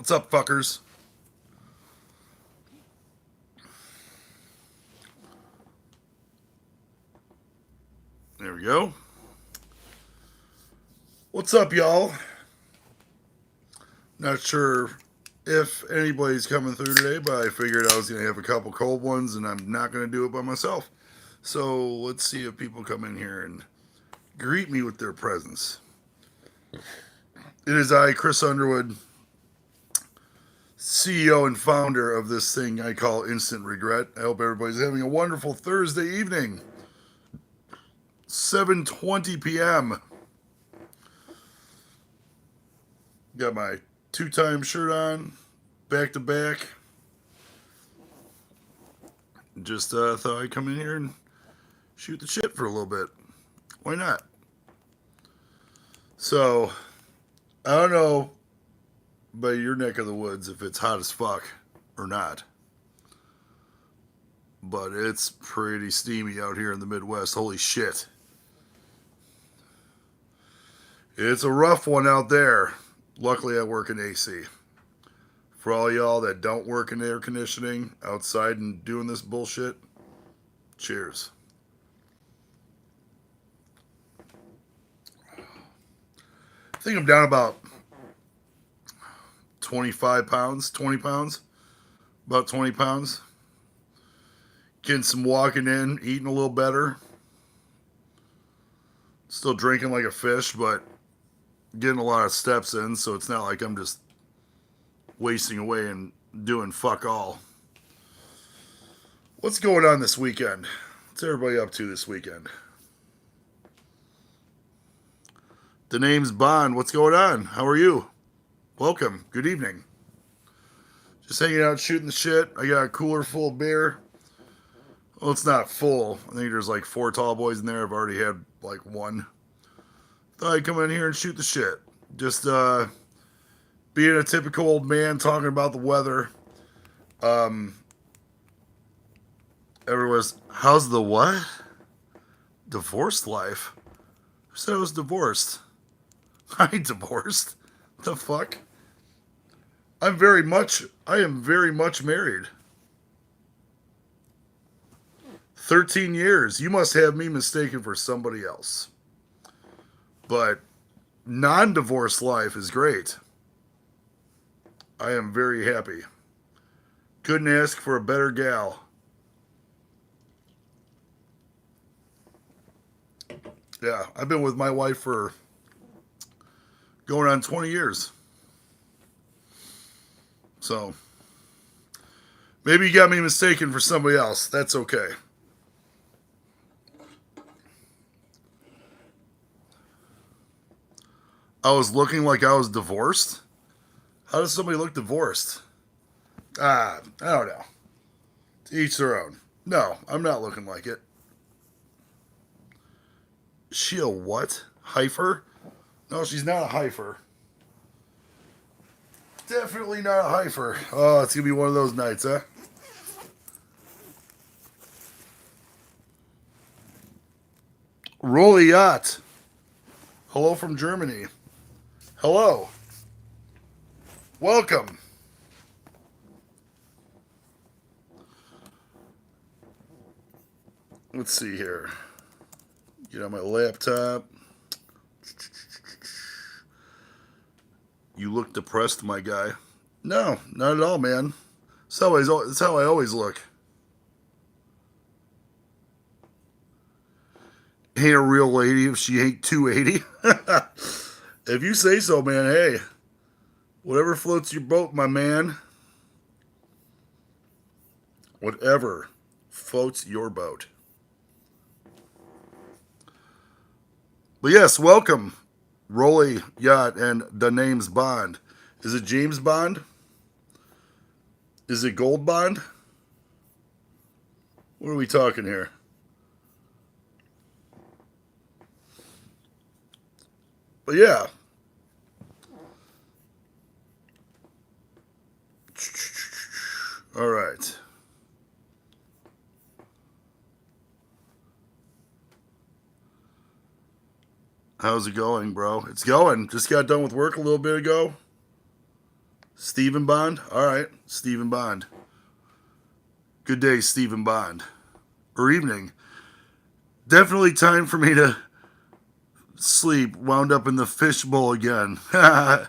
What's up, fuckers? There we go. What's up, y'all? Not sure if anybody's coming through today, but I figured I was going to have a couple cold ones and I'm not going to do it by myself. So let's see if people come in here and greet me with their presence. It is I, Chris Underwood, CEO and founder of this thing I call Instant Regret. I hope everybody's having a wonderful Thursday evening. 7:20 p.m. Got my two-time shirt on, back to back. Just thought I'd come in here and shoot the shit for a little bit. Why not? So, I don't know by your neck of the woods if it's hot as fuck or not. But it's pretty steamy out here in the Midwest. Holy shit. It's a rough one out there. Luckily, I work in AC. For all y'all that don't work in air conditioning outside and doing this bullshit, cheers. I think I'm down about 25 pounds, 20 pounds, about 20 pounds. Getting some walking in, eating a little better. Still drinking like a fish, but getting a lot of steps in, so it's not like I'm just wasting away and doing fuck all. What's going on this weekend? What's everybody up to this weekend? The name's Bond. What's going on? How are you? Welcome. Good evening. Just hanging out, shooting the shit. I got a cooler full of beer. Well, it's not full. I think there's like 4 tall boys in there. I've already had like 1. Thought I'd come in here and shoot the shit. Just being a typical old man talking about the weather. Everyone's, how's the what? Divorced life? Who said I was divorced? I ain't divorced. The fuck? I am very much married. 13 years. You must have me mistaken for somebody else. But non-divorce life is great. I am very happy. Couldn't ask for a better gal. Yeah, I've been with my wife for going on 20 years. So, maybe you got me mistaken for somebody else. That's okay. I was looking like I was divorced? How does somebody look divorced? I don't know. To each their own. No, I'm not looking like it. She a what? Heifer? No, she's not a heifer. Definitely not a heifer. Oh, it's going to be one of those nights, huh? Roll a yacht. Hello from Germany. Hello. Welcome. Let's see here. Get on my laptop. You look depressed, my guy. No, not at all, man. It's how I always look. Ain't a real lady if she ain't 280. If you say so, man, hey. Whatever floats your boat, my man. Whatever floats your boat. But yes, welcome. Rolly Yacht and the name's Bond. Is it James Bond? Is it Gold Bond? What are we talking here? But yeah. All right. How's it going, bro? It's going. Just got done with work a little bit ago. Stephen Bond? All right, Stephen Bond. Good day, Stephen Bond. Or evening. Definitely time for me to sleep. Wound up in the fishbowl again. What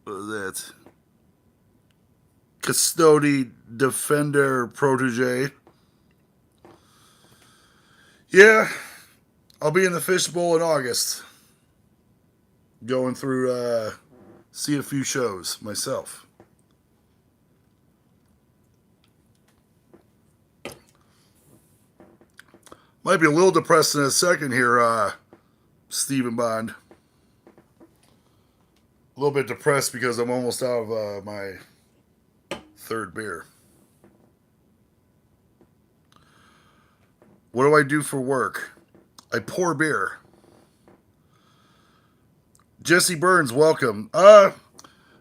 was that? Custody, defender, protege. Yeah, I'll be in the fishbowl in August. Going through, see a few shows myself. Might be a little depressed in a second here, Stephen Bond. A little bit depressed because I'm almost out of my third beer. What do I do for work? I pour beer. Jesse Burns, welcome.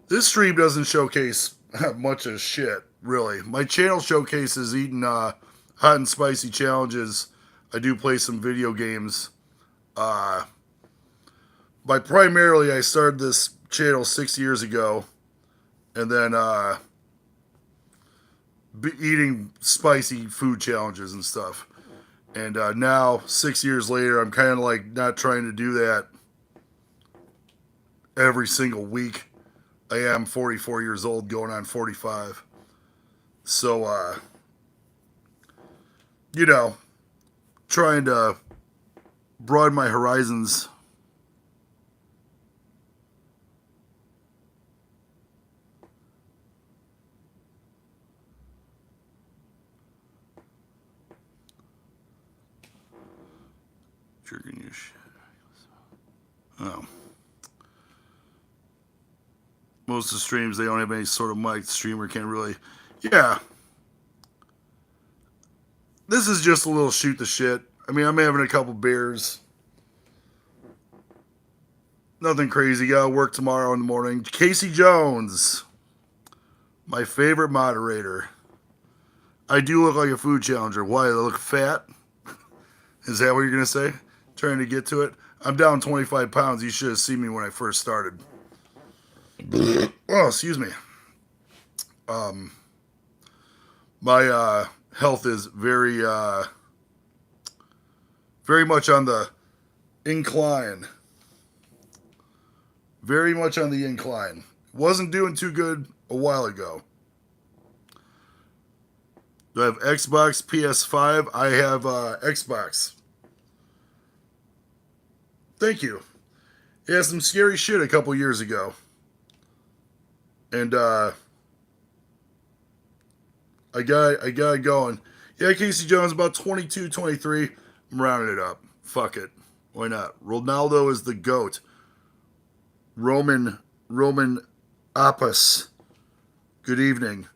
This stream doesn't showcase much of shit, really. My channel showcases eating hot and spicy challenges. I do play some video games. By primarily, I started this channel 6 years ago, and then eating spicy food challenges and stuff. And now, 6 years later, I'm kind of like not trying to do that every single week. I am 44 years old, going on 45. So, trying to broaden my horizons. Drinking your shit. Oh. Most of the streams, they don't have any sort of mic. The streamer can't really. Yeah. This is just a little shoot the shit. I mean, I'm having a couple beers. Nothing crazy. Gotta work tomorrow in the morning. Casey Jones, my favorite moderator. I do look like a food challenger. Why? I look fat? Is that what you're going to say? Trying to get to it? I'm down 25 pounds. You should have seen me when I first started. Oh, excuse me. My health is very much on the incline. Very much on the incline. Wasn't doing too good a while ago. Do I have Xbox, PS5? I have Xbox. Thank you. It had some scary shit a couple years ago. And I got it going. Yeah, Casey Jones, about 22, 23. I'm rounding it up. Fuck it. Why not? Ronaldo is the GOAT. Roman Appas. Good evening.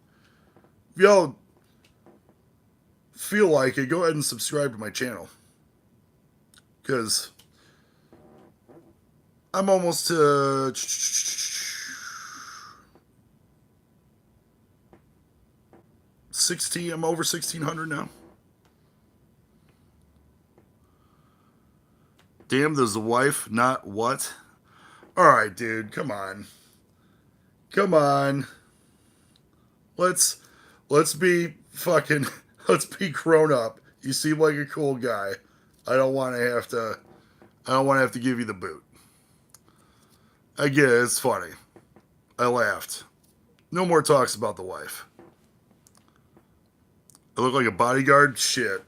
If y'all feel like it, go ahead and subscribe to my channel. Because I'm almost to 16. I'm over 1,600 now. Damn, there's a wife, not what? Alright, dude, come on. Come on. Let's be fucking, let's be grown up. You seem like a cool guy. I don't want to have to give you the boot. I get it, it's funny. I laughed. No more talks about the wife. I look like a bodyguard? Shit.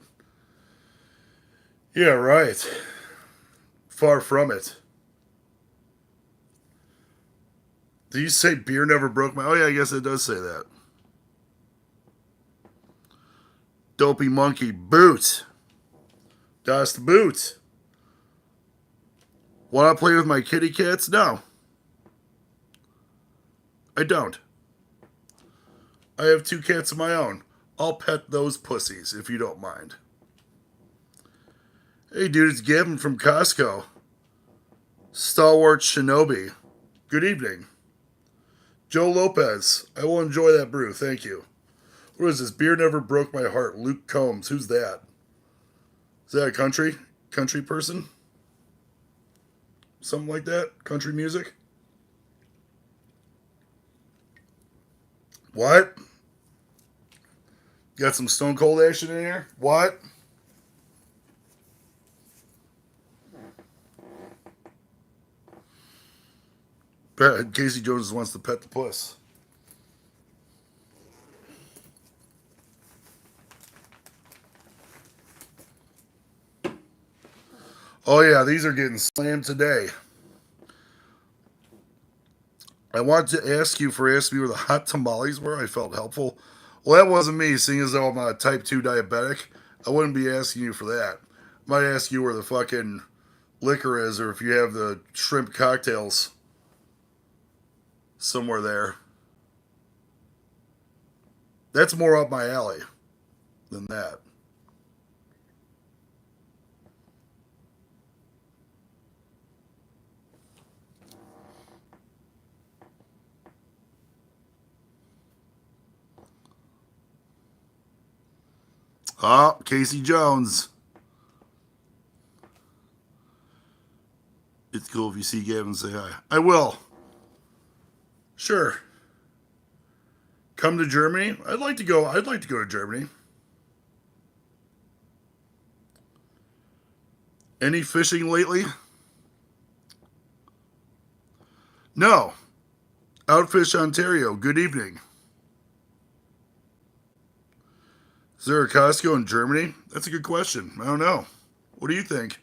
Yeah, right. Far from it. Did you say beer never broke my... Oh, yeah, I guess it does say that. Dopey monkey. Boot. Das the boot. Want to play with my kitty cats? No. I don't. I have 2 cats of my own. I'll pet those pussies, if you don't mind. Hey, dude, it's Gavin from Costco. Stalwart Shinobi. Good evening. Joe Lopez. I will enjoy that brew. Thank you. What is this? Beer never broke my heart. Luke Combs. Who's that? Is that a country person? Something like that? Country music? What? Got some Stone Cold action in here? What? Casey Jones wants to pet the puss. Oh, yeah, these are getting slammed today. I wanted to ask you for asking me where the hot tamales were. I felt helpful. Well, that wasn't me, seeing as though I'm a type 2 diabetic. I wouldn't be asking you for that. I might ask you where the fucking liquor is, or if you have the shrimp cocktails somewhere there. That's more up my alley than that. Oh, Casey Jones. It's cool if you see Gavin say hi. I will. Sure. Come to Germany? I'd like to go. I'd like to go to Germany. Any fishing lately? No. Outfish Ontario. Good evening. Is there a Costco in Germany? That's a good question. I don't know. What do you think?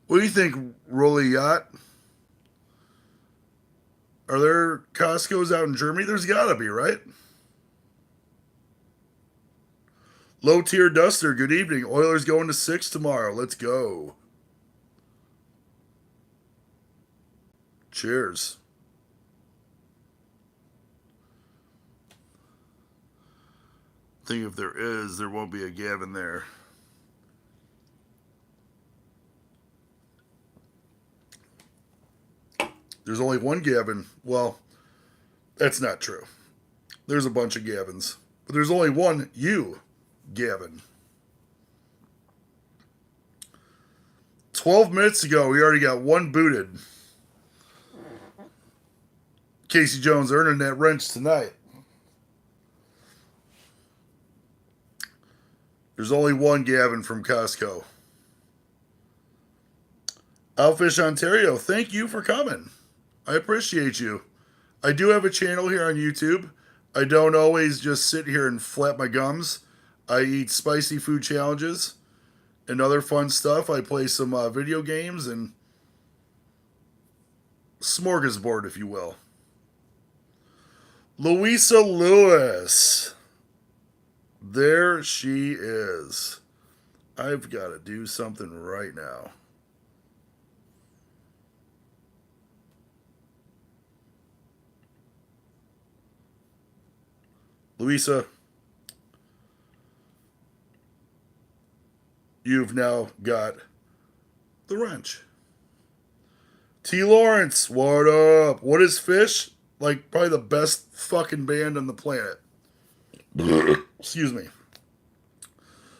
What do you think, Rolly Yacht? Are there Costco's out in Germany? There's gotta be, right? Low tier duster, good evening. Oilers going to 6 tomorrow. Let's go. Cheers. I think if there is, there won't be a Gavin there. There's only one Gavin. Well, that's not true. There's a bunch of Gavins. But there's only one you, Gavin. 12 minutes ago, we already got one booted. Casey Jones earning that wrench tonight. There's only one Gavin from Costco. Outfish Ontario, thank you for coming. I appreciate you. I do have a channel here on YouTube. I don't always just sit here and flap my gums. I eat spicy food challenges and other fun stuff. I play some video games and smorgasbord, if you will. Louisa Lewis. There she is. I've got to do something right now. Louisa, you've now got the wrench. T. Lawrence, what up? What is Fish? Like, probably the best fucking band on the planet. Excuse me.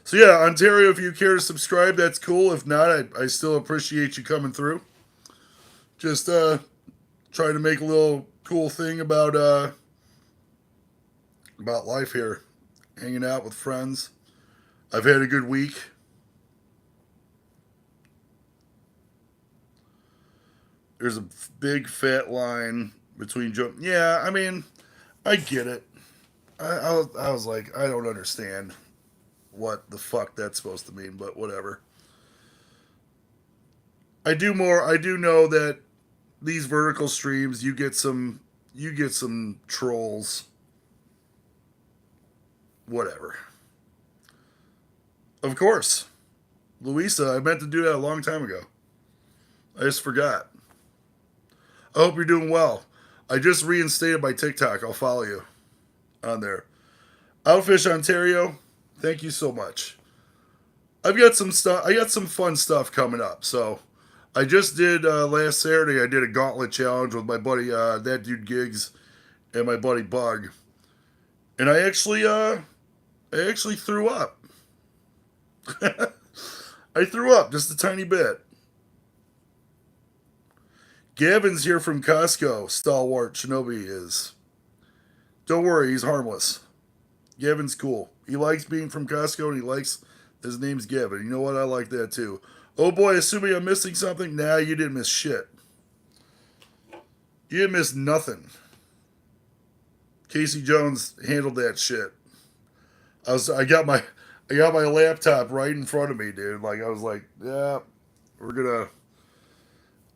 So, yeah, Ontario, if you care to subscribe, that's cool. If not, I still appreciate you coming through. Just trying to make a little cool thing about life here. Hanging out with friends. I've had a good week. There's a big fat line between Joe. Yeah, I mean, I get it. I was like, I don't understand what the fuck that's supposed to mean, but whatever. I do know that these vertical streams, you get some trolls. Whatever. Of course. Louisa, I meant to do that a long time ago. I just forgot. I hope you're doing well. I just reinstated my TikTok. I'll follow you on there. Outfish Ontario, thank you so much. I've got some stuff. I got some fun stuff coming up. So I just did last Saturday. I did a gauntlet challenge with my buddy, that dude Gigs, and my buddy Bug, and I actually threw up. I threw up just a tiny bit. Gavin's here from Costco. Stalwart Shinobi is. Don't worry, he's harmless. Gavin's cool. He likes being from Costco and he likes his name's Gavin. You know what? I like that too. Oh boy, assuming I'm missing something? Nah, you didn't miss shit. You didn't miss nothing. Casey Jones handled that shit. I got my laptop right in front of me, dude. Like I was like, yeah, we're gonna.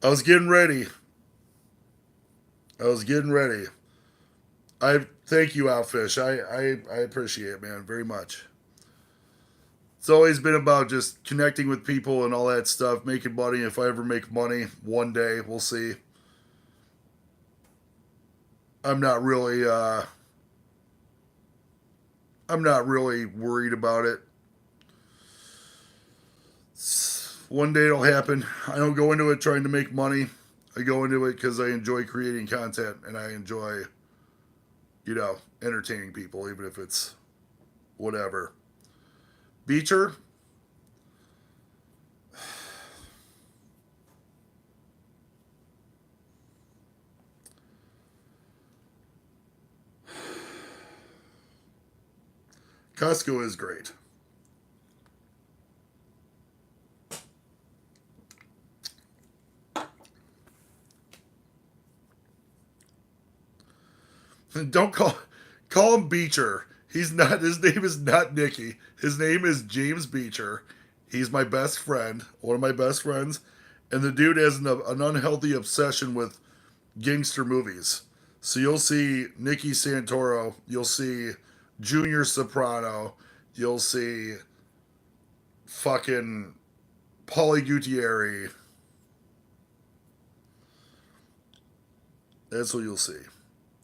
I was getting ready. I thank you, Outfish. I appreciate it, man, very much. It's always been about just connecting with people and all that stuff, making money. If I ever make money one day, we'll see. I'm not really I'm not really worried about it. One day it'll happen. I don't go into it trying to make money. I go into it because I enjoy creating content and I enjoy, entertaining people, even if it's whatever. Beecher, Costco is great. Don't call him Beecher. He's not. His name is not Nicky. His name is James Beecher. He's my best friend, one of my best friends, and the dude has an unhealthy obsession with gangster movies. So you'll see Nicky Santoro, you'll see Junior Soprano, you'll see fucking Paulie Gutierrez. That's what you'll see.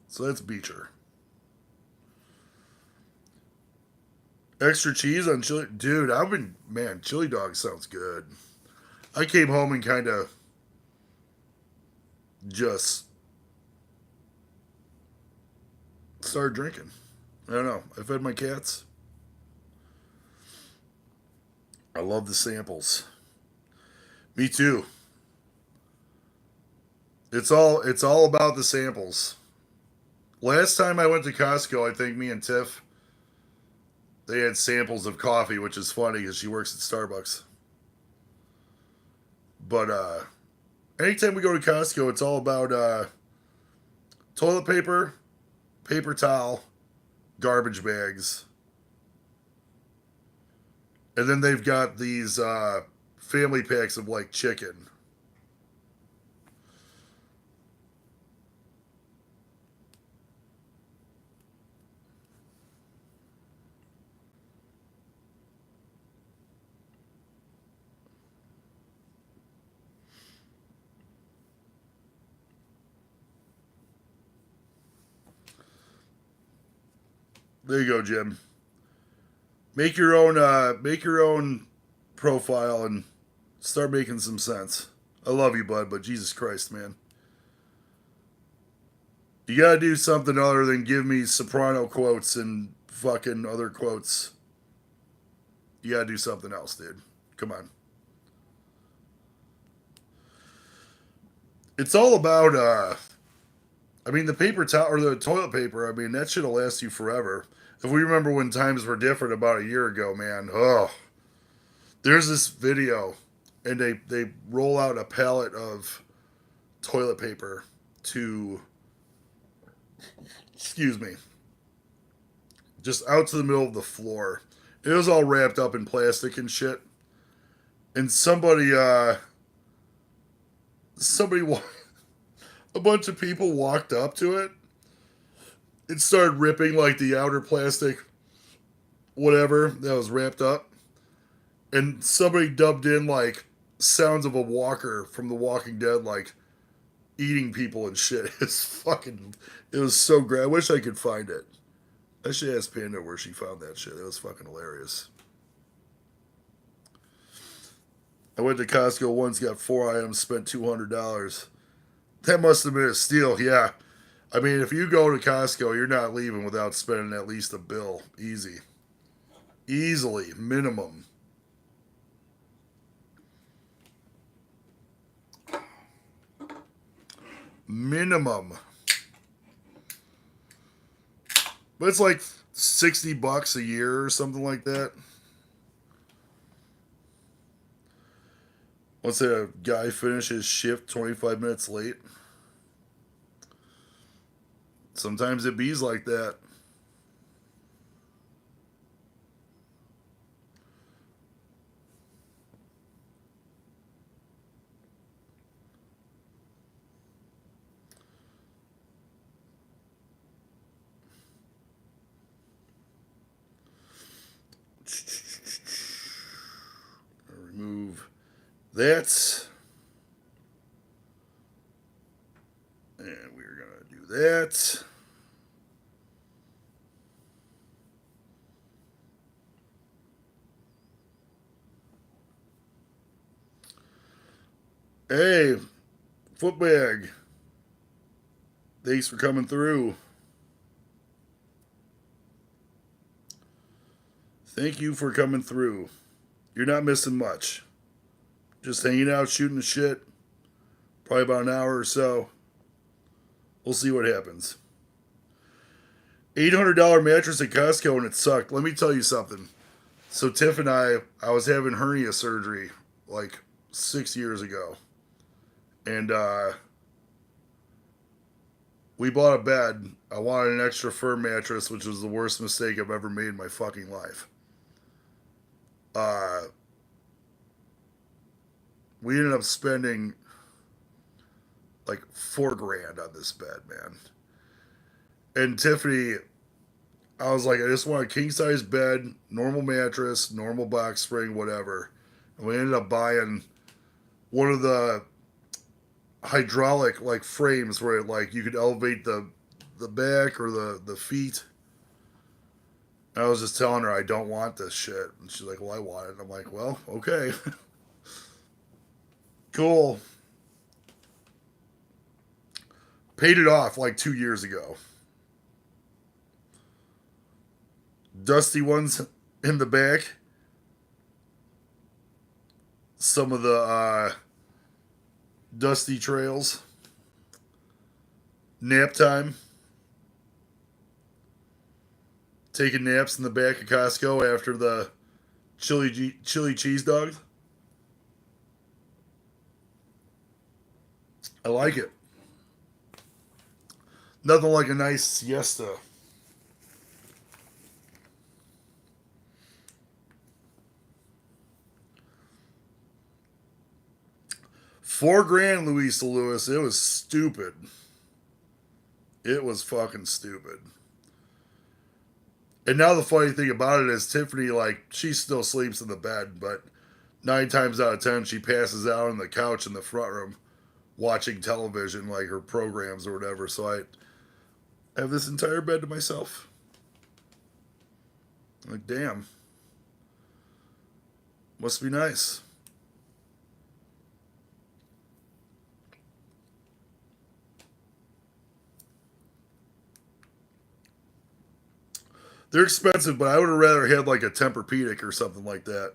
So that's Beecher. Extra cheese on chili. Dude, chili dog sounds good. I came home and kind of just started drinking. I don't know. I fed my cats. I love the samples. Me too. It's all about the samples. Last time I went to Costco, I think me and Tiff, they had samples of coffee, which is funny because she works at Starbucks. But anytime we go to Costco, it's all about toilet paper, paper towel, garbage bags, and then they've got these family packs of like chicken. There you go, Jim. Make your own profile and start making some sense. I love you, bud, but Jesus Christ, man. You gotta do something other than give me soprano quotes and fucking other quotes. You gotta do something else, dude. Come on. It's all about the paper towel or the toilet paper, that shit'll last you forever. If we remember when times were different about a year ago, man, there's this video and they roll out a pallet of toilet paper to, excuse me, just out to the middle of the floor. It was all wrapped up in plastic and shit. And somebody, a bunch of people walked up to it. It started ripping like the outer plastic, whatever that was wrapped up, and somebody dubbed in like sounds of a walker from The Walking Dead, like eating people and shit. It was so great. I wish I could find it. I should ask Panda where she found that shit. It was fucking hilarious. I went to Costco once, got 4 items, spent $200. That must have been a steal, yeah. If you go to Costco, you're not leaving without spending at least a bill. Easy. Easily. Minimum. Minimum. But it's like $60 a year or something like that. Once a guy finishes shift 25 minutes late. Sometimes it bees like that. Remove that. And we're going to do that. Hey, Footbag. Thanks for coming through. Thank you for coming through. You're not missing much. Just hanging out, shooting the shit. Probably about an hour or so. We'll see what happens. $800 mattress at Costco and it sucked. Let me tell you something. So Tiff and I was having hernia surgery like 6 years ago. And we bought a bed. I wanted an extra firm mattress, which was the worst mistake I've ever made in my fucking life. We ended up spending like $4,000 on this bed, man. And Tiffany, I was like, I just want a king size bed, normal mattress, normal box spring, whatever. And we ended up buying one of the hydraulic like frames where it, like you could elevate the back or the feet. And I was just telling her I don't want this shit, and she's like, "Well, I want it." And I'm like, "Well, okay, cool." Paid it off like 2 years ago. Dusty ones in the back. Some of the dusty trails. Nap time. Taking naps in the back of Costco after the chili cheese dogs. I like it. Nothing like a nice siesta. $4,000, Luisa Lewis. It was stupid. It was fucking stupid. And now the funny thing about it is Tiffany, like, she still sleeps in the bed, but 9 times out of 10, she passes out on the couch in the front room watching television, like her programs or whatever. So I have this entire bed to myself. Like, damn. Must be nice. They're expensive, but I would have rather had like a Tempur-Pedic or something like that.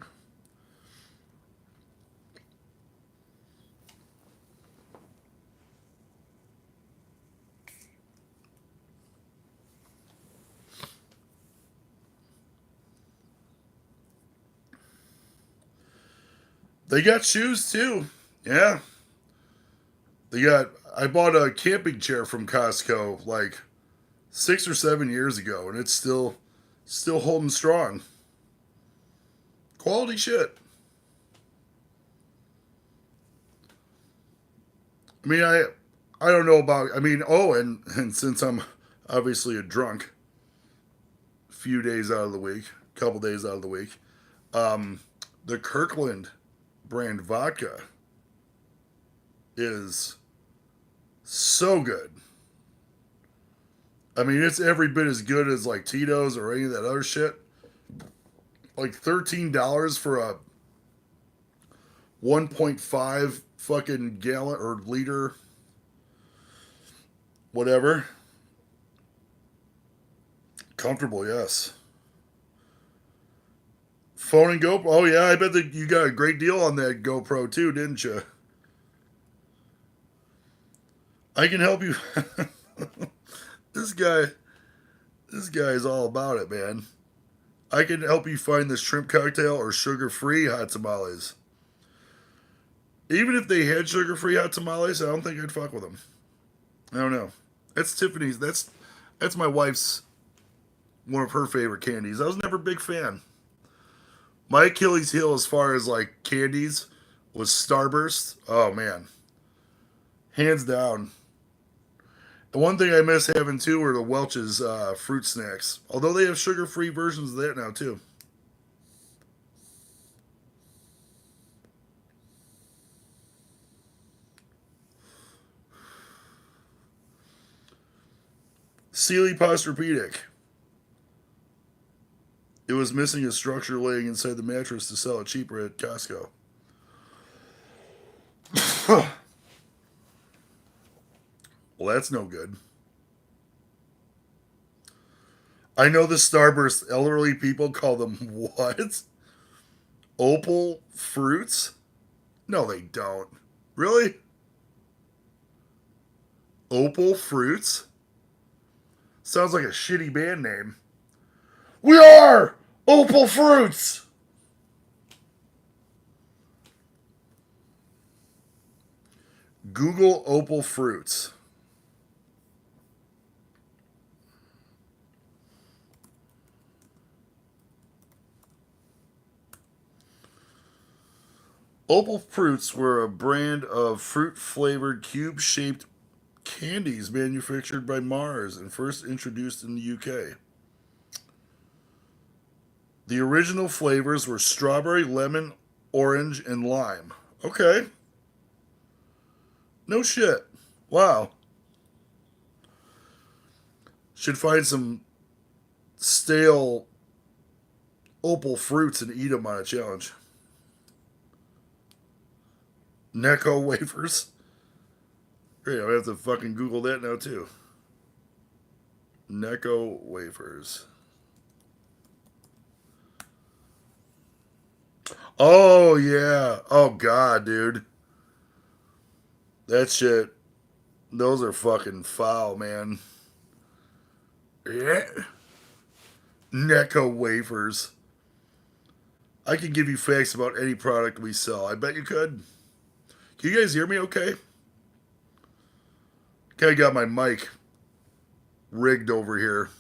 They got shoes too. Yeah. They got I bought a camping chair from Costco like 6 or 7 years ago and it's still holding strong. Quality shit. I mean I don't know about I mean, oh and since I'm obviously a drunk, a few days out of the week, a couple days out of the week, um the Kirkland brand vodka is so good. I mean, it's every bit as good as like Tito's or any of that other shit. Like $13 for a 1.5 fucking gallon or liter, whatever. Comfortable, yes. Phone and GoPro. Oh yeah, I bet that you got a great deal on that GoPro too, didn't you? I can help you. this guy, This guy's all about it, man. I can help you find the shrimp cocktail or sugar-free hot tamales. Even if they had sugar-free hot tamales, I don't think I'd fuck with them. I don't know. That's Tiffany's. That's my wife's one of her favorite candies. I was never a big fan. My Achilles heel as far as like candies was Starburst. Oh man, hands down. The one thing I miss having too are the Welch's fruit snacks. Although they have sugar-free versions of that now too. Sealy Posturepedic. It was missing a structure laying inside the mattress to sell it cheaper at Costco. Well, that's no good. I know the Starburst elderly people call them what? Opal fruits? No, they don't. Really? Opal fruits? Sounds like a shitty band name. We are Opal Fruits! Google Opal Fruits. Opal Fruits were a brand of fruit flavored cube shaped candies manufactured by Mars and first introduced in the UK. The original flavors were strawberry, lemon, orange, and lime. Okay. No shit. Wow. Should find some stale opal fruits and eat them on a challenge. Necco wafers. Great, I have to fucking Google that now too. Necco wafers. Oh yeah. Oh god, dude. That shit. Those are fucking foul, man. Yeah. Necco wafers. I can give you facts about any product we sell. I bet you could. Can you guys hear me okay? Okay, I got my mic rigged over here.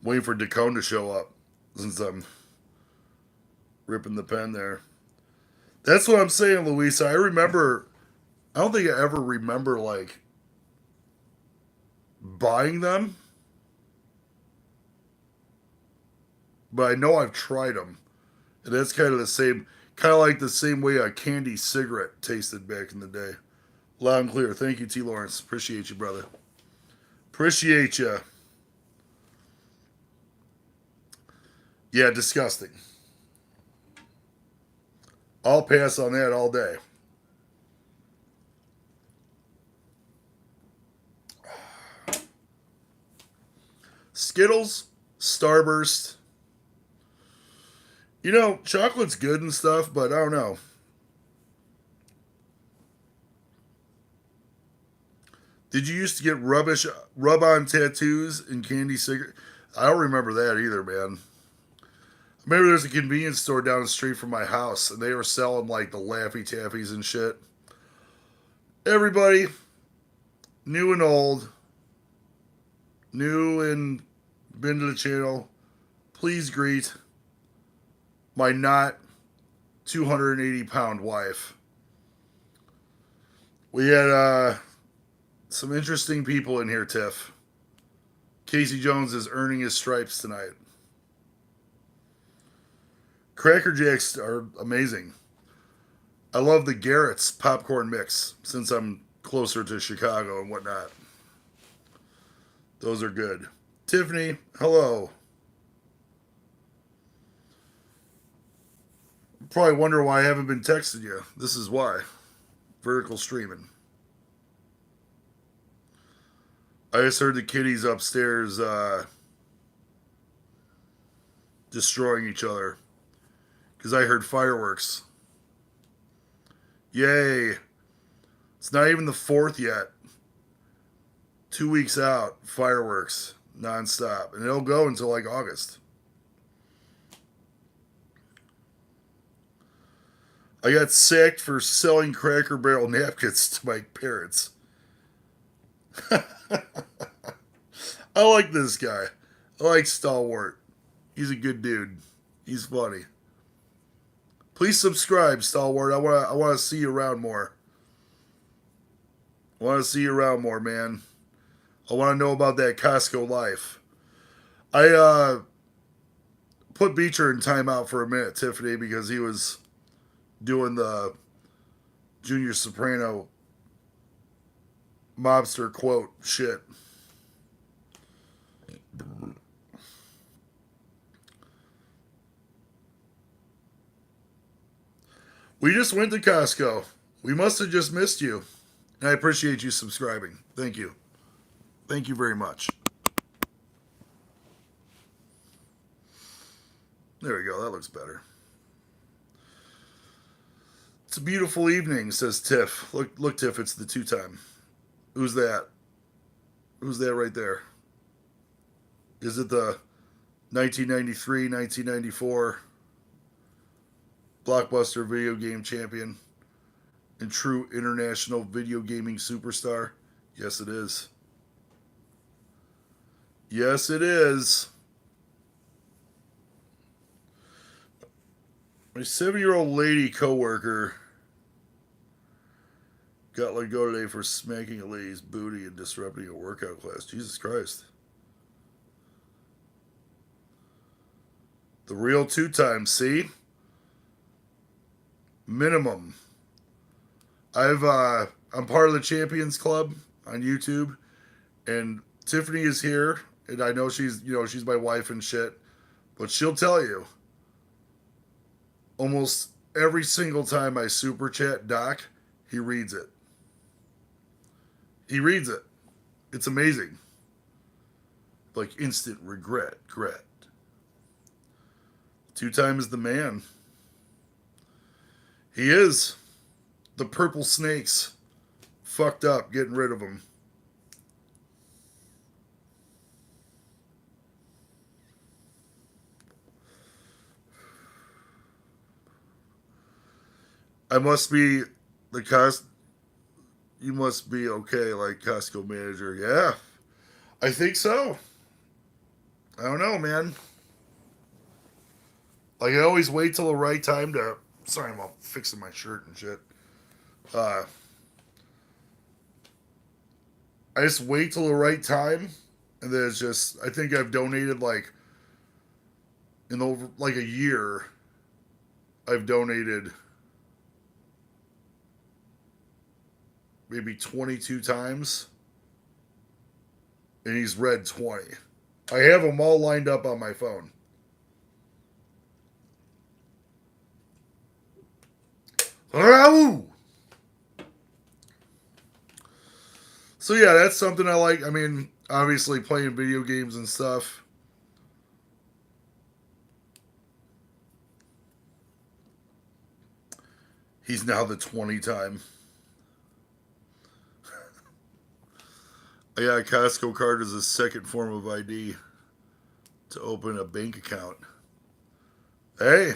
Waiting for Dacone to show up since I'm ripping the pen there. That's what I'm saying, Louisa. I don't think I ever remember like buying them, but I know I've tried them. And that's kind of the same, kind of like the same way a candy cigarette tasted back in the day. Loud and clear. Thank you, T. Lawrence. Appreciate you, brother. Appreciate you. Yeah, disgusting. I'll pass on that all day. Skittles, Starburst. You know, chocolate's good and stuff, but I don't know. Did you used to get rub on tattoos and candy cigarettes? I don't remember that either, man. Maybe there's a convenience store down the street from my house, and they were selling like the Laffy Taffies and shit. Everybody, new and old, new and been to the channel, please greet my not 280-pound wife. We had some interesting people in here, Tiff. Casey Jones is earning his stripes tonight. Cracker Jacks are amazing. I love the Garrett's popcorn mix since I'm closer to Chicago and whatnot. Those are good. Tiffany, hello. Probably wonder why I haven't been texting you. This is why. Vertical streaming. I just heard the kitties upstairs destroying each other. Because I heard fireworks. Yay. It's not even the 4th yet. 2 weeks out, fireworks nonstop. And it'll go until like August. I got sacked for selling Cracker Barrel napkins to my parents. I like this guy. I like Stalwart. He's a good dude. He's funny. Please subscribe, Stalwart. I want to see you around more. I want to see you around more, man. I want to know about that Costco life. I put Beecher in timeout for a minute, Tiffany, because he was doing the Junior Soprano mobster quote shit. We just went to Costco. We must have just missed you. And I appreciate you subscribing. Thank you. Thank you very much. There we go. That looks better. It's a beautiful evening, says Tiff. Look, Tiff, it's the 2-time. Who's that? Who's that right there? Is it the 1993, 1994 Blockbuster video game champion and true international video gaming superstar? Yes, it is. Yes, it is. My 7-year-old lady coworker got let go today for smacking a lady's booty and disrupting a workout class. Jesus Christ. The real 2-time, see? Minimum. I'm part of the Champions Club on YouTube, and Tiffany is here, and I know she's my wife and shit, but she'll tell you almost every single time I super chat Doc, he reads it. He reads it. It's amazing. Like instant regret. 2-time is the man. He is. The purple snakes. Fucked up, getting rid of them. I must be the cost. You must be okay, like Costco manager. Yeah, I think so. I don't know, man. Like I always wait till the right time to. Sorry, I'm all fixing my shirt and shit. I just wait till the right time, and then it's just. I think I've donated like in over like a year. I've donated maybe 22 times, and he's read 20. I have them all lined up on my phone. So yeah, that's something I like. I mean, obviously playing video games and stuff. He's now the 20-time. Yeah, a Costco card is a second form of ID to open a bank account. Hey,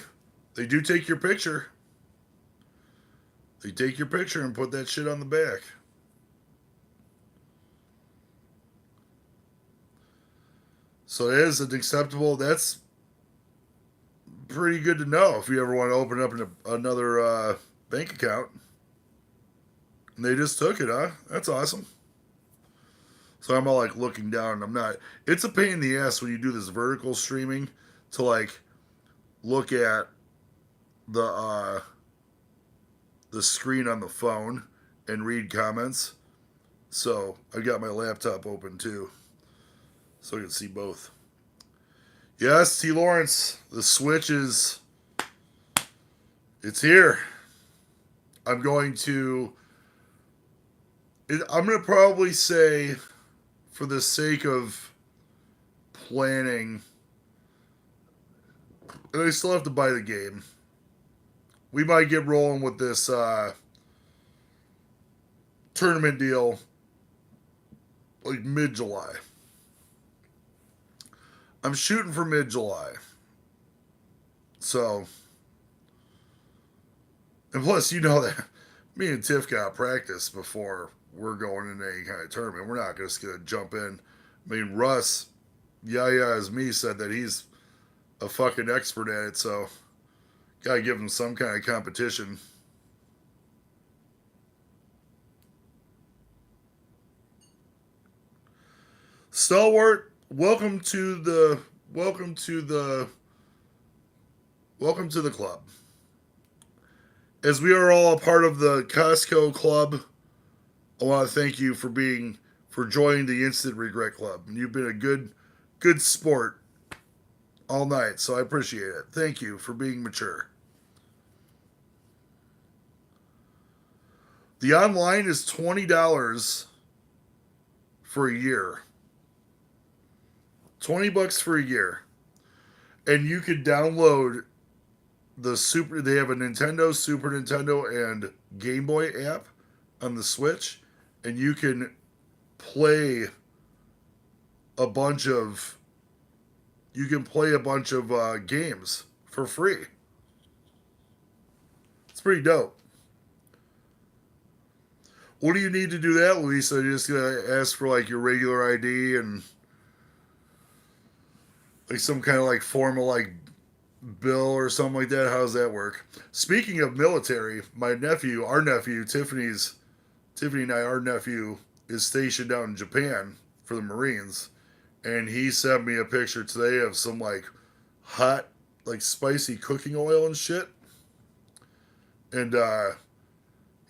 they do take your picture. They take your picture and put that shit on the back. So it is an acceptable. That's pretty good to know if you ever want to open up another bank account. And they just took it, huh? That's awesome. So I'm all like looking down. I'm not. It's a pain in the ass when you do this vertical streaming to like look at the screen on the phone and read comments. So I got my laptop open too, so I can see both. Yes, T. Lawrence, the Switch is. It's here. I'm going to probably say, for the sake of planning, And I still have to buy the game. We might get rolling with this tournament deal like mid-July. I'm shooting for mid-July. So, and plus, you know that me and Tiff got practice before we're going into any kind of tournament. We're not just going to jump in. I mean, Russ, Yaya as me, said that he's a fucking expert at it, so gotta give him some kind of competition. Stalwart, welcome to the welcome to the club. As we are all a part of the Costco club, I want to thank you for joining the Instant Regret Club. And you've been a good sport all night, so I appreciate it. Thank you for being mature. The online is $20 for a year. $20 for a year. And you could download they have a Nintendo, Super Nintendo, and Game Boy app on the Switch, and you can play a bunch of games for free. It's pretty dope. What do you need to do that, Luisa? You're just gonna ask for like your regular ID and like some kind of like formal like bill or something like that? How does that work? Speaking of military, Tiffany and I, our nephew is stationed out in Japan for the Marines, and he sent me a picture today of some like hot, like spicy cooking oil and shit. And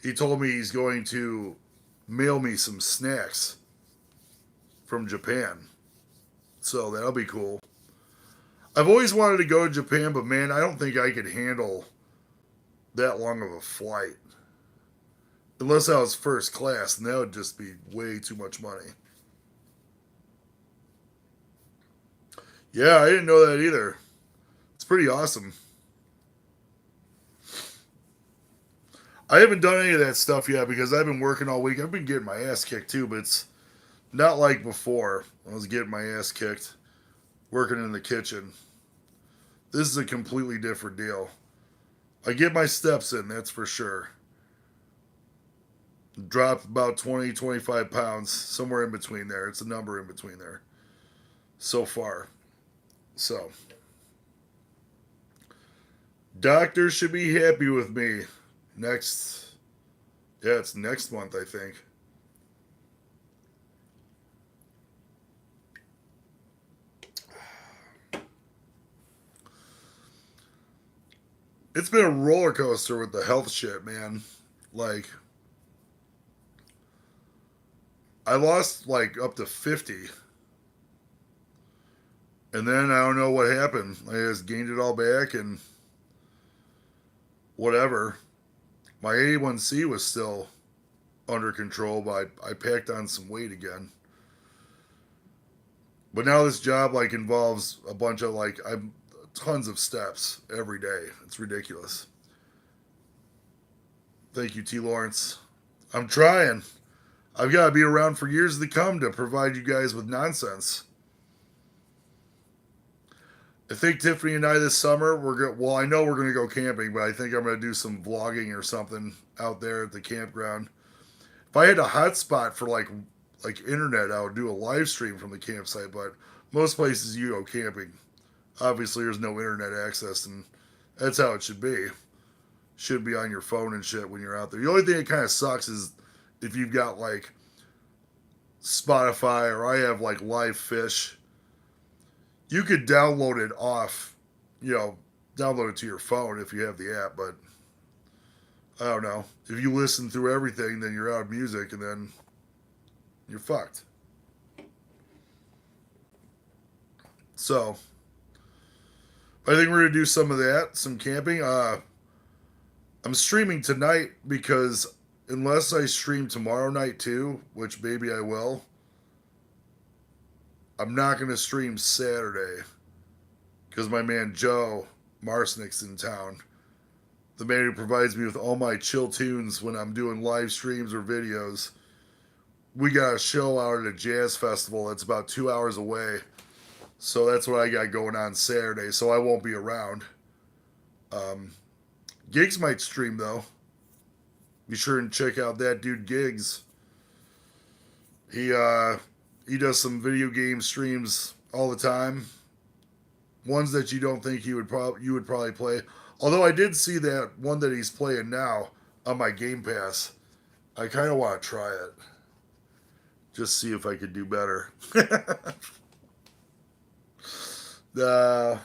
he told me he's going to mail me some snacks from Japan. So that'll be cool. I've always wanted to go to Japan, but man, I don't think I could handle that long of a flight. Unless I was first class, and that would just be way too much money. Yeah, I didn't know that either. It's pretty awesome. I haven't done any of that stuff yet because I've been working all week. I've been getting my ass kicked too, but it's not like before. I was getting my ass kicked working in the kitchen. This is a completely different deal. I get my steps in, that's for sure. Dropped about 20, 25 pounds, somewhere in between there. It's a number in between there so far. So, doctors should be happy with me. Next, yeah, it's next month, I think. It's been a roller coaster with the health shit, man. Like, I lost like up to 50. And then I don't know what happened. I just gained it all back and whatever. My A1C was still under control, but I packed on some weight again. But now this job like involves a bunch of like I'm tons of steps every day. It's ridiculous. Thank you, T. Lawrence. I'm trying. I've got to be around for years to come to provide you guys with nonsense. I think Tiffany and I this summer well, I know we're going to go camping, but I think I'm going to do some vlogging or something out there at the campground. If I had a hotspot for like internet, I would do a live stream from the campsite. But most places you go camping, obviously there's no internet access, and that's how it should be. Should be on your phone and shit when you're out there. The only thing that kind of sucks is if you've got like Spotify or I have like Live Fish. You could download it off, download it to your phone if you have the app, but I don't know. If you listen through everything, then you're out of music and then you're fucked. So, I think we're going to do some of that, some camping. I'm streaming tonight because unless I stream tomorrow night too, which maybe I will, I'm not going to stream Saturday because my man Joe Marsnick's in town. The man who provides me with all my chill tunes when I'm doing live streams or videos. We got a show out at a jazz festival that's about 2 hours away. So that's what I got going on Saturday. So I won't be around. Gigs might stream though. Be sure and check out that dude Gigs. He does some video game streams all the time. Ones that you don't think you would probably play. Although I did see that one that he's playing now on my Game Pass. I kind of want to try it. Just see if I could do better. The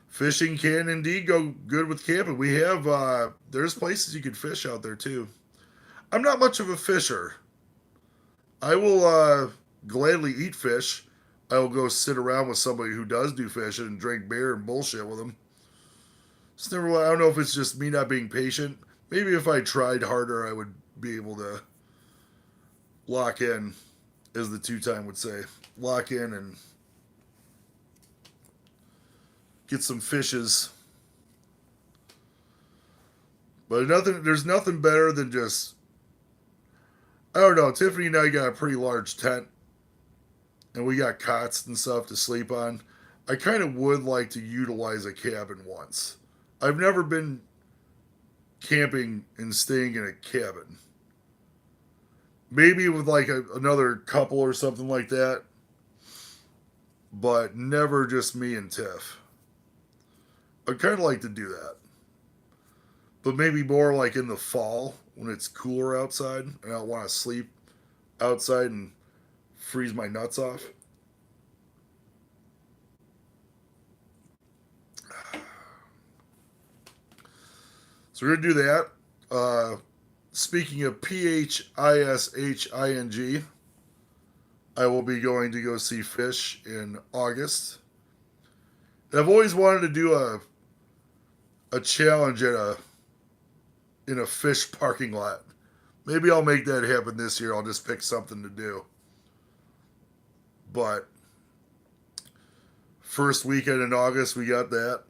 fishing can indeed go good with camping. We have there's places you can fish out there too. I'm not much of a fisher. I will gladly eat fish. I will go sit around with somebody who does do fishing and drink beer and bullshit with them. It's never. I don't know if it's just me not being patient. Maybe if I tried harder, I would be able to lock in, as the two-time would say. Lock in and get some fishes. But there's nothing better than just, I don't know, Tiffany and I got a pretty large tent. And we got cots and stuff to sleep on. I kind of would like to utilize a cabin once. I've never been camping and staying in a cabin. Maybe with like another couple or something like that. But never just me and Tiff. I'd kind of like to do that. But maybe more like in the fall when it's cooler outside and I don't want to sleep outside and freeze my nuts off. So we're going to do that. Speaking of PHISHING, I will be going to go see Fish in August. And I've always wanted to do a challenge in a Fish parking lot. Maybe I'll make that happen this year. I'll just pick something to do. But first weekend in August, we got that.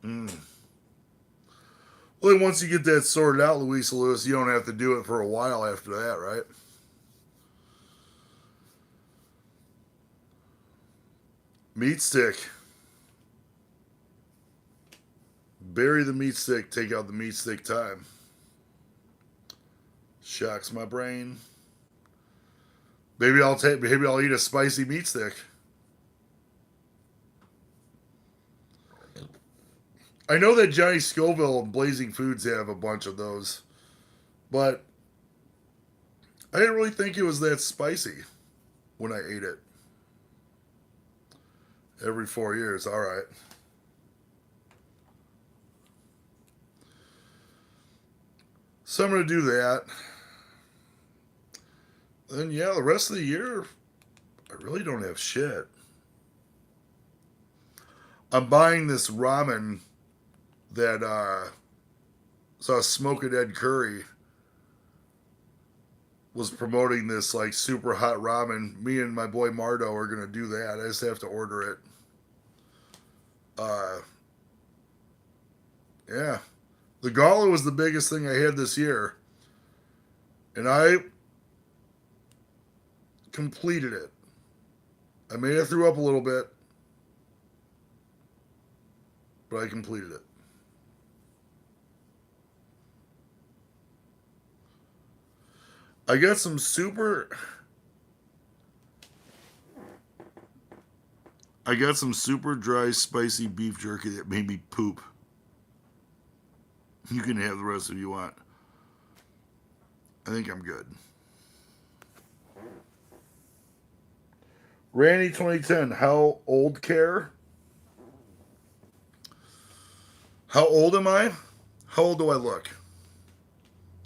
Well, then once you get that sorted out, Louisa Lewis, you don't have to do it for a while after that, right? Meat stick. Bury the meat stick, take out the meat stick time. Shocks my brain. Maybe I'll eat a spicy meat stick. I know that Johnny Scoville and Blazing Foods have a bunch of those, but I didn't really think it was that spicy when I ate it. Every 4 years, all right. So I'm going to do that. Then, yeah, the rest of the year, I really don't have shit. I'm buying this ramen that saw Smokin' Ed Curry was promoting this like super hot ramen. Me and my boy Mardo are going to do that. I just have to order it. Yeah. The Gala was the biggest thing I had this year. And I completed it. I may have threw up a little bit, but I completed it. I got some super dry spicy beef jerky that made me poop. You can have the rest if you want. I think I'm good. Randy 2010, how old care? How old am I? How old do I look?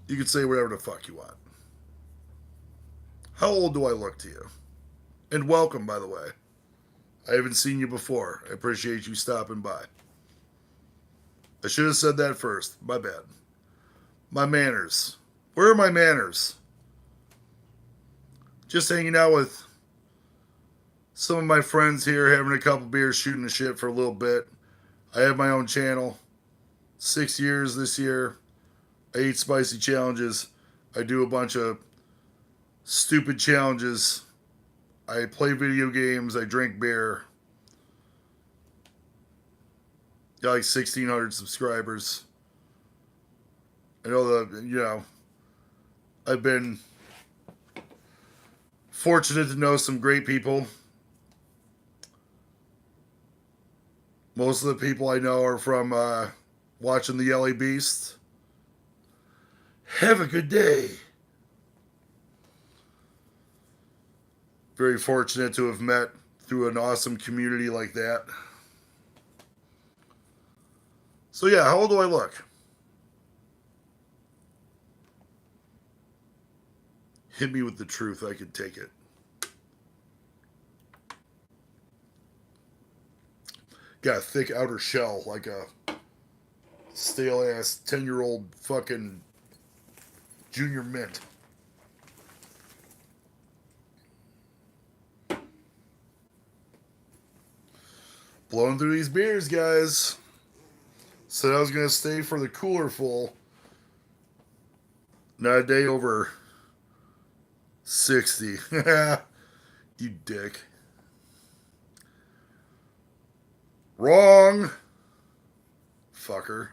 You can say whatever the fuck you want. How old do I look to you? And welcome, by the way. I haven't seen you before. I appreciate you stopping by. I should have said that first. My bad. My manners. Where are my manners? Just hanging out with some of my friends here, having a couple beers, shooting the shit for a little bit. I have my own channel. 6 years this year. I eat spicy challenges. I do a bunch of stupid challenges. I play video games. I drink beer. Got like 1,600 subscribers. I know I've been fortunate to know some great people. Most of the people I know are from watching the Yelly Beast. Have a good day. Very fortunate to have met through an awesome community like that. So yeah, how old do I look? Hit me with the truth, I could take it. Got a thick outer shell like a stale ass 10-year-old fucking junior mint. Blowing through these beers, guys. Said I was going to stay for the cooler full. Not a day over 60. You dick. Wrong. Fucker.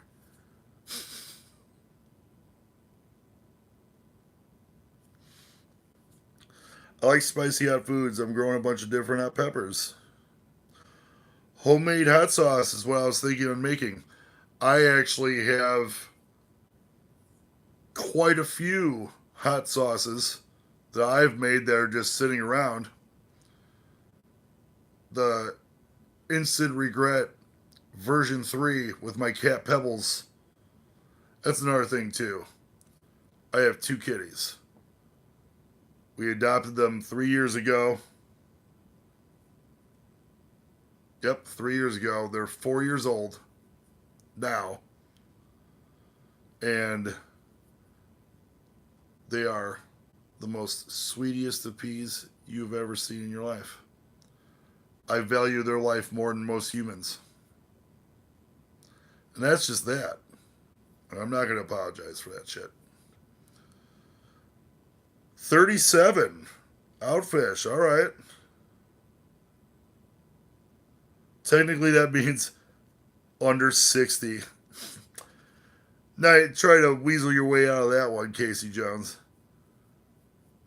I like spicy hot foods. I'm growing a bunch of different hot peppers. Homemade hot sauce is what I was thinking of making. I actually have quite a few hot sauces that I've made that are just sitting around. The Instant Regret version 3 with my cat Pebbles. That's another thing too. I have 2 kitties. We adopted them 3 years ago. Yep, 3 years ago. They're 4 years old now. And they are the most sweetest of peas you've ever seen in your life. I value their life more than most humans. And that's just that. And I'm not going to apologize for that shit. 37. Outfish. All right. Technically, that means under 60. Now, try to weasel your way out of that one, Casey Jones.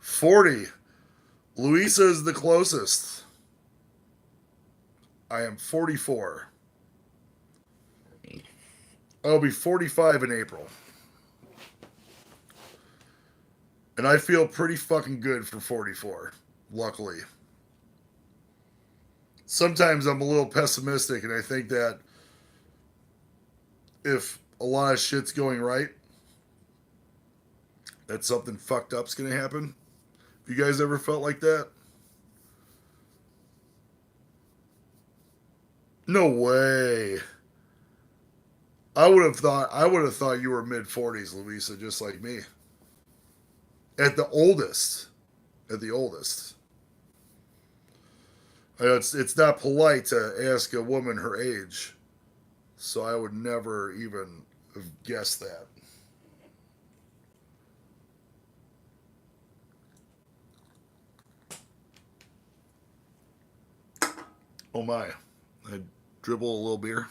40. Louisa is the closest. I am 44. I'll be 45 in April. And I feel pretty fucking good for 44, luckily. Sometimes I'm a little pessimistic and I think that if a lot of shit's going right, that something fucked up's gonna happen. Have you guys ever felt like that? No way. I would have thought you were mid 40s, Louisa, just like me. At the oldest. At the oldest. It's not polite to ask a woman her age. So I would never even have guessed that. Oh my. I dribble a little beer.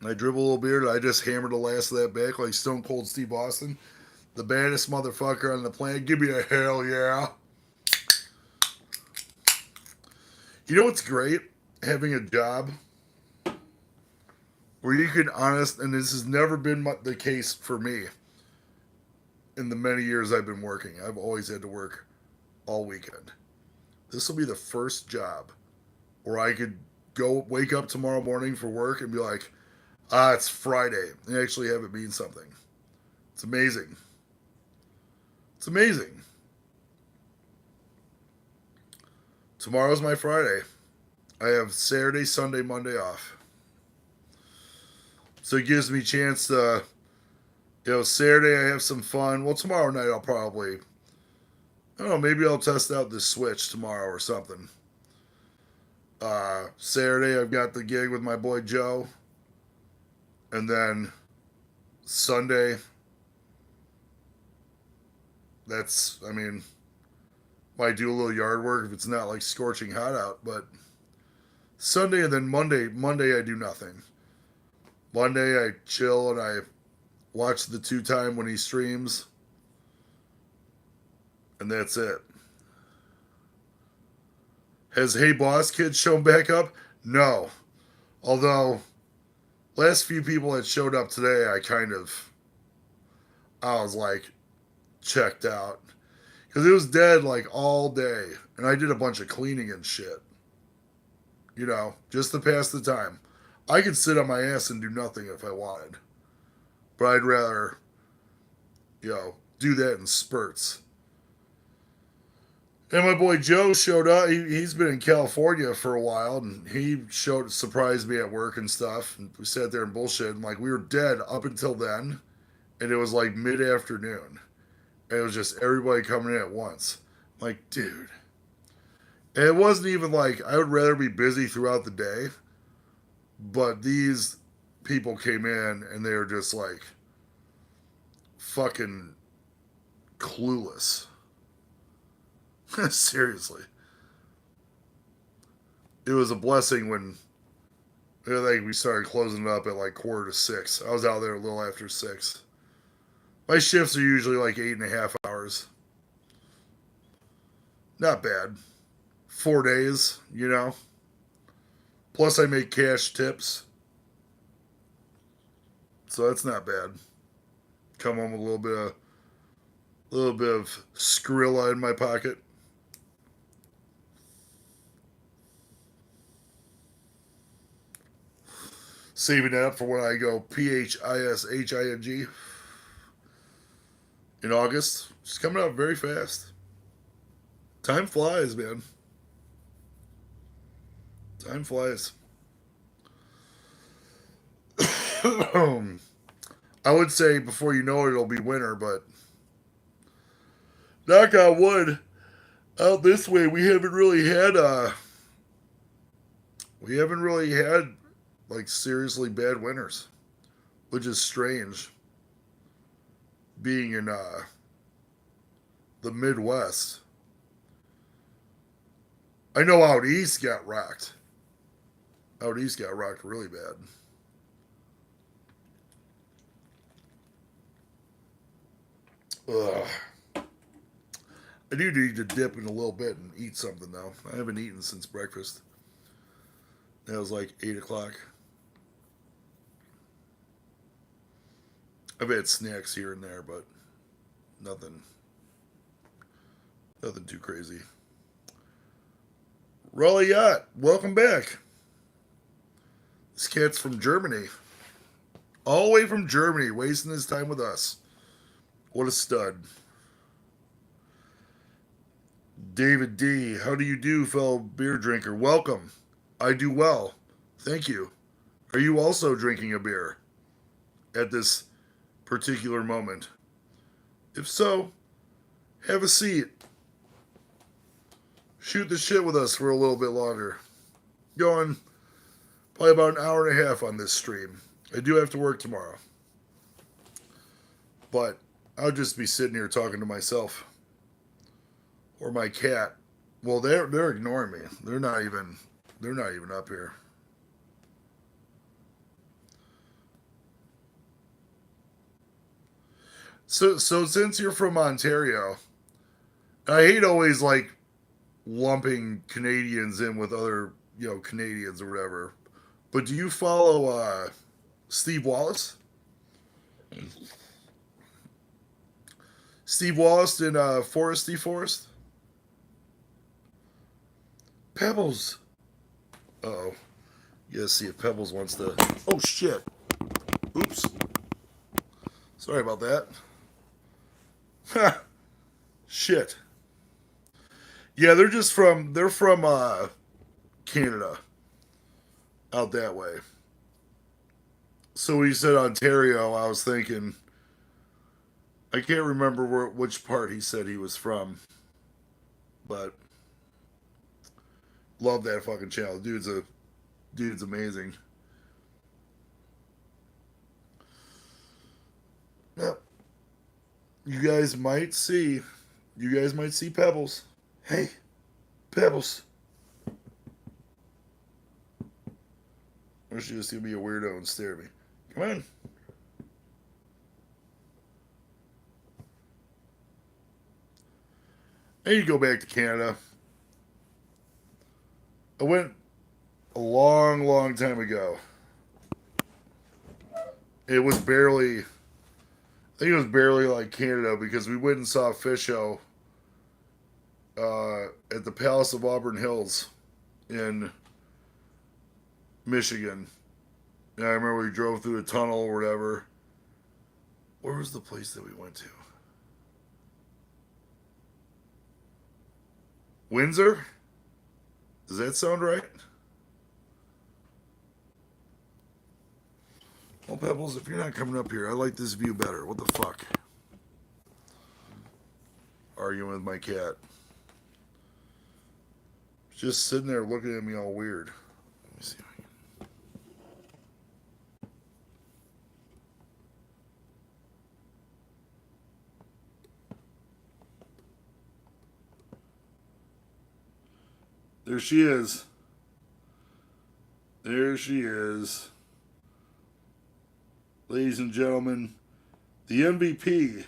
I dribble a little beer. I just hammered the last of that back like Stone Cold Steve Austin. The baddest motherfucker on the planet. Give me a hell yeah. You know what's great? Having a job where you can and this has never been the case for me in the many years I've been working. I've always had to work all weekend. This will be the first job where I could go wake up tomorrow morning for work and be like, it's Friday, and actually have it mean something. It's amazing. It's amazing. Tomorrow's my Friday. I have Saturday, Sunday, Monday off. So it gives me a chance to, Saturday I have some fun. Well, tomorrow night I'll probably I don't know, maybe I'll test out this Switch tomorrow or something. Saturday, I've got the gig with my boy Joe. And then Sunday, I mean, might do a little yard work if it's not like scorching hot out. But Sunday and then Monday I do nothing. Monday I chill and I watch the 2 time when he streams. And that's it. Has Hey Boss Kid shown back up? No. Although, last few people that showed up today, I was like, checked out. Because it was dead like all day. And I did a bunch of cleaning and shit. You know, just to pass the time. I could sit on my ass and do nothing if I wanted. But I'd rather, do that in spurts. And my boy Joe showed up. He's been in California for a while, and he surprised me at work and stuff. And we sat there and bullshit. And like we were dead up until then, and it was like mid-afternoon. And it was just everybody coming in at once. I'm like, dude. And it wasn't even like I would rather be busy throughout the day, but these people came in and they were just like fucking clueless. Seriously. It was a blessing when I think we started closing it up at like 5:45. I was out there a little after 6. My shifts are usually like 8.5 hours. Not bad. 4 days, Plus I make cash tips. So that's not bad. Come home with a little bit of Skrilla in my pocket. Saving it up for when I go PHISHING in August. It's coming up very fast. Time flies, man. Time flies. I would say before you know it, it'll be winter, but knock on wood, out this way we haven't really had like seriously bad winters, which is strange. Being in the Midwest, I know out east got rocked. Out east got rocked really bad. Ugh. I do need to dip in a little bit and eat something though. I haven't eaten since breakfast. That was like 8 o'clock. I've had snacks here and there, but nothing too crazy. Raleigh Yacht, welcome back. This cat's from Germany. All the way from Germany, wasting his time with us. What a stud. David D., how do you do, fellow beer drinker? Welcome. I do well. Thank you. Are you also drinking a beer at this particular moment? If so, have a seat. Shoot the shit with us for a little bit longer. Going probably about an hour and a half on this stream. I do have to work tomorrow. But I'll just be sitting here talking to myself. Or my cat. Well, they're ignoring me. They're not even up here. So since you're from Ontario, I hate always like lumping Canadians in with other, Canadians or whatever. But do you follow Steve Wallace? Steve Wallace in Foresty Forest? Pebbles. Uh-oh. You gotta see if Pebbles wants to... Oh, shit. Oops. Sorry about that. Ha! Shit. Yeah, they're from Canada. Out that way. So when you said Ontario, I was thinking... I can't remember which part he said he was from. But love that fucking channel. Dude's amazing. Yep. You guys might see Pebbles. Hey, Pebbles. Or she just gonna be a weirdo and stare at me. Come on. I need to go back to Canada. I went a long, long time ago. It was barely, I think it was barely like Canada because we went and saw a fish show at the Palace of Auburn Hills in Michigan. And I remember we drove through a tunnel or whatever. Where was the place that we went to? Windsor? Does that sound right? Well, Pebbles, if you're not coming up here, I like this view better. What the fuck? Arguing with my cat. Just sitting there looking at me all weird. Let me see if I can. There she is. There she is. Ladies and gentlemen, the MVP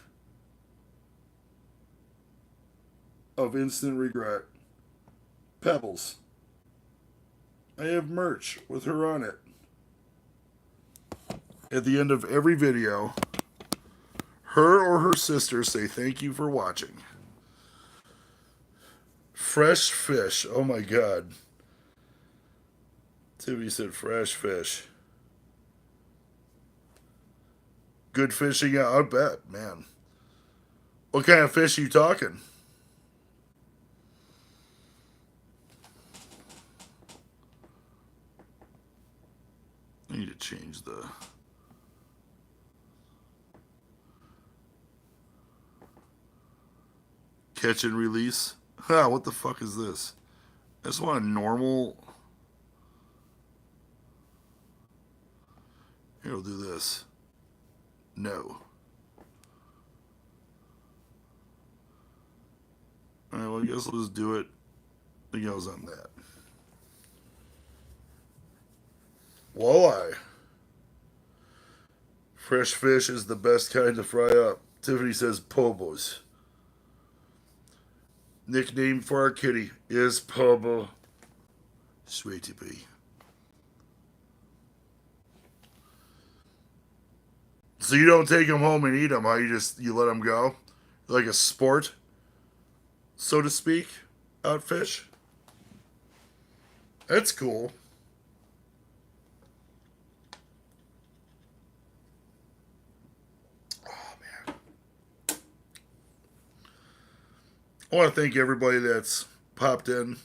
of Instant Regret, Pebbles. I have merch with her on it. At the end of every video, her or her sister say thank you for watching. Fresh fish. Oh my god. Tiffany said fresh fish. Good fishing, I bet, man. What kind of fish are you talking? I need to change the... Catch and release. Ha, what the fuck is this? I just want a normal... Here, we'll do this. No. Alright, well, I guess I'll just do it. It goes on that. Walleye. Fresh fish is the best kind to fry up. Tiffany says Pobos. Nickname for our kitty is Pobo. Sweetie pea. So you don't take them home and eat them, huh? You let them go? Like a sport, so to speak, out fish? That's cool. Oh, man. I want to thank everybody that's popped in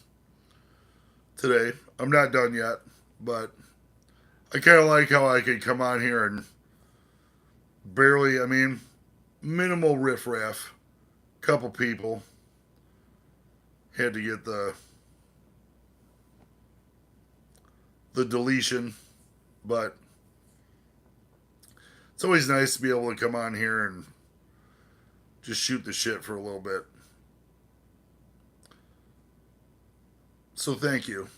today. I'm not done yet, but I kind of like how I can come on here and barely, minimal riffraff. Couple people. Had to get the deletion, but it's always nice to be able to come on here and just shoot the shit for a little bit. So thank you.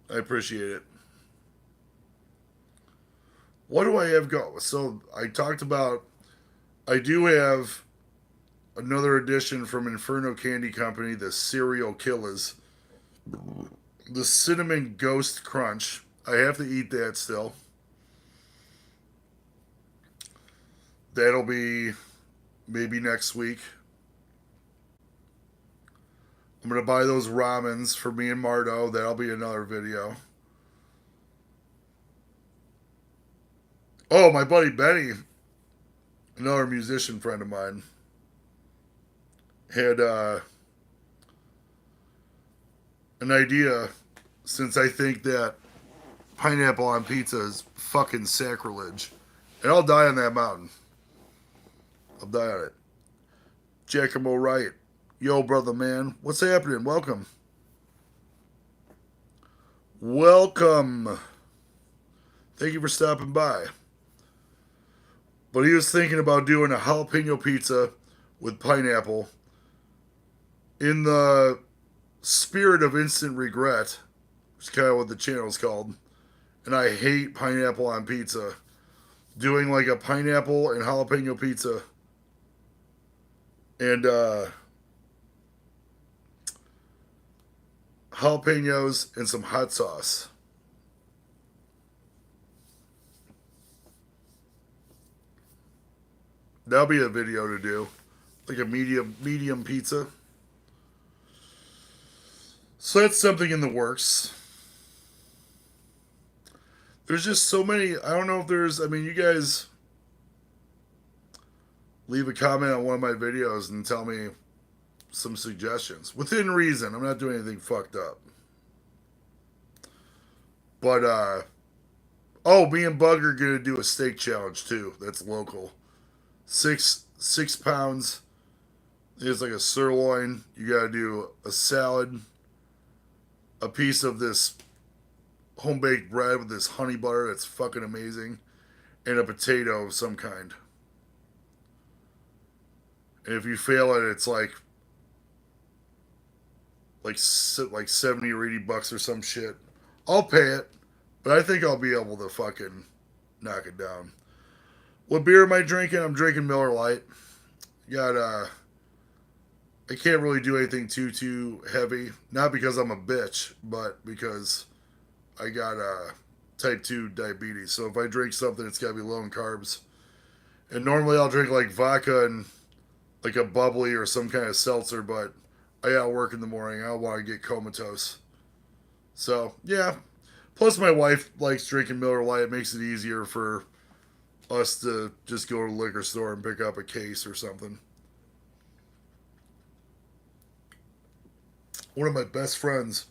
I appreciate it. What do I have going? So I talked about, I do have another edition from Inferno Candy Company, the Cereal Killers. The Cinnamon Ghost Crunch. I have to eat that still. That'll be maybe next week. I'm going to buy those ramens for me and Mardo. That'll be another video. Oh, my buddy Benny, another musician friend of mine, had an idea, since I think that pineapple on pizza is fucking sacrilege. And I'll die on that mountain. I'll die on it. Giacomo Wright, Yo, brother man. What's happening? Welcome. Welcome. Thank you for stopping by. But he was thinking about doing a jalapeno pizza with pineapple in the spirit of instant regret, which is kind of what the channel's called. And I hate pineapple on pizza. Doing like a pineapple and jalapeno pizza and jalapenos and some hot sauce. That'll be a video to do. Like a medium pizza. So that's something in the works. There's just so many. I don't know if there's. I mean, you guys leave a comment on one of my videos and tell me some suggestions within reason. I'm not doing anything fucked up. But oh, me and Bug are gonna do a steak challenge too. That's local. 6 pounds. It's like a sirloin. You gotta do a salad, a piece of this home baked bread with this honey butter that's fucking amazing, and a potato of some kind. And if you fail it, it's like 70 or $80 or some shit. I'll pay it, but I think I'll be able to fucking knock it down. What beer am I drinking? I'm drinking Miller Lite. Got I can't really do anything too heavy. Not because I'm a bitch, but because I got type 2 diabetes. So if I drink something, it's got to be low in carbs. And normally I'll drink like vodka and like a bubbly or some kind of seltzer, but I got work in the morning. I don't want to get comatose. So, yeah. Plus, my wife likes drinking Miller Lite. It makes it easier for us to just go to the liquor store and pick up a case or something. One of my best friends,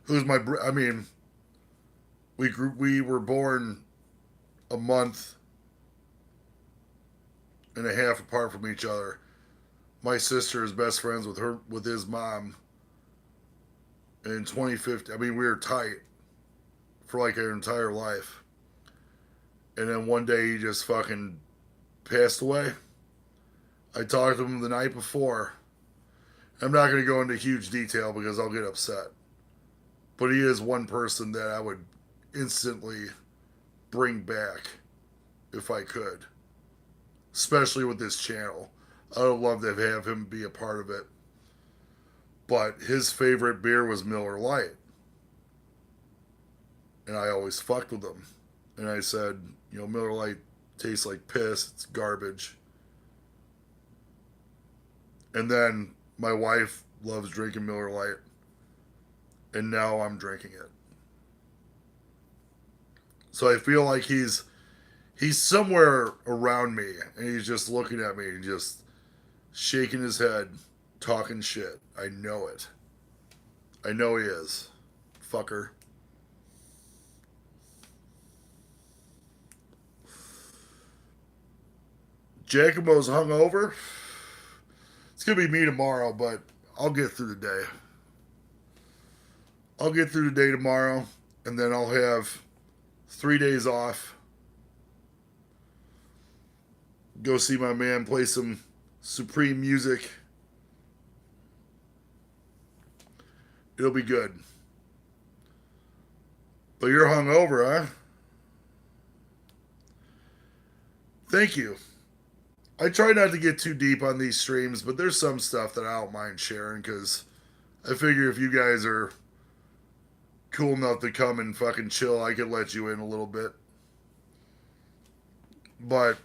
who's I mean, we were born a month and a half apart from each other. My sister is best friends with his mom. In 2015, I mean, we were tight for like our entire life. And then one day he just fucking passed away. I talked to him the night before. I'm not going to go into huge detail because I'll get upset. But he is one person that I would instantly bring back if I could. Especially with this channel. I would love to have him be a part of it. But his favorite beer was Miller Lite. And I always fucked with him. And I said, you know, Miller Lite tastes like piss. It's garbage. And then my wife loves drinking Miller Lite. And now I'm drinking it. So I feel like he's somewhere around me. And he's just looking at me and just shaking his head, talking shit. I know it. I know he is. Fucker. Giacomo's hungover. It's going to be me tomorrow, but I'll get through the day. I'll get through the day tomorrow, and then I'll have 3 days off. Go see my man play some Supreme music. It'll be good. But you're hungover, huh? Thank you. I try not to get too deep on these streams, but there's some stuff that I don't mind sharing because I figure if you guys are cool enough to come and fucking chill, I could let you in a little bit. But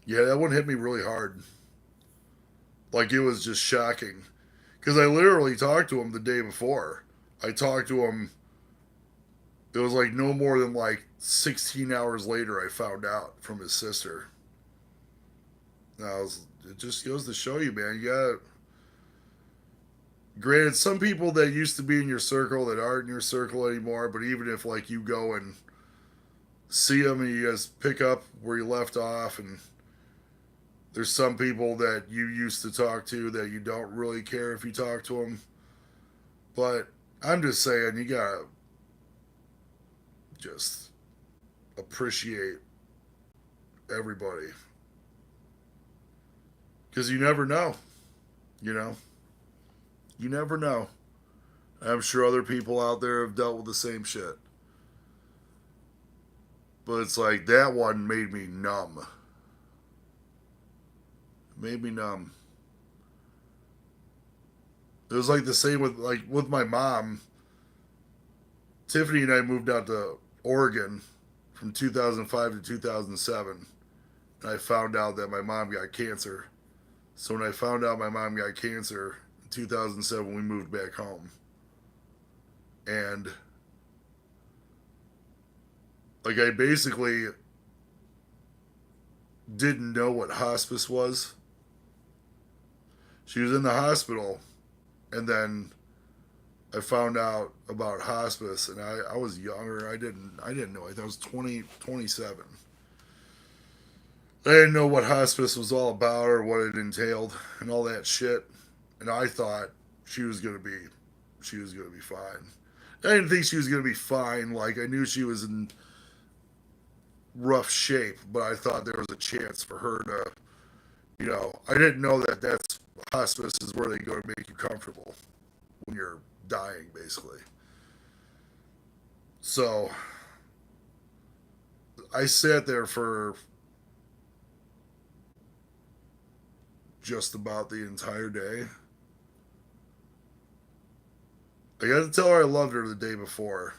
yeah, that one hit me really hard. Like it was just shocking. Because I literally talked to him the day before. I talked to him. It was like no more than like 16 hours later I found out from his sister. It just goes to show you, man. You gotta. Granted, some people that used to be in your circle that aren't in your circle anymore, but even if like you go and see them and you guys pick up where you left off and There's some people that you used to talk to that you don't really care if you talk to them. But I'm just saying, you gotta just appreciate everybody. Because you never know, you know? You never know. I'm sure other people out there have dealt with the same shit. But it's like that one made me numb. Made me numb. It was like the same with my mom. Tiffany and I moved out to Oregon from 2005 to 2007. And I found out that my mom got cancer. So when I found out my mom got cancer in 2007, we moved back home. And like I basically didn't know what hospice was. She was in the hospital, and then I found out about hospice, and I was younger. I didn't know. I thought I was 20, 27. I didn't know what hospice was all about or what it entailed and all that shit. And I thought she was gonna be fine. I didn't think she was gonna be fine. Like I knew she was in rough shape, but I thought there was a chance for her to, I didn't know that that's hospice is where they go to make you comfortable when you're dying, basically. So I sat there for just about the entire day. I got to tell her I loved her the day before.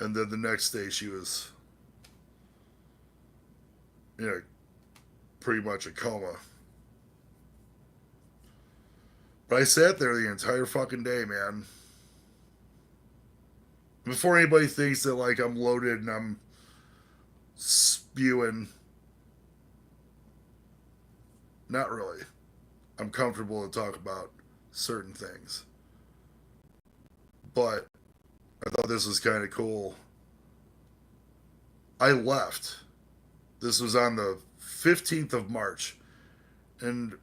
And then the next day she was, pretty much a coma. But I sat there the entire fucking day, man. Before anybody thinks that, like, I'm loaded and I'm spewing, not really. I'm comfortable to talk about certain things. But I thought this was kind of cool. I left. This was on the 15th of March. And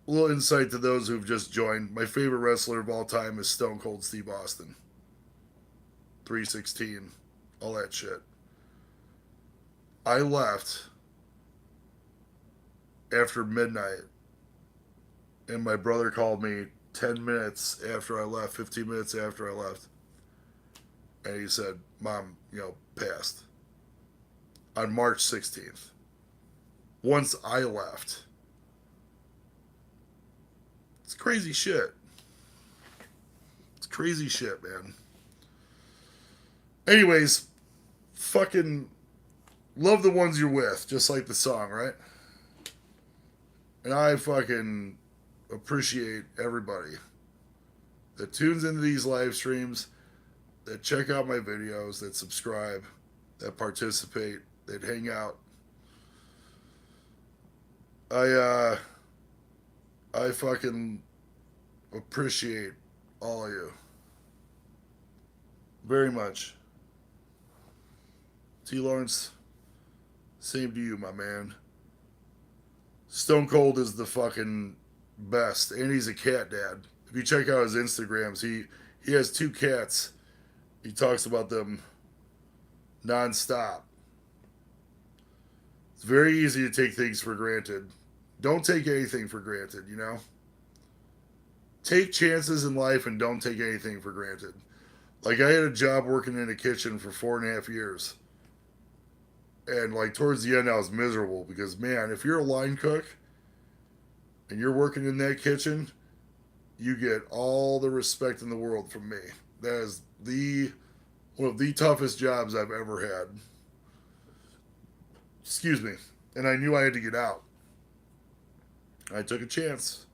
a little insight to those who've just joined. My favorite wrestler of all time is Stone Cold Steve Austin. 316. All that shit. I left after midnight. And my brother called me 10 minutes after I left, 15 minutes after I left. And he said, Mom, passed. On March 16th. Once I left. It's crazy shit. It's crazy shit, man. Anyways, fucking love the ones you're with, just like the song, right? And I fucking appreciate everybody that tunes into these live streams, that check out my videos, that subscribe, that participate, that hang out. I fucking appreciate all of you very much. T. Lawrence, same to you, my man. Stone Cold is the fucking best, and he's a cat dad. If you check out his Instagrams, he has 2 cats. He talks about them nonstop. It's very easy to take things for granted. Don't take anything for granted, Take chances in life and don't take anything for granted. Like, I had a job working in a kitchen for 4.5 years. And, like, towards the end, I was miserable because, man, if you're a line cook and you're working in that kitchen, you get all the respect in the world from me. That is one of the toughest jobs I've ever had. Excuse me. And I knew I had to get out. I took a chance.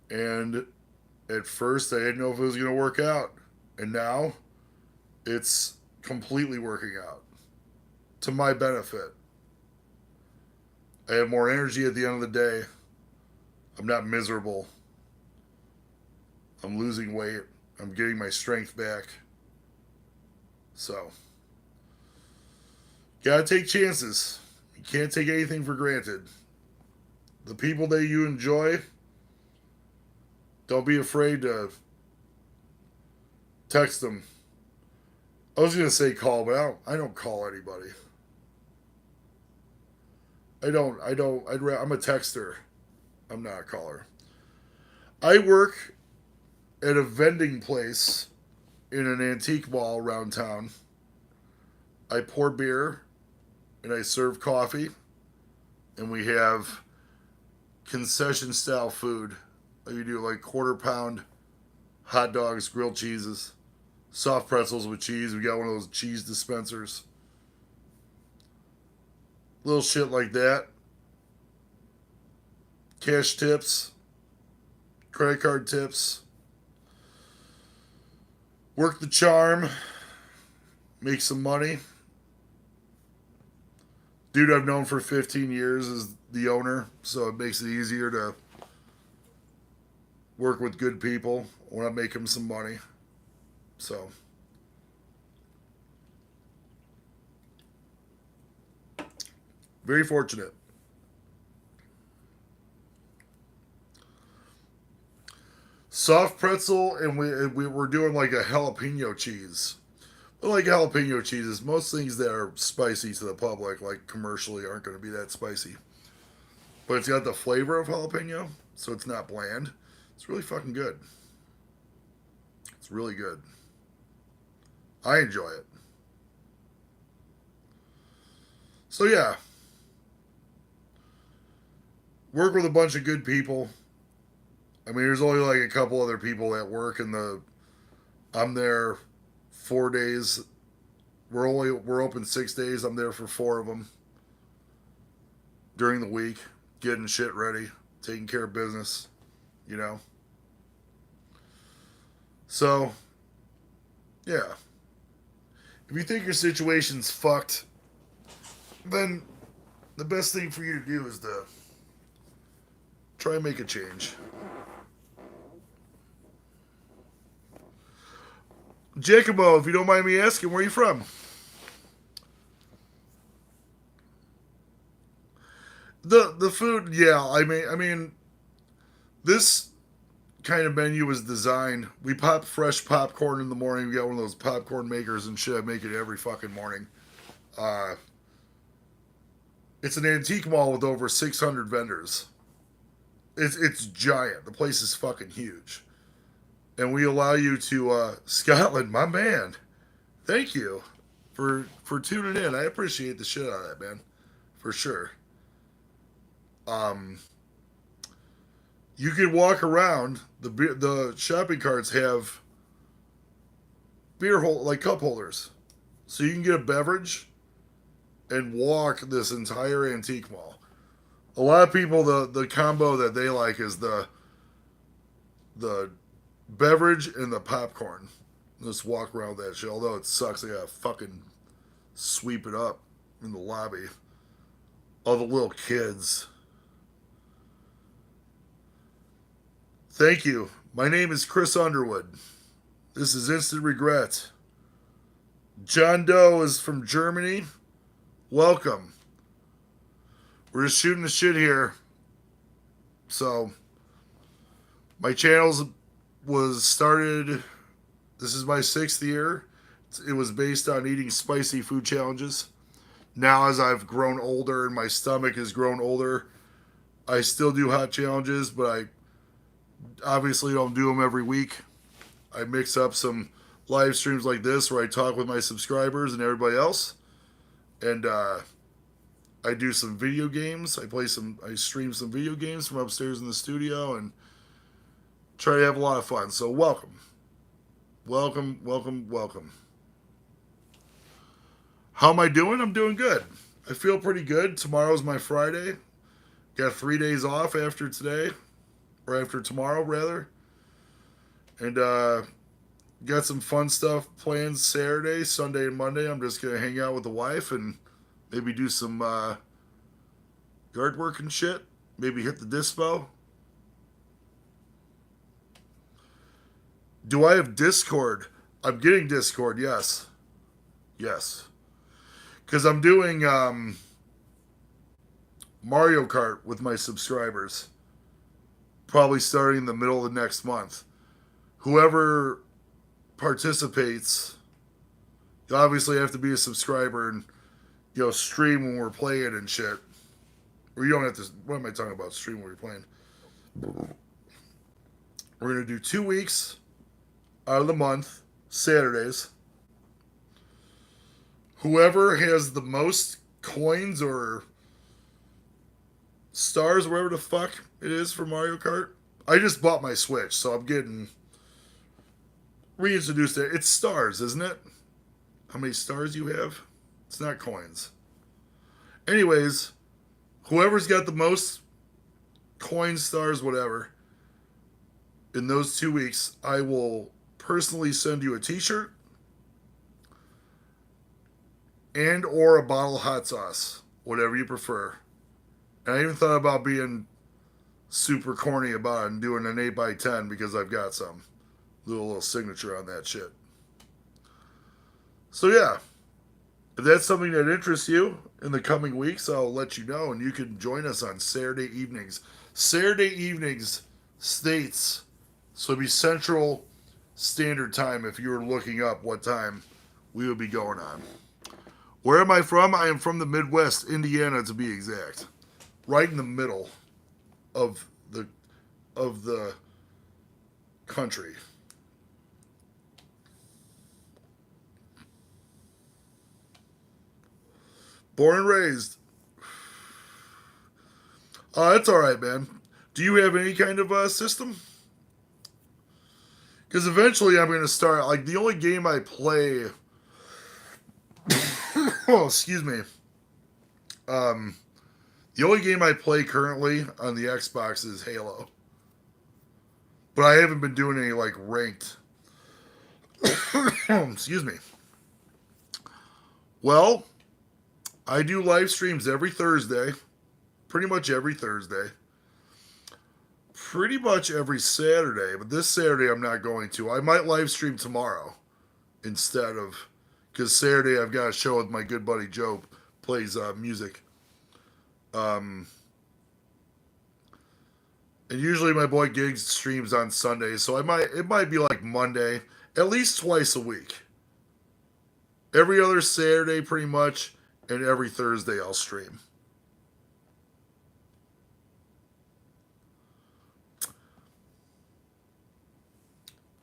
And at first, I didn't know if it was going to work out. And now, it's completely working out. To my benefit. I have more energy at the end of the day. I'm not miserable. I'm losing weight. I'm getting my strength back. So, Gotta take chances. You can't take anything for granted. The people that you enjoy, don't be afraid to text them. I was gonna say call, but I don't call anybody. I'm a texter. I'm not a caller. I work at a vending place in an antique mall around town. I pour beer and I serve coffee, and we have concession style food. You do like quarter pound hot dogs, grilled cheeses, soft pretzels with cheese. We got one of those cheese dispensers. Little shit like that. Cash tips, credit card tips. Work the charm, make some money. Dude I've known for 15 years is the owner, so it makes it easier to work with good people when I make him some money. So, very fortunate. Soft pretzel, and we were doing like a jalapeno cheese. I like jalapeno cheeses. Most things that are spicy to the public, like commercially, aren't going to be that spicy. But it's got the flavor of jalapeno, so it's not bland. It's really fucking good. It's really good. I enjoy it. So yeah, work with a bunch of good people. I mean, there's only like a couple other people that work in the. I'm there 4 days. We're open 6 days. I'm there for 4 of them during the week, getting shit ready, taking care of business, you know. So, yeah. If you think your situation's fucked, then the best thing for you to do is to try and make a change. Jacobo, if you don't mind me asking, where are you from? The food, yeah. I mean, this kind of menu was designed. We pop fresh popcorn in the morning. We got one of those popcorn makers and shit. I make it every fucking morning. Uh, it's an antique mall with over 600 vendors. It's giant. The place is fucking huge, and we allow you to Scotland, my man. Thank you for tuning in. I appreciate the shit out of that, man, for sure. Um, you can walk around. The shopping carts have like cup holders, so you can get a beverage and walk this entire antique mall. A lot of people, the combo that they like is the beverage and the popcorn. Just walk around with that shit. Although it sucks, they gotta fucking sweep it up in the lobby. All the little kids. Thank you. My name is Chris Underwood. This is Instant Regret. John Doe is from Germany. Welcome. We're just shooting the shit here. So, my channel's was started. This is my 6th year. It was based on eating spicy food challenges. Now, as I've grown older and my stomach has grown older, I still do hot challenges, but I obviously don't do them every week. I mix up some live streams like this where I talk with my subscribers and everybody else, and I do some video games. I stream some video games from upstairs in the studio and try to have a lot of fun. So welcome, welcome, welcome, welcome. How am I doing? I'm doing good. I feel pretty good. Tomorrow's my Friday. Got 3 days off after today, or after tomorrow rather, and got some fun stuff planned Saturday, Sunday, and Monday. I'm just gonna hang out with the wife and maybe do some yard work and shit. Maybe hit the dispo. Do I have Discord? I'm getting Discord, yes. Yes. Because I'm doing Mario Kart with my subscribers, probably starting in the middle of the next month. Whoever participates, you obviously have to be a subscriber and stream when we're playing and shit. Or you don't have to. What am I talking about? Stream when we're playing. We're gonna do 2 weeks out of the month, Saturdays. Whoever has the most coins or stars, whatever the fuck it is for Mario Kart. I just bought my Switch, so I'm getting reintroduced to it. It's stars, isn't it? How many stars you have? It's not coins. Anyways, whoever's got the most coins, stars, whatever, in those 2 weeks, I will personally send you a t-shirt and or a bottle of hot sauce, whatever you prefer. And I even thought about being super corny about it and doing an 8x10 because I've got some. Little signature on that shit. So yeah, if that's something that interests you in the coming weeks, I'll let you know, and you can join us on Saturday evenings. Saturday evenings states, so it'd be Central Standard Time if you were looking up what time we would be going on. Where am I from? I am from the Midwest, Indiana to be exact. Right in the middle of the country. Born and raised. That's all right, man. Do you have any kind of system? Because eventually I'm going to start. Like, the only game I play. Oh, excuse me. The only game I play currently on the Xbox is Halo. But I haven't been doing any, like, ranked. Excuse me. Well, I do live streams every Thursday. Pretty much every Thursday. Pretty much every Saturday. But this Saturday I'm not going to. I might live stream tomorrow instead of... Because Saturday I've got a show with my good buddy Joe. Plays music. And usually my boy Gigs streams on Sundays. So it might be like Monday. At least twice a week. Every other Saturday pretty much. And every Thursday I'll stream.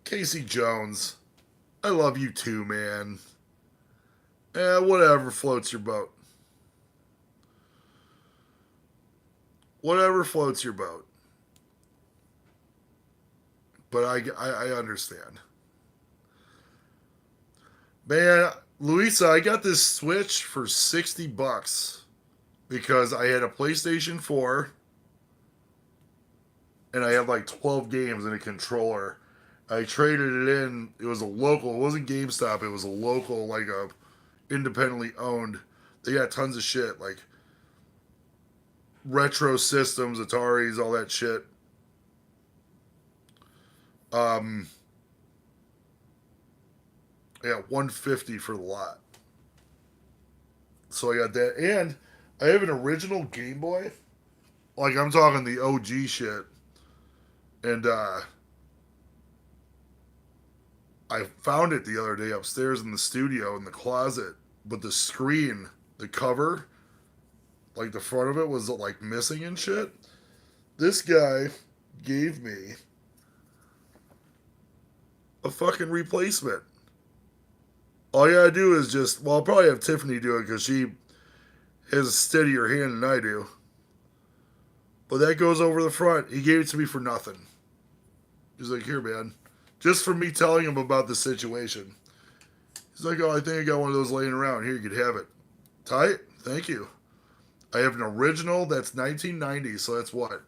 Casey Jones, I love you too, man. Whatever floats your boat. Whatever floats your boat. But I understand. Man, Louisa, I got this Switch for $60 because I had a PlayStation 4 and I had like 12 games and a controller. I traded it in. It was a local. It wasn't GameStop. It was a local, like a independently owned. They got tons of shit like retro systems, Ataris, all that shit. Yeah, $150 for the lot. So I got that, and I have an original Game Boy. Like, I'm talking the OG shit. And I found it the other day upstairs in the studio in the closet, but the screen, the cover, like the front of it was like missing and shit. This guy gave me a fucking replacement. All you gotta do is just, well, I'll probably have Tiffany do it because she has a steadier hand than I do. But that goes over the front. He gave it to me for nothing. He's like, here, man. Just for me telling him about the situation. He's like, oh, I think I got one of those laying around. Here, you could have it. Tight? Thank you. I have an original that's 1990, so that's what?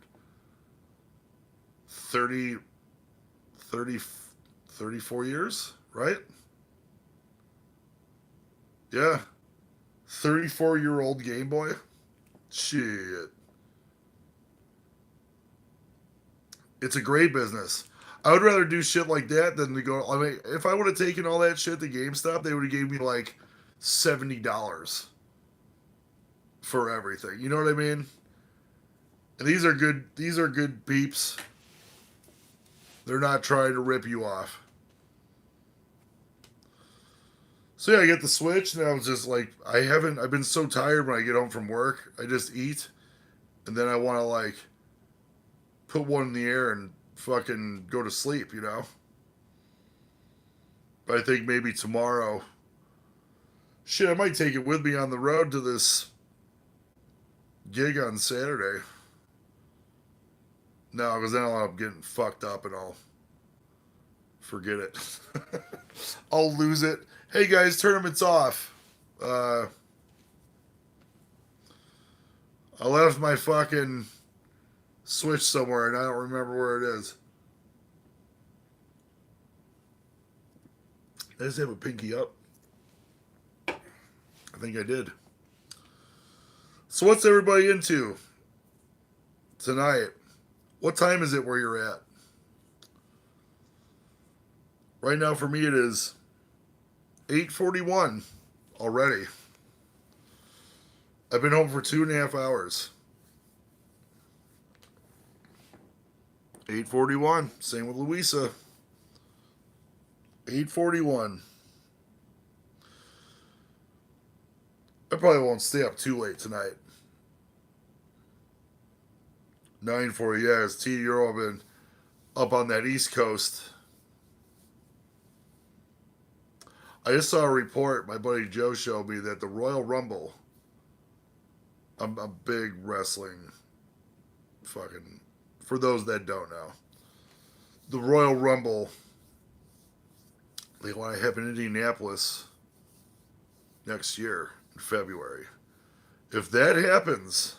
34 years, right? Yeah. 34-year-old Game Boy? Shit. It's a great business. I would rather do shit like that than to go. I mean, if I would have taken all that shit to GameStop, they would have gave me like $70. for everything. You know what I mean? And these are good. These are good peeps. They're not trying to rip you off. So yeah, I get the Switch, and I was just like, I've been so tired when I get home from work. I just eat, and then I want to like put one in the air and fucking go to sleep, you know? But I think maybe tomorrow, shit, I might take it with me on the road to this gig on Saturday. No, because then I'll end up getting fucked up and I'll forget it. I'll lose it. Hey guys, tournament's off. I left my fucking Switch somewhere and I don't remember where it is. I just have a pinky up. I think I did. So what's everybody into tonight? What time is it where you're at? Right now for me it is 8:41 already. I've been home for 2.5 hours. 8:41. Same with Louisa. 8:41. I probably won't stay up too late tonight. 9:40. Yeah, it's T. Euro been up on that East Coast. I just saw a report my buddy Joe showed me that the Royal Rumble. I'm a big wrestling fucking. For those that don't know, the Royal Rumble. They want to have in Indianapolis next year in February. If that happens,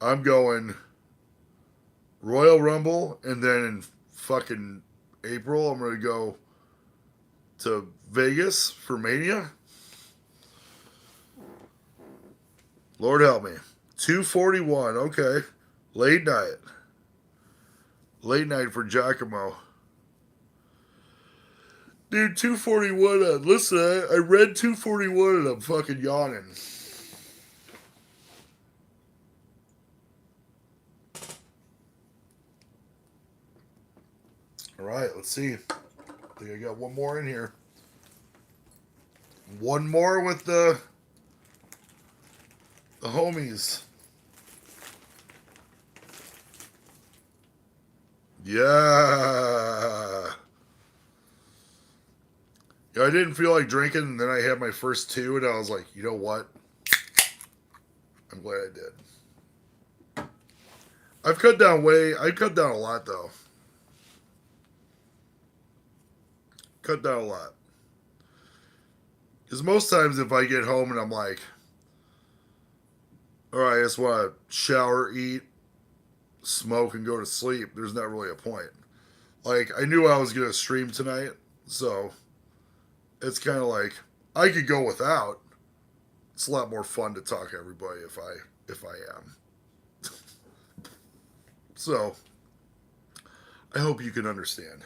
I'm going Royal Rumble, and then in fucking April, I'm going to go to Vegas for Mania. Lord help me. 2:41. Okay. Late night. Late night for Giacomo. Dude, 2:41. Listen, I read 2:41 and I'm fucking yawning. All right, let's see. I think I got one more in here. One more with the homies. Yeah. Yeah, I didn't feel like drinking, and then I had my first two, and I was like, you know what? I'm glad I did. I've cut down a lot, though. Cut down a lot. Because most times if I get home and I'm like, all right, I just want to shower, eat, smoke, and go to sleep, there's not really a point. Like, I knew I was going to stream tonight, so it's kind of like, I could go without. It's a lot more fun to talk to everybody if I am. So, I hope you can understand.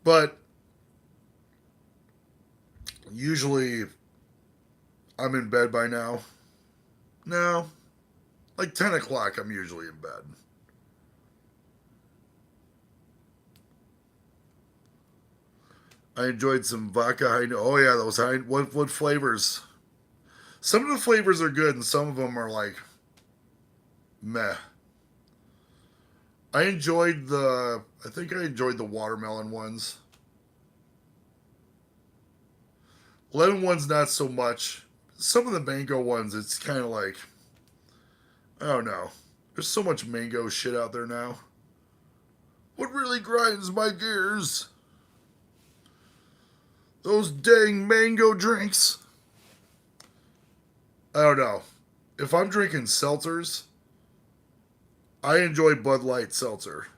But usually I'm in bed by now. No, like 10 o'clock I'm usually in bed. I enjoyed some vodka. Oh yeah, those what flavors? Some of the flavors are good and some of them are like meh. I think I enjoyed the watermelon ones. Lemon ones not so much. Some of the mango ones, it's kind of like, I don't know. There's so much mango shit out there now. What really grinds my gears? Those dang mango drinks. I don't know. If I'm drinking seltzers, I enjoy Bud Light seltzer.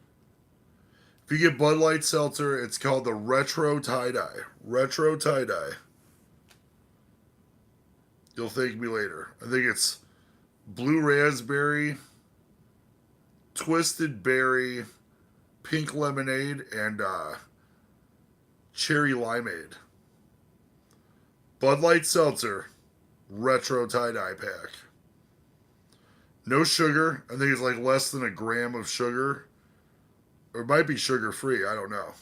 If you get Bud Light seltzer, it's called the Retro Tie-Dye. Retro Tie-Dye. You'll thank me later. I think it's blue raspberry, twisted berry, pink lemonade, and cherry limeade. Bud Light seltzer. retro tie-dye pack. No sugar. I think it's like less than a gram of sugar. Or it might be sugar-free. I don't know.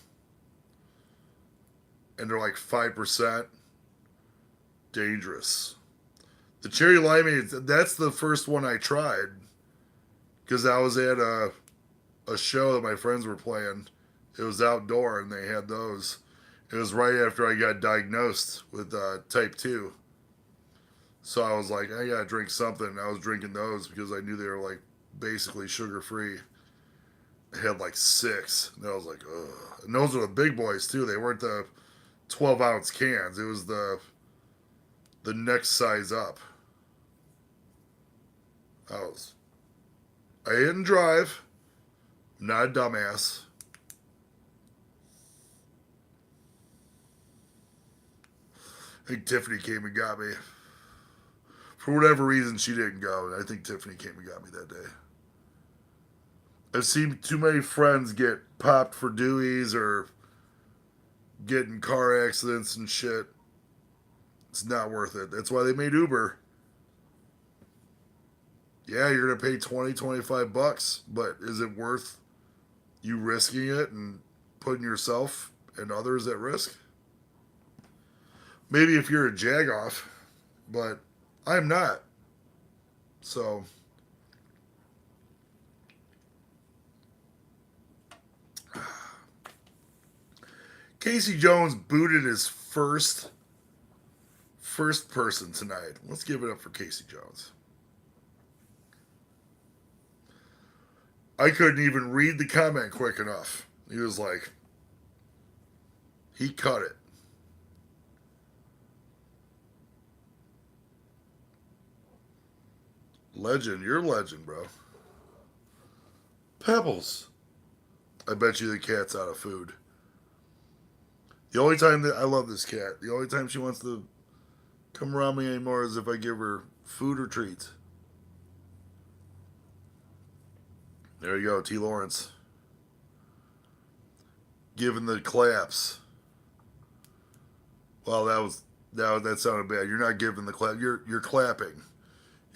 And they're like 5%. Dangerous. The cherry limeade, that's the first one I tried. Because I was at a show that my friends were playing. It was outdoor and they had those. It was right after I got diagnosed with type 2. So I was like, I gotta drink something. I was drinking those because I knew they were like basically sugar free. I had like 6. And I was like, ugh. And those were the big boys too. They weren't the 12-ounce cans. It was the next size up. I didn't drive. I'm not a dumbass. I think Tiffany came and got me. For whatever reason, she didn't go. And I think Tiffany came and got me that day. I've seen too many friends get popped for Deweys or get in car accidents and shit. It's not worth it. That's why they made Uber. Yeah, you're going to pay 20, 25 bucks, but is it worth you risking it and putting yourself and others at risk? Maybe if you're a jagoff, but I'm not. So, Casey Jones booted his first person tonight. Let's give it up for Casey Jones. I couldn't even read the comment quick enough. He was like, he cut it. Legend, you're a legend, bro. Pebbles. I bet you the cat's out of food. The only time that I love this cat, the only time she wants to come around me anymore is if I give her food or treats. There you go, T. Lawrence. Giving the claps. Well, that sounded bad. You're not giving the clap. You're clapping.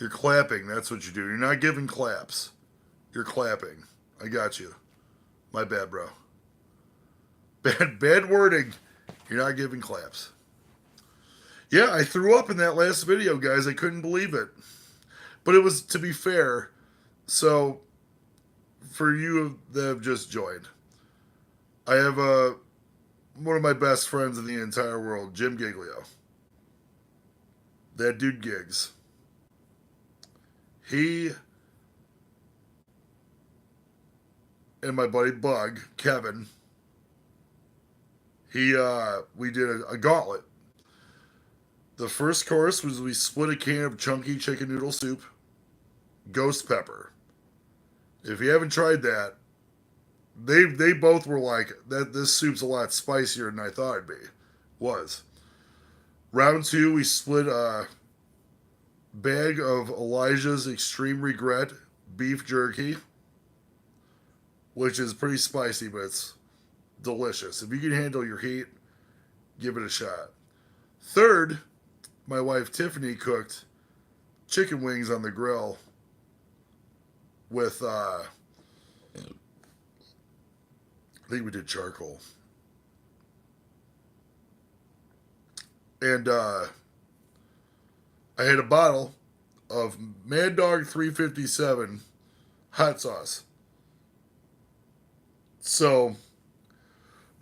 You're clapping. That's what you do. You're not giving claps. You're clapping. I got you. My bad, bro. Bad wording. You're not giving claps. Yeah, I threw up in that last video, guys. I couldn't believe it. But it was, to be fair, so for you that have just joined, I have one of my best friends in the entire world, Jim Giglio. That dude gigs. He and my buddy Bug, Kevin, we did a gauntlet. The first course was we split a can of chunky chicken noodle soup, ghost pepper. If you haven't tried that, they both were like, that this soup's a lot spicier than I thought it'd be. Was. Round 2, we split a bag of Elijah's Extreme Regret beef jerky, which is pretty spicy, but it's delicious. If you can handle your heat, give it a shot. Third, my wife Tiffany cooked chicken wings on the grill with, I think we did charcoal. And I had a bottle of Mad Dog 357 hot sauce. So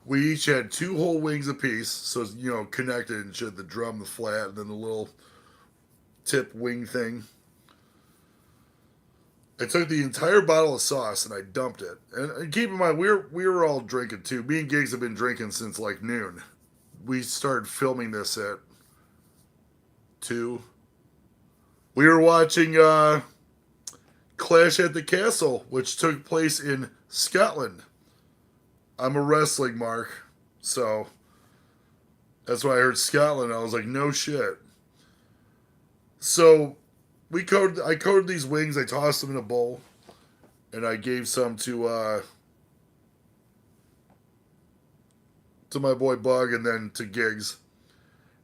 we each had 2 whole wings apiece, so connected and shit. The drum, the flat, and then the little tip wing thing. I took the entire bottle of sauce and I dumped it. And keep in mind, we were all drinking too. Me and Giggs have been drinking since like noon. We started filming this at 2. We were watching Clash at the Castle, which took place in Scotland. I'm a wrestling mark, so that's why I heard Scotland. I was like, no shit. So I coated these wings. I tossed them in a bowl, and I gave some to my boy Bug, and then to Giggs.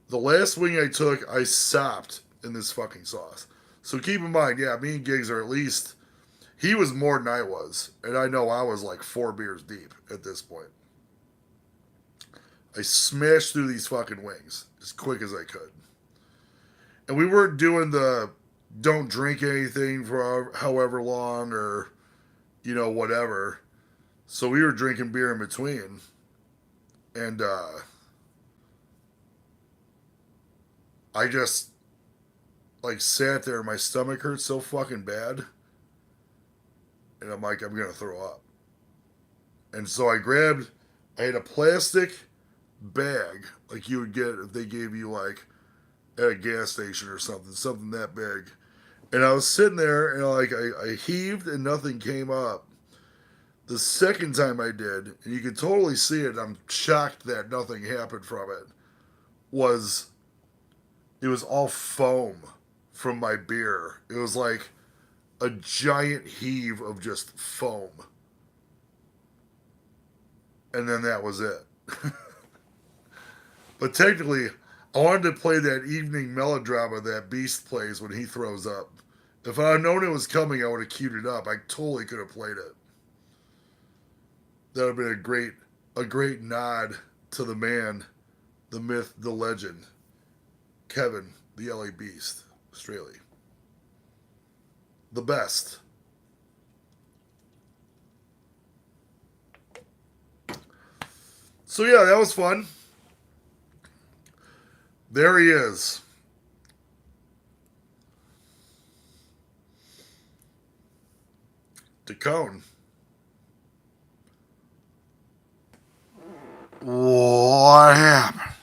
The last wing I took, I sopped in this fucking sauce. So keep in mind, yeah, me and Gigs are at least, he was more than I was. And I know I was like 4 beers deep at this point. I smashed through these fucking wings as quick as I could. And we weren't doing the don't drink anything for however long or, whatever. So we were drinking beer in between. And I just like sat there and my stomach hurt so fucking bad. And I'm like, I'm going to throw up. And so I had a plastic bag like you would get if they gave you like at a gas station or something that big. And I was sitting there and like I heaved and nothing came up. The second time I did, and you could totally see it, I'm shocked that nothing happened from it, it was all foam from my beer. It was like a giant heave of just foam. And then that was it. But technically, I wanted to play that evening melodrama that Beast plays when he throws up. If I had known it was coming, I would have queued it up. I totally could have played it. That would have been a great nod to the man, the myth, the legend, Kevin, the LA Beast, Straley. The best. So yeah, that was fun. There he is. DeCone. What happened?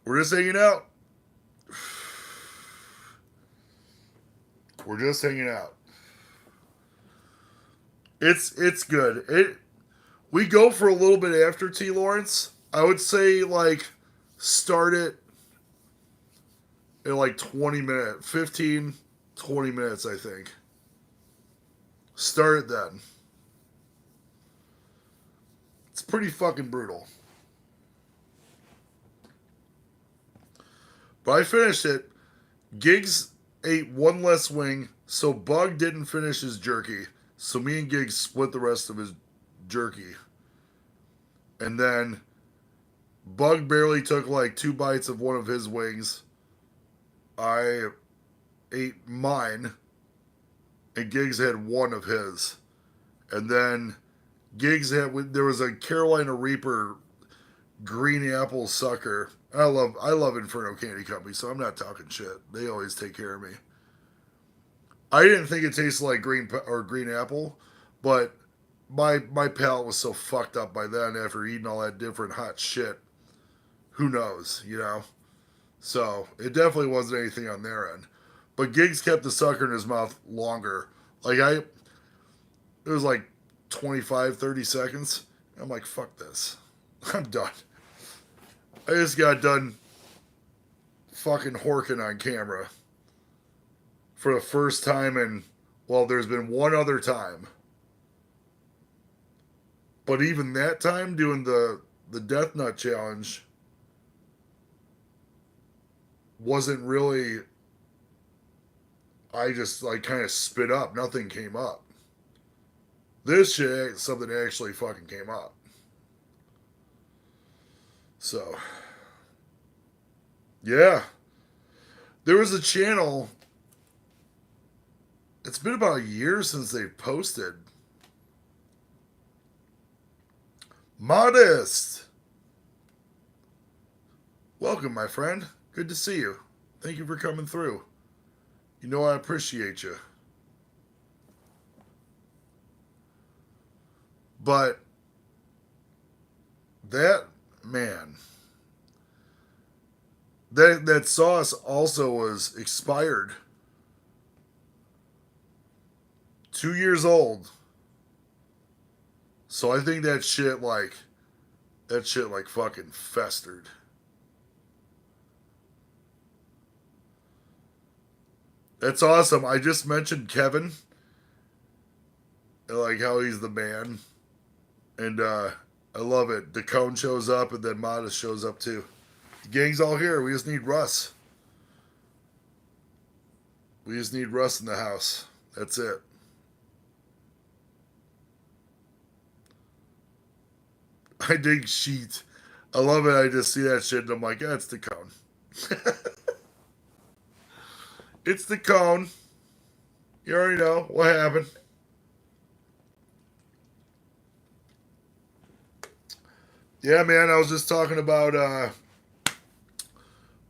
We're just hanging out. We're just hanging out. It's good. We go for a little bit after T. Lawrence. I would say like start it in like 20 minutes, 15, 20 minutes, I think. Start it then. It's pretty fucking brutal. But I finished it. Giggs ate one less wing, so Bug didn't finish his jerky. So me and Giggs split the rest of his jerky. And then Bug barely took like 2 bites of one of his wings. I ate mine. And Giggs had one of his. And then there was a Carolina Reaper green apple sucker. I love Inferno Candy Company, so I'm not talking shit. They always take care of me. I didn't think it tasted like green apple, but my palate was so fucked up by then after eating all that different hot shit. Who knows, So it definitely wasn't anything on their end. But Giggs kept the sucker in his mouth longer. It was like 25, 30 seconds. I'm like, fuck this. I'm done. I just got done fucking horking on camera for the first time there's been one other time. But even that time doing the Death Nut Challenge wasn't really, I just like kind of spit up. Nothing came up. This shit, something actually fucking came up. So, yeah. There was a channel. It's been about a year since they've posted. Modest. Welcome, my friend. Good to see you. Thank you for coming through. You know I appreciate you. But that man, that sauce also was expired. 2 years old. So I think that shit like fucking festered. That's awesome. I just mentioned Kevin. Like how he's the man. And I love it. DeCone shows up and then Modest shows up too. The gang's all here. We just need Russ. We just need Russ in the house. That's it. I dig sheet. I love it. I just see that shit and I'm like, yeah, it's the cone. It's the cone. You already know what happened. Yeah, man. I was just talking about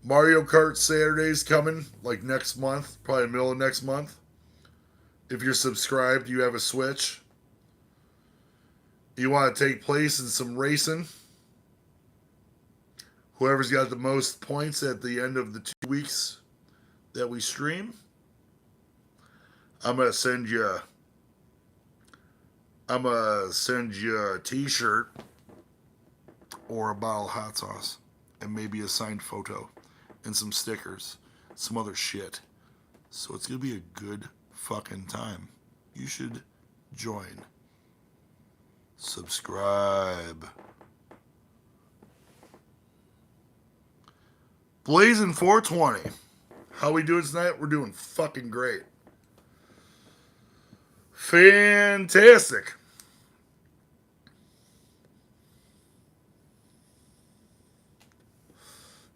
Mario Kart Saturdays coming, like next month, probably the middle of next month. If you're subscribed, you have a Switch. You want to take place in some racing. Whoever's got the most points at the end of the 2 weeks that we stream, I'm gonna send you. I'm gonna send you a T-shirt or a bottle of hot sauce, and maybe a signed photo, and some stickers, some other shit. So it's gonna be a good fucking time. You should join. Subscribe. Blazing 420. How we doing tonight? We're doing fucking great. Fantastic.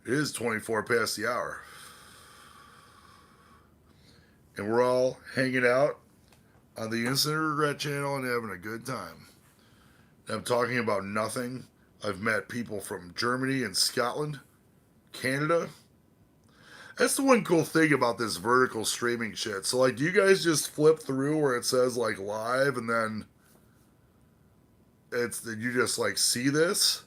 It is 24 past the hour. And we're all hanging out on the Instant Regret channel and having a good time. I'm talking about nothing. I've met people from Germany and Scotland, Canada. That's the one cool thing about this vertical streaming shit. So, like, do you guys just flip through where it says, like, live and then you just, like, see this?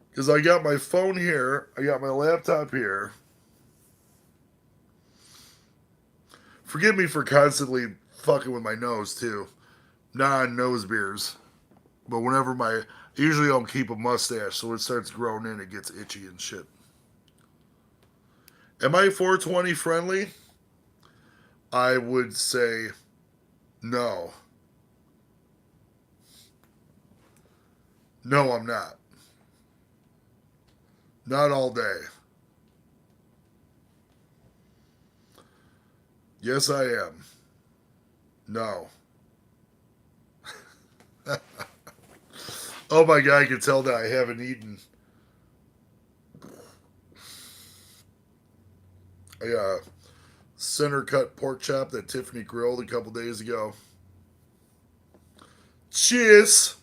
Because I got my phone here, I got my laptop here. Forgive me for constantly fucking with my nose, too. Not on nose beers. But whenever I usually don't keep a mustache, so it starts growing in, it gets itchy and shit. Am I 420 friendly? I would say no. No, I'm not. Not all day. Yes, I am. No. Oh my god, I can tell that I haven't eaten. A center cut pork chop that Tiffany grilled a couple days ago. Cheers!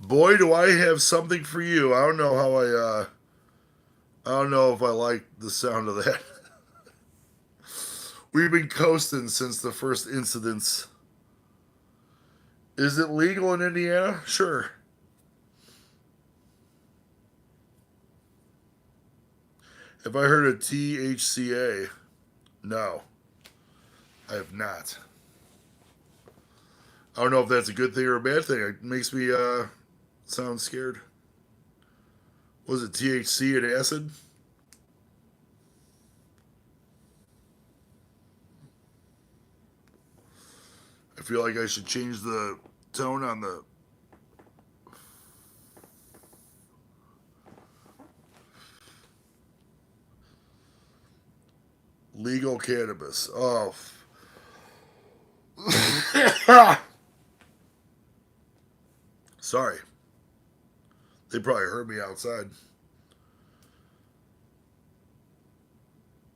Boy, do I have something for you. I don't know how I don't know if I like the sound of that. We've been coasting since the first incidents. Is it legal in Indiana? Sure. Have I heard of THCA? No, I have not. I don't know if that's a good thing or a bad thing. It makes me sound scared. Was it THC and acid? I feel like I should change the tone on the. Legal cannabis. Oh. Sorry. They probably heard me outside.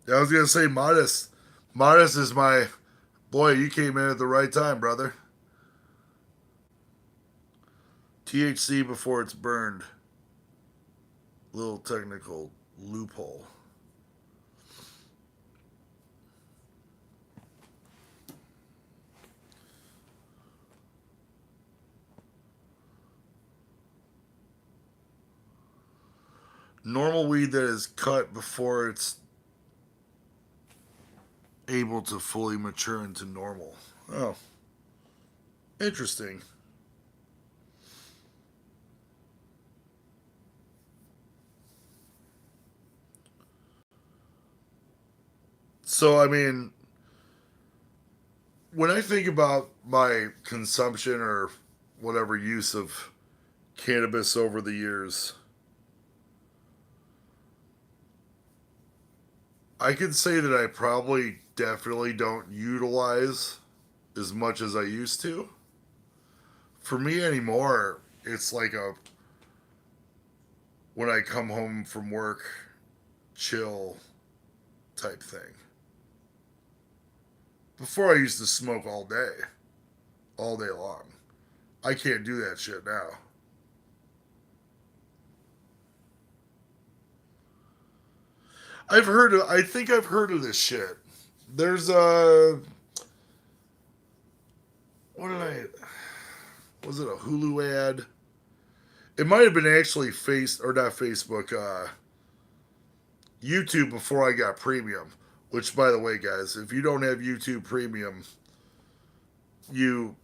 I was going to say Modest. Modest is my. Boy, you came in at the right time, brother. THC before it's burned. Little technical loophole. Normal weed that is cut before it's able to fully mature into normal. Oh, interesting. So, I mean, when I think about my consumption or whatever use of cannabis over the years, I can say that I probably definitely don't utilize as much as I used to. For me anymore, it's like a when I come home from work, chill type thing. Before I used to smoke all day long. I can't do that shit now. I think I've heard of this shit. There's a, what did was it a Hulu ad? It might have been actually or not Facebook, YouTube before I got premium. Which, by the way, guys, if you don't have YouTube Premium, you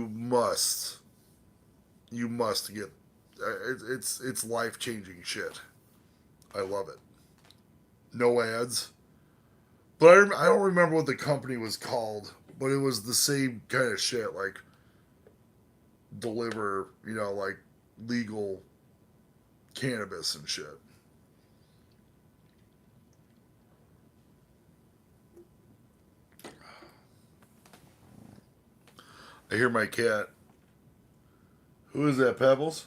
must get. It's life changing shit. I love it. No ads, but I don't remember what the company was called. But it was the same kind of shit, like deliver, like legal cannabis and shit. I hear my cat. Who is that, Pebbles?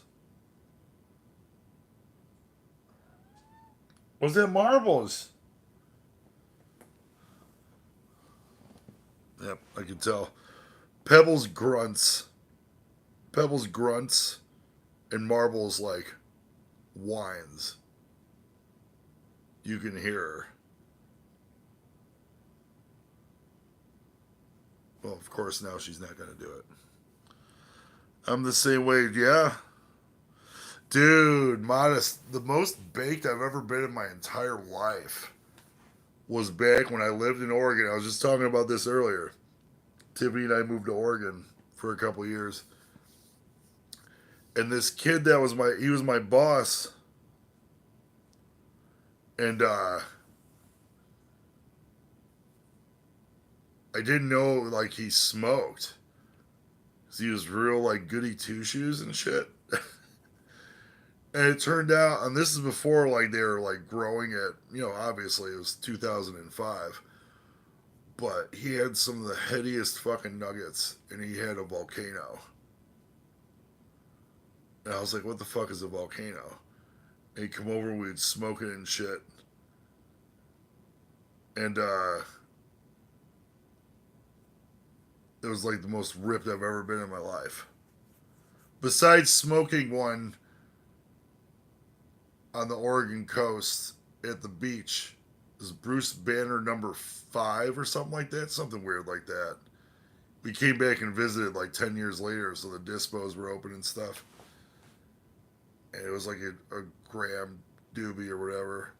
Was that Marbles? Yep, I can tell. Pebbles grunts. Pebbles grunts, and Marbles like whines. You can hear her. Well, of course, now she's not going to do it. I'm the same way, yeah. Dude, modest. The most baked I've ever been in my entire life was back when I lived in Oregon. I was just talking about this earlier. Tiffany and I moved to Oregon for a couple years. And this kid that was he was my boss. And I didn't know, like, he smoked. 'Cause he was real, like, goody two shoes and shit. And it turned out, and this is before, like, they were, like, growing it. Obviously it was 2005. But he had some of the headiest fucking nuggets, and he had a volcano. And I was like, what the fuck is a volcano? And he'd come over, we'd smoke it and shit. And it was like the most ripped I've ever been in my life. Besides smoking one on the Oregon coast at the beach, is Bruce Banner number 5 or something like that? Something weird like that. We came back and visited like 10 years later, so the dispos were open and stuff. And it was like a gram doobie or whatever.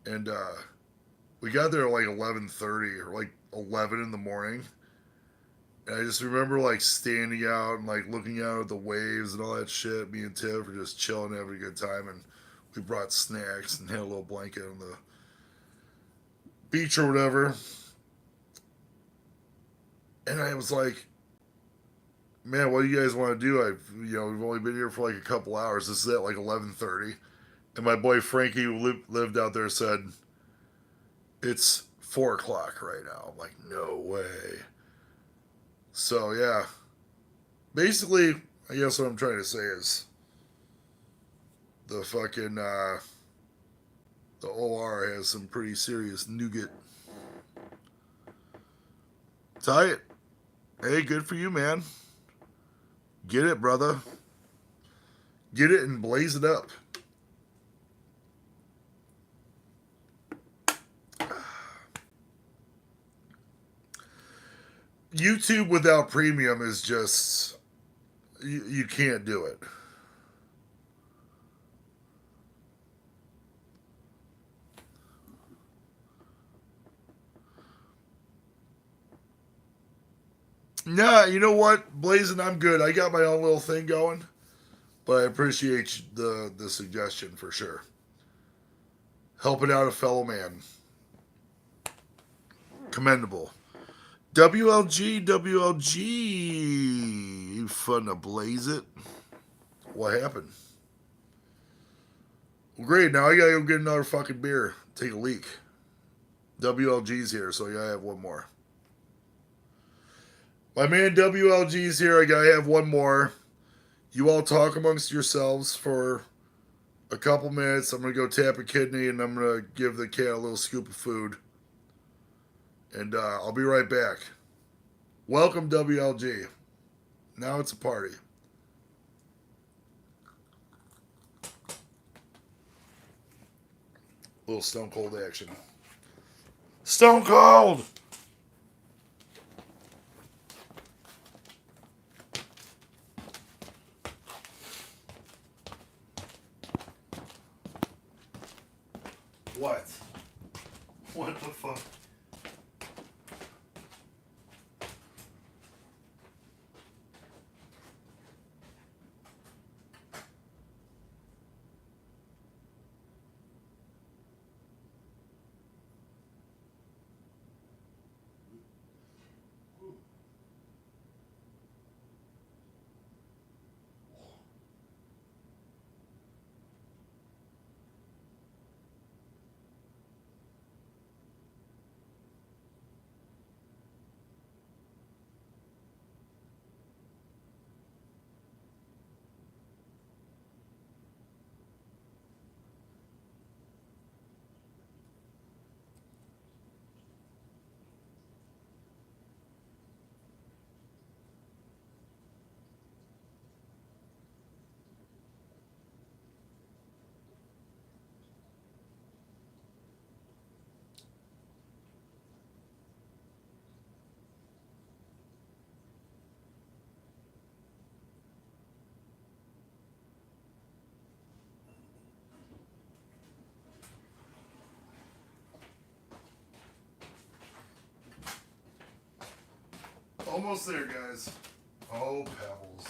And we got there at like 11:30 or like 11 in the morning. And I just remember like standing out and like looking out at the waves and all that shit. Me and Tiff were just chilling, having a good time, and we brought snacks and had a little blanket on the beach or whatever. And I was like, man, what do you guys want to do? We've only been here for like a couple hours. This is at like 11:30, and my boy Frankie, who lived out there, said it's 4 o'clock right now. I'm like, no way. So yeah, basically, I guess what I'm trying to say is the fucking the OR has some pretty serious nougat. Tight. Hey, good for you, man. Get it, brother. Get it and blaze it up. YouTube without premium is just you can't do it. Nah, you know what, Blazing, I'm good. I got my own little thing going, but I appreciate the suggestion for sure. Helping out a fellow man. Commendable. WLG, WLG. You fun to blaze it. What happened? Well, great. Now I gotta go get another fucking beer. Take a leak. WLG's here, so I gotta have one more. My man WLG's here. I gotta have one more. You all talk amongst yourselves for a couple minutes. I'm gonna go tap a kidney and I'm gonna give the cat a little scoop of food. And I'll be right back. Welcome, WLG. Now it's a party. A little Stone Cold action. Stone Cold! What? What the fuck? Almost there, guys. Oh, Pebbles.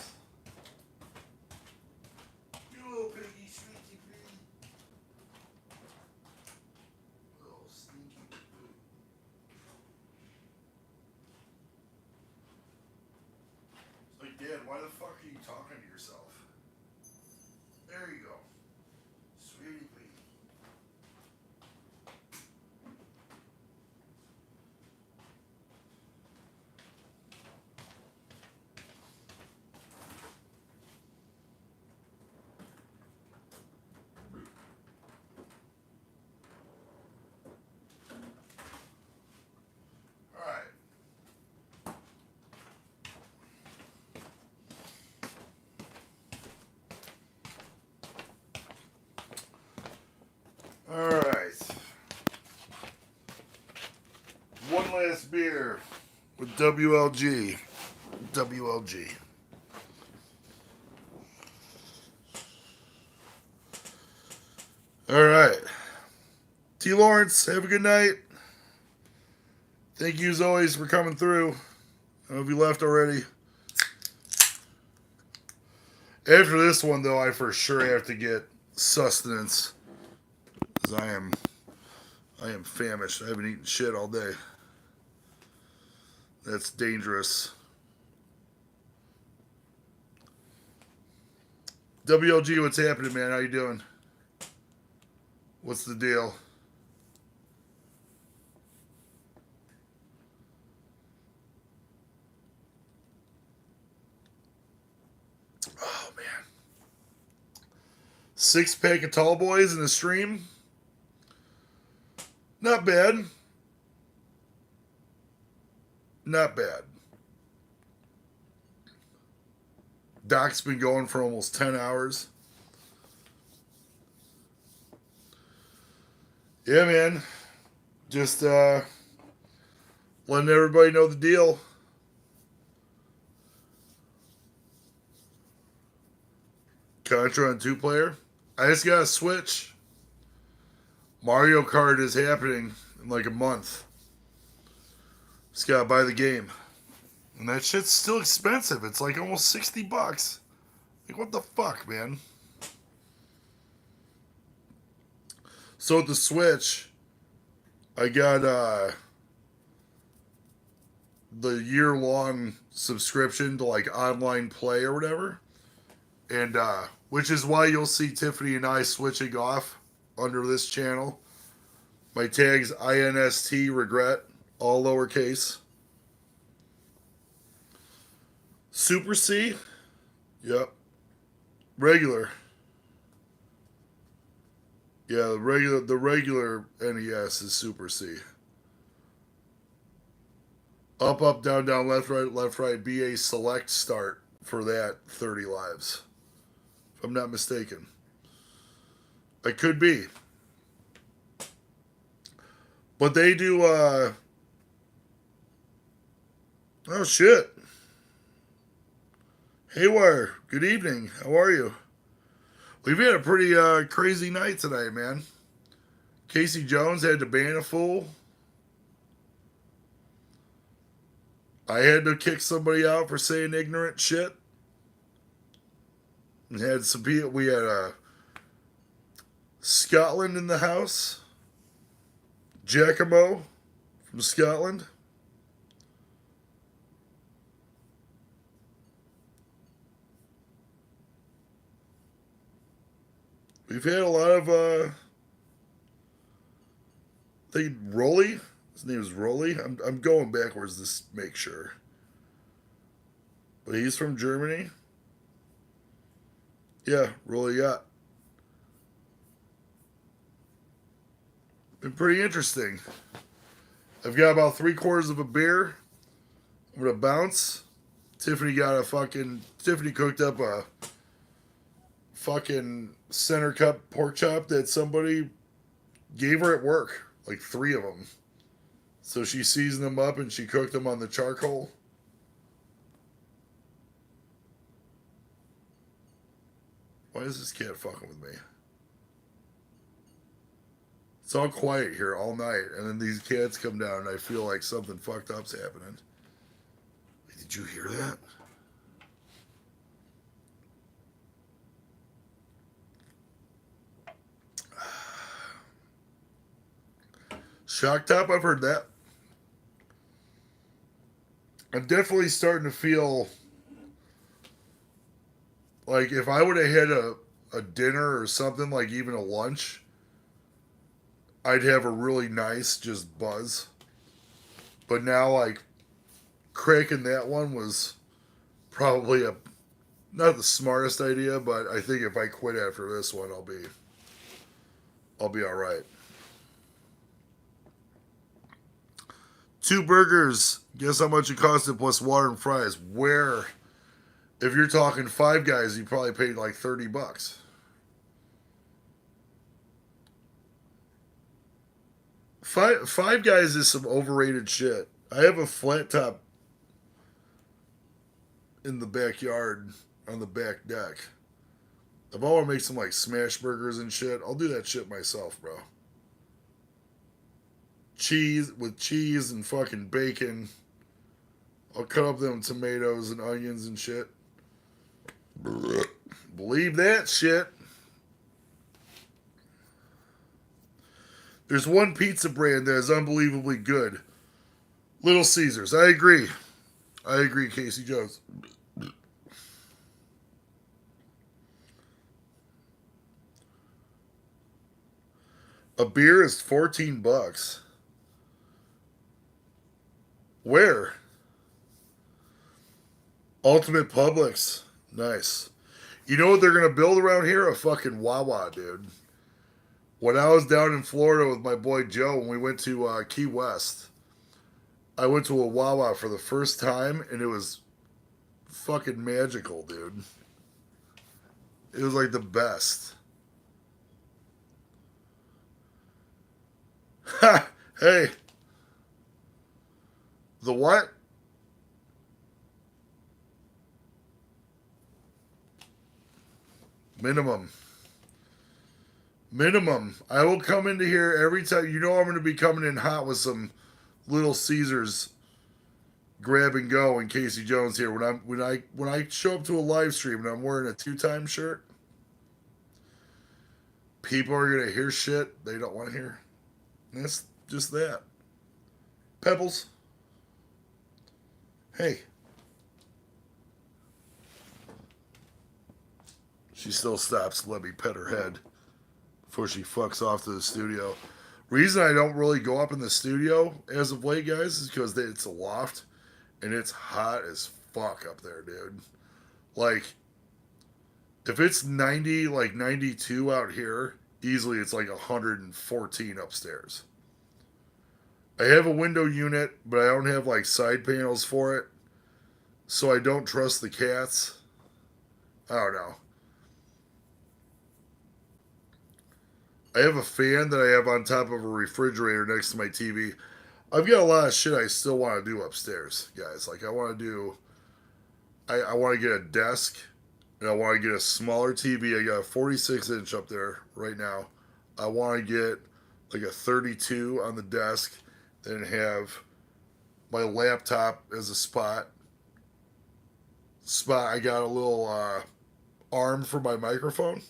You little piggy, sneaky pig. Little sneaky pig. Like, Dad, why the fuck are you talking to yourself? There you go. Sweetie pig. Alright. One last beer with WLG. WLG. Alright. T. Lawrence, have a good night. Thank you as always for coming through. I don't know if you left already. After this one, though, I for sure have to get sustenance. Because I am famished. I haven't eaten shit all day. That's dangerous. WLG, what's happening, man? How you doing? What's the deal? Oh, man. 6-pack of Tall Boys in the stream? Not bad. Not bad. Doc's been going for almost 10 hours. Yeah, man. Just letting everybody know the deal. Contra on 2-player. I just got a Switch. Mario Kart is happening in like a month. Just gotta buy the game. And that shit's still expensive. It's like almost $60. Like, what the fuck, man? So with the Switch, I got the year-long subscription to like online play or whatever, and which is why you'll see Tiffany and I switching off under this channel. My tag's INST regret, all lowercase. Super C, yep. Regular, yeah. The regular NES is Super C. Up, up, down, down, left, right. BA select start for that 30 lives. If I'm not mistaken. I could be. But they do, oh shit. Haywire, good evening. How are you? We've had a pretty crazy night tonight, man. Casey Jones had to ban a fool. I had to kick somebody out for saying ignorant shit. We had some people. We had Scotland in the house. Giacomo from Scotland. We've had a lot of I think Rolly. His name is Rolly. I'm going backwards to make sure. But he's from Germany. Yeah, Rolly Yacht. Been pretty interesting. I've got about 3/4 of a beer. I'm gonna bounce. Tiffany cooked up a fucking center cup pork chop that somebody gave her at work. Like 3 of them. So she seasoned them up and she cooked them on the charcoal. Why is this cat fucking with me? It's all quiet here all night, and then these cats come down, and I feel like something fucked up's happening. Did you hear that? Shock Top, I've heard that. I'm definitely starting to feel like if I would have had a dinner or something, like even a lunch, I'd have a really nice just buzz. But now, like, cracking that one was probably not the smartest idea, but I think if I quit after this one, I'll be all right. 2 burgers. Guess how much it costed plus water and fries. Where, if you're talking Five Guys, you probably paid like $30. Five Guys is some overrated shit. I have a flat top in the backyard on the back deck. If I want to make some like smash burgers and shit, I'll do that shit myself, bro. Cheese and fucking bacon. I'll cut up them tomatoes and onions and shit. Believe that shit. There's one pizza brand that is unbelievably good. Little Caesars. I agree, Casey Jones. A beer is $14. Where? Ultimate Publix. Nice. You know what they're gonna build around here? A fucking Wawa, dude. When I was down in Florida with my boy Joe, when we went to Key West, I went to a Wawa for the first time, and it was fucking magical, dude. It was like the best. Ha! Hey, the what? Minimum. Minimum. I will come into here every time. You know I'm going to be coming in hot with some Little Caesars grab and go in Casey Jones here. When I show up to a live stream and I'm wearing a 2 time shirt, people are going to hear shit they don't want to hear. And that's just that. Pebbles. Hey. She still stops to let me pet her head before she fucks off to the studio. Reason I don't really go up in the studio as of late, guys, is because it's a loft and it's hot as fuck up there, dude. Like, if it's 90, like 92 out here, easily it's like 114 upstairs. I have a window unit, but I don't have like side panels for it. So I don't trust the cats. I don't know. I have a fan that I have on top of a refrigerator next to my TV. I've got a lot of shit I still want to do upstairs, guys. Like I want to do, I want to get a desk, and I want to get a smaller TV. I got a 46-inch up there right now. I want to get like a 32 on the desk, and have my laptop as a spot. I got a little arm for my microphone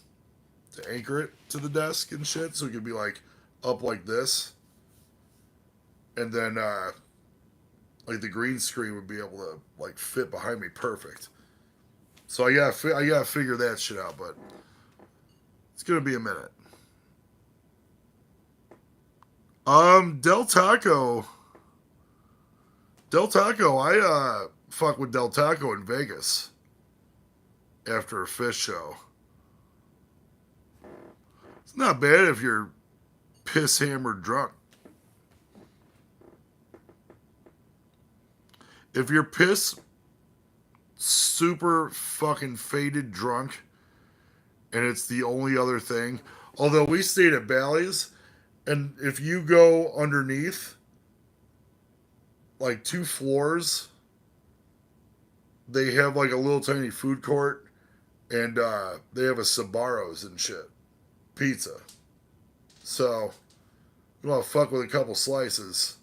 to anchor it to the desk and shit, so it could be like up like this, and then like the green screen would be able to like fit behind me perfect. So I gotta figure that shit out, but it's gonna be a minute. Del Taco. Del Taco, I fuck with Del Taco in Vegas after a fish show. It's not bad if you're piss hammered drunk. If you're piss super fucking faded drunk and it's the only other thing, although we stayed at Bally's, and if you go underneath like 2 floors, they have like a little tiny food court, and they have a Sbarro's and shit pizza. So you want to fuck with a couple slices,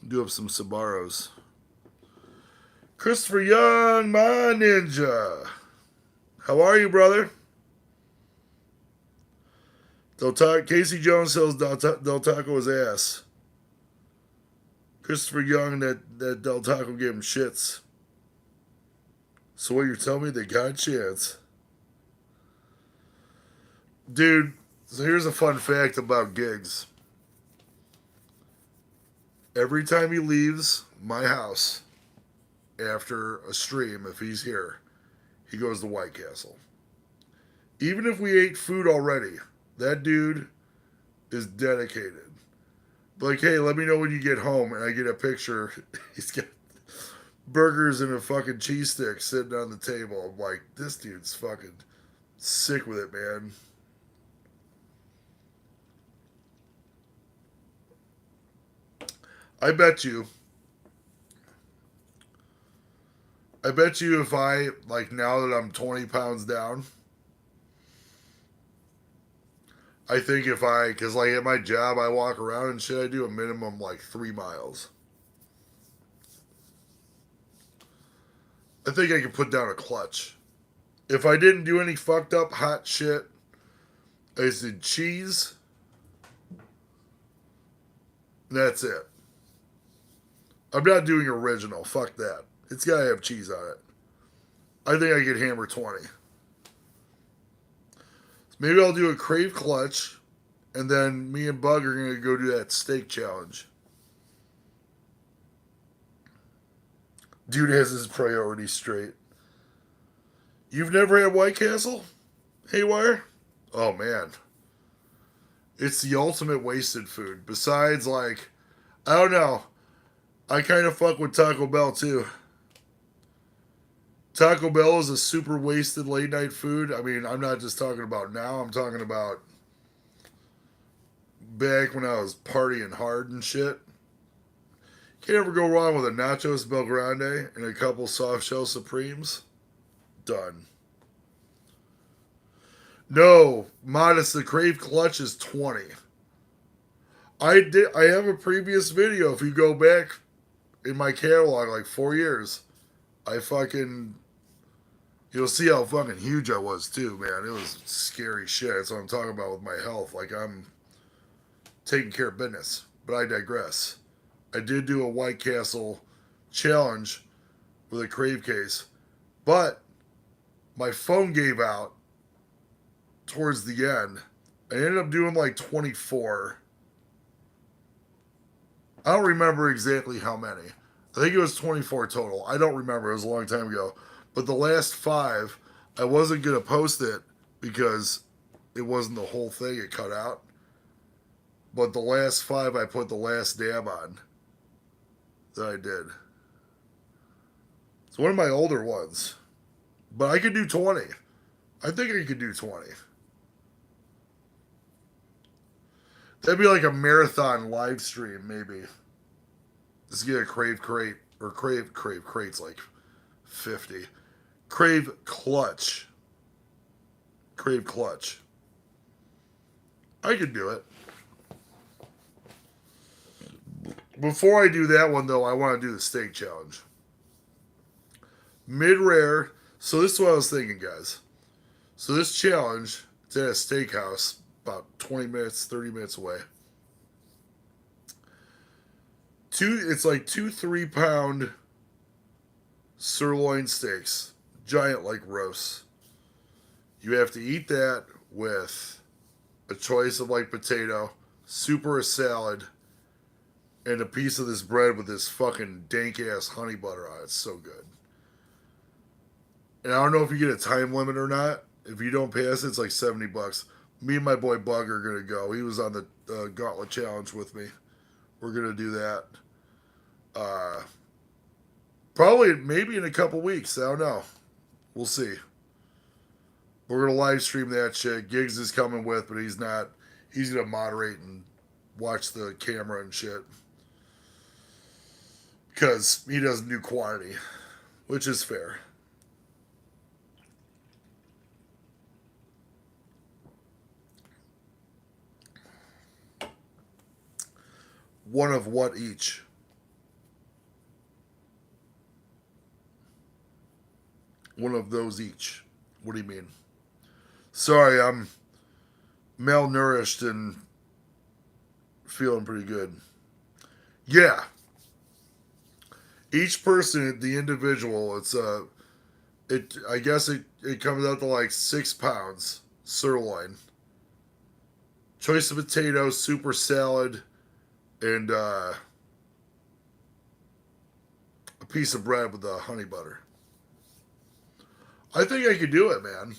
do up some Sbarro's. Christopher Young, my ninja. How are you, brother? Casey Jones sells Del Taco his ass. Christopher Young, that Del Taco gave him shits. So what you're telling me, they got a chance. Dude, so here's a fun fact about gigs. Every time he leaves my house after a stream, if he's here, he goes to White Castle. Even if we ate food already, that dude is dedicated. Like, hey, let me know when you get home, and I get a picture. He's got burgers and a fucking cheese stick sitting on the table. I'm like, this dude's fucking sick with it, man. I bet you if I, like, now that I'm 20 pounds down, I think because like at my job, I walk around and shit, I do a minimum like 3 miles. I think I could put down a clutch. If I didn't do any fucked up hot shit, I just did cheese. That's it. I'm not doing original. Fuck that. It's gotta have cheese on it. I think I could hammer 20. Maybe I'll do a crave clutch, and then me and Bug are gonna go do that steak challenge. Dude has his priorities straight. You've never had White Castle? Haywire? Oh man. It's the ultimate wasted food. Besides, like, I don't know. I kind of fuck with Taco Bell too. Taco Bell is a super wasted late night food. I mean, I'm not just talking about now, I'm talking about back when I was partying hard and shit. Can't ever go wrong with a Nachos Bel Grande and a couple soft shell Supremes. Done. No, Modest, the Crave Clutch is 20. I have a previous video. If you go back in my catalog like 4 years, I fucking, you'll see how fucking huge I was too, man. It was scary shit. That's what I'm talking about with my health. Like, I'm taking care of business. But I digress. I did do a White Castle challenge with a Crave case, but my phone gave out towards the end. I ended up doing like 24. I don't remember exactly how many. I think it was 24 total. I don't remember. It was a long time ago. But the last 5, I wasn't going to post it because it wasn't the whole thing. It cut out. But the last 5, I put the last dab on that I did. It's one of my older ones. But I could do 20. I think I could do 20. That'd be like a marathon live stream, maybe. Just get a Crave crate. Or Crave crate's like 50. Crave clutch. Crave clutch. I could do it. Before I do that one, though, I want to do the steak challenge. Mid-rare. So this is what I was thinking, guys. So this challenge, it's at a steakhouse about 20 minutes, 30 minutes away. It's like 2 3-pound sirloin steaks, giant like roasts. You have to eat that with a choice of like potato, soup or a salad, and a piece of this bread with this fucking dank ass honey butter on it. It's so good. And I don't know if you get a time limit or not. If you don't pass it, it's like $70. Me and my boy Bug are gonna go. He was on the Gauntlet Challenge with me. We're gonna do that. Probably maybe in a couple weeks. I don't know. We'll see. We're gonna live stream that shit. Giggs is coming with, but he's not. He's gonna moderate and watch the camera and shit because he doesn't do quantity, which is fair. One of what each? One of those each. What do you mean? Sorry, I'm malnourished and feeling pretty good. Yeah. Each person, the individual, I guess it comes out to like 6 pounds sirloin. Choice of potatoes, soup or salad, and a piece of bread with the honey butter. I think I could do it, man.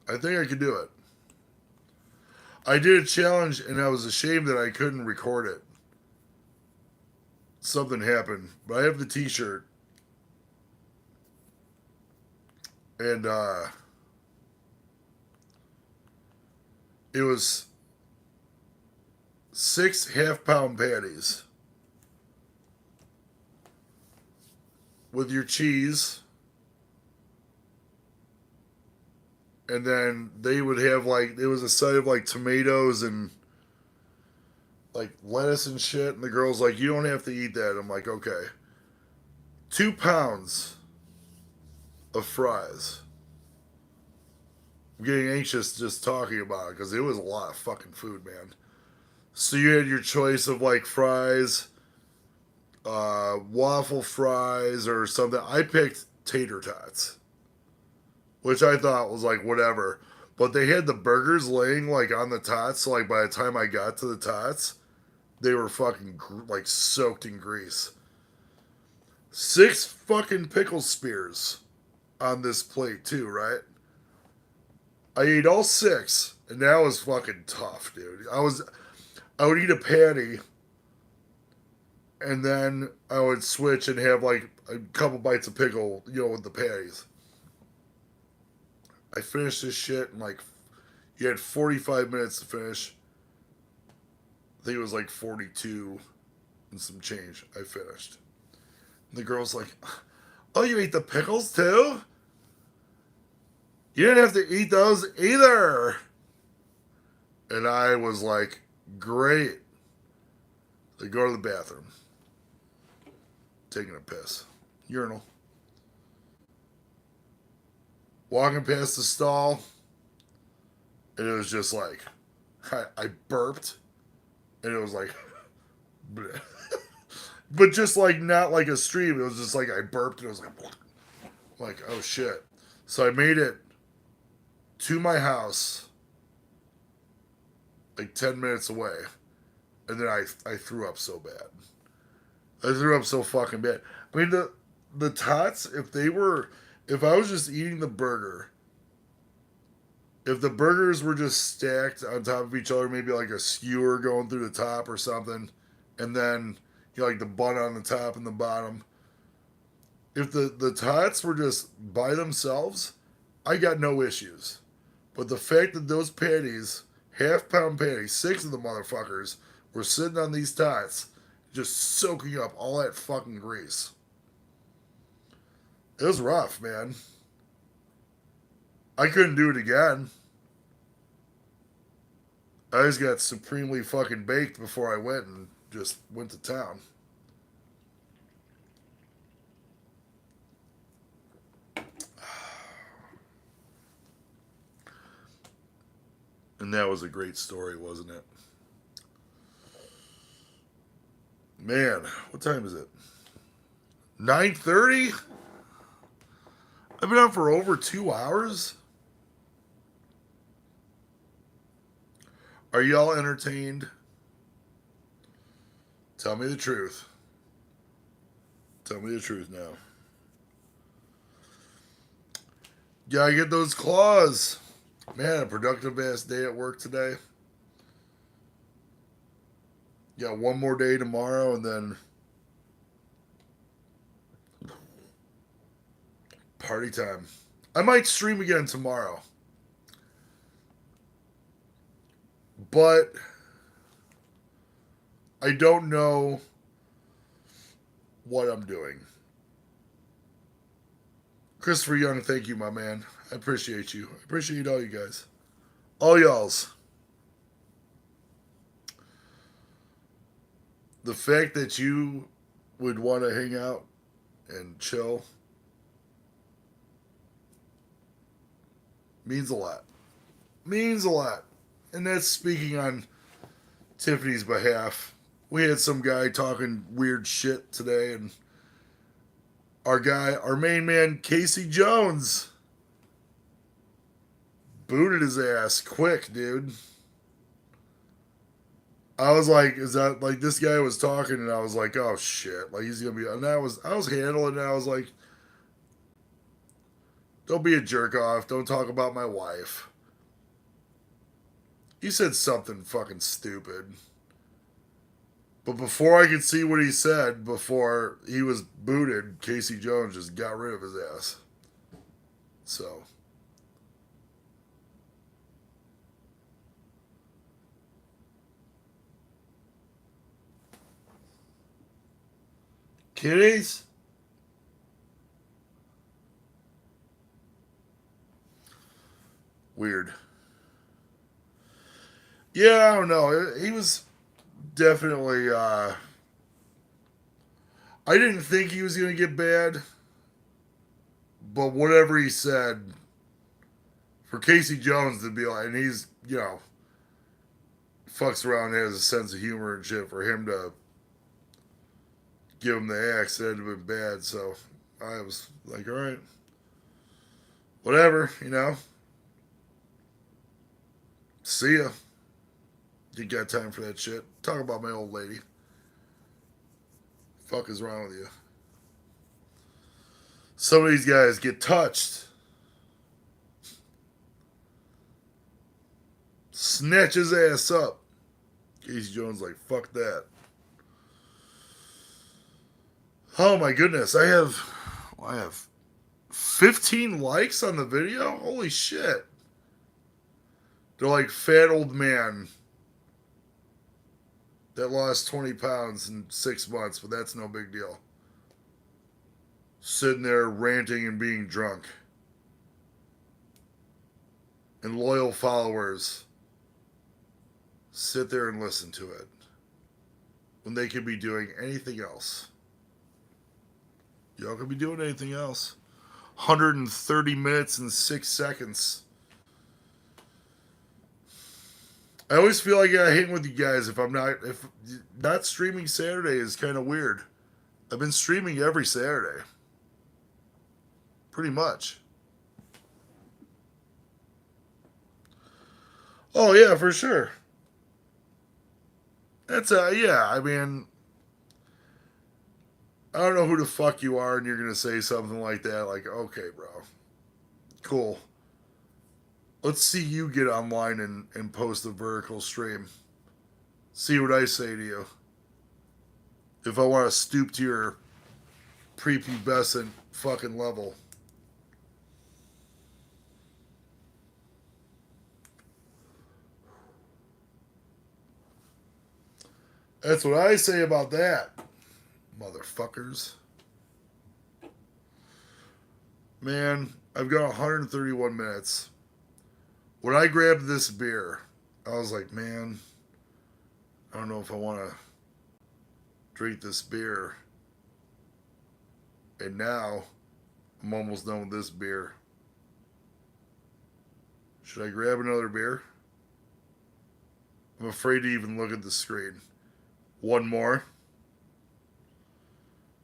I think I could do it. I did a challenge and I was ashamed that I couldn't record it. Something happened, but I have the t-shirt. And it was 6 half-pound patties with your cheese, and then they would have like, it was a side of like tomatoes and like lettuce and shit, and the girl's like, you don't have to eat that. I'm like, okay. 2 pounds of fries. I'm getting anxious just talking about it because it was a lot of fucking food, man. So you had your choice of like fries, waffle fries or something. I picked tater tots, which I thought was like whatever. But they had the burgers laying like on the tots, so like by the time I got to the tots, they were fucking like soaked in grease. 6 fucking pickle spears on this plate too, right? I ate all 6, and that was fucking tough, dude. I would eat a patty, and then I would switch and have like a couple bites of pickle, with the patties. I finished this shit in like, you had 45 minutes to finish. I think it was like 42 and some change. I finished. And the girl's like, oh, you ate the pickles too? You didn't have to eat those either. And I was like, great. They go to the bathroom. Taking a piss. Urinal. Walking past the stall. And it was just like, I burped. And it was like, But just like not like a stream. It was just like I burped and it was like oh shit. So I made it to my house like 10 minutes away, and then I threw up so bad. I threw up so fucking bad. I mean the tots, if I was just eating the burger, if the burgers were just stacked on top of each other, maybe like a skewer going through the top or something, and then like the bun on the top and the bottom. If the tots were just by themselves, I got no issues. But the fact that those patties, half-pound patties, 6 of the motherfuckers, were sitting on these tots, just soaking up all that fucking grease. It was rough, man. I couldn't do it again. I just got supremely fucking baked before I went and just went to town. And that was a great story, wasn't it? Man, what time is it? 9:30? I've been on for over 2 hours. Are y'all entertained? Tell me the truth. Tell me the truth now. Gotta get those claws. Man, a productive ass day at work today. Got one more day tomorrow and then party time. I might stream again tomorrow. But I don't know what I'm doing. Christopher Young, thank you, my man. I appreciate you. I appreciate all you guys. All y'all's. The fact that you would want to hang out and chill means a lot. Means a lot. And that's speaking on Tiffany's behalf. We had some guy talking weird shit today, and our main man, Casey Jones, booted his ass quick, dude. I was like, is that like this guy was talking, and I was like, oh shit, like he's gonna be. And I was handling it. And I was like, don't be a jerk off. Don't talk about my wife. He said something fucking stupid. But before I could see what he said, before he was booted, Casey Jones just got rid of his ass. So. Kitties? Weird. Yeah, I don't know. He was definitely. I didn't think he was going to get bad, but whatever he said, for Casey Jones to be like, and he's, fucks around and has a sense of humor and shit, for him to give him the axe, that'd have been bad. So I was like, all right, whatever, See ya. You got time for that shit. Talk about my old lady. Fuck is wrong with you? Some of these guys get touched. Snatch his ass up. Casey Jones like, fuck that. Oh my goodness. I have 15 likes on the video? Holy shit. They're like fat old man that lost 20 pounds in 6 months, but that's no big deal. Sitting there ranting and being drunk. And loyal followers sit there and listen to it when they could be doing anything else. Y'all could be doing anything else. 130 minutes and 6 seconds. I always feel like I hang with you guys if not streaming Saturday is kind of weird. I've been streaming every Saturday, pretty much. Oh yeah, for sure. That's yeah. I mean, I don't know who the fuck you are, and you're gonna say something like that. Like, okay, bro, cool. Let's see you get online and post a vertical stream. See what I say to you. If I want to stoop to your prepubescent fucking level. That's what I say about that, motherfuckers. Man, I've got 131 minutes. When I grabbed this beer, I was like, man, I don't know if I want to drink this beer. And now I'm almost done with this beer. Should I grab another beer? I'm afraid to even look at the screen. One more.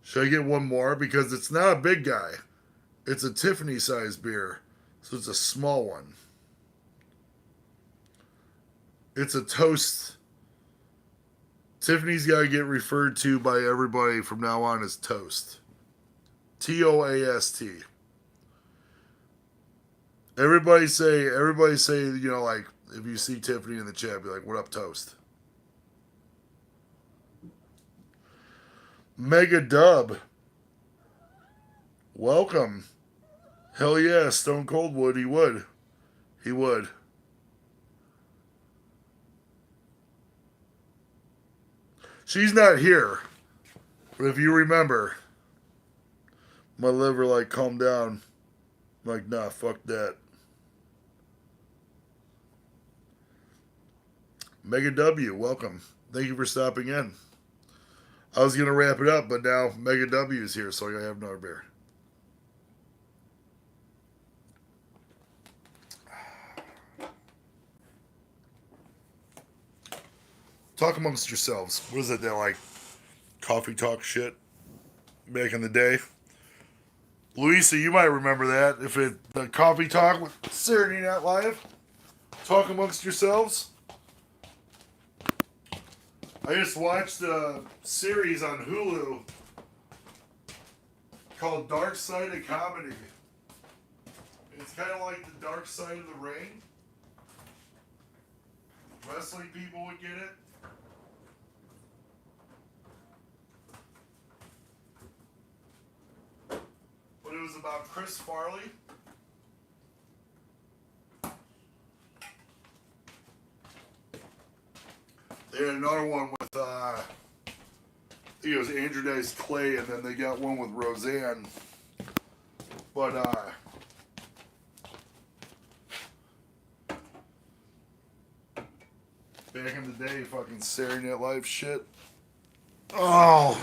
Should I get one more? Because it's not a big guy. It's a Tiffany sized beer. So it's a small one. It's a toast. Tiffany's got to get referred to by everybody from now on as Toast. Toast. Everybody say, you know, like, if you see Tiffany in the chat, be like, what up, Toast? Mega Dub. Welcome. Hell yeah, Stone Cold would. He would. He would. She's not here. But if you remember, my liver, like, calmed down. I'm like, nah, fuck that. Mega W, welcome. Thank you for stopping in. I was going to wrap it up, but now Mega W is here, so I got to have another beer. Talk amongst yourselves. What is it, that, like, coffee talk shit back in the day? Louisa, you might remember that. If it the coffee talk with Saturday Night Live. Talk amongst yourselves. I just watched a series on Hulu called Dark Side of Comedy. It's kind of like the Dark Side of the Ring. Wrestling people would get it. But it was about Chris Farley. They had another one with, I think it was Andrew Dice Clay, and then they got one with Roseanne. But, back in the day, fucking Saturday Night Live shit. Oh.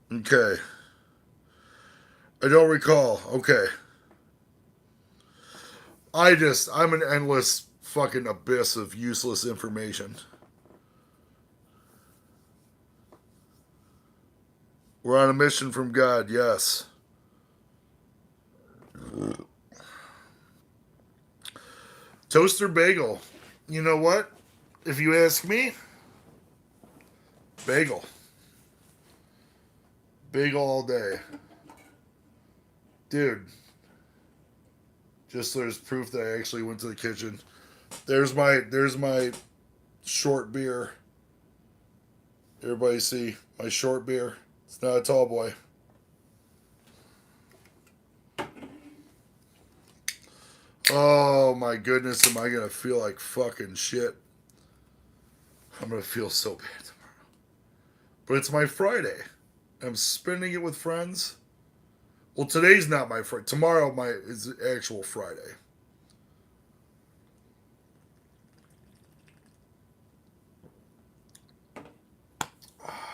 Okay. I don't recall. Okay. I'm an endless fucking abyss of useless information. We're on a mission from God, yes. Toaster bagel. You know what? If you ask me, bagel. Bagel all day. Dude. Just so there's proof that I actually went to the kitchen. There's my short beer. Everybody see my short beer. It's not a tall boy. Oh my goodness, am I gonna feel like fucking shit? I'm gonna feel so bad tomorrow. But it's my Friday. I'm spending it with friends. Well, today's not my Friday. Tomorrow is the actual Friday.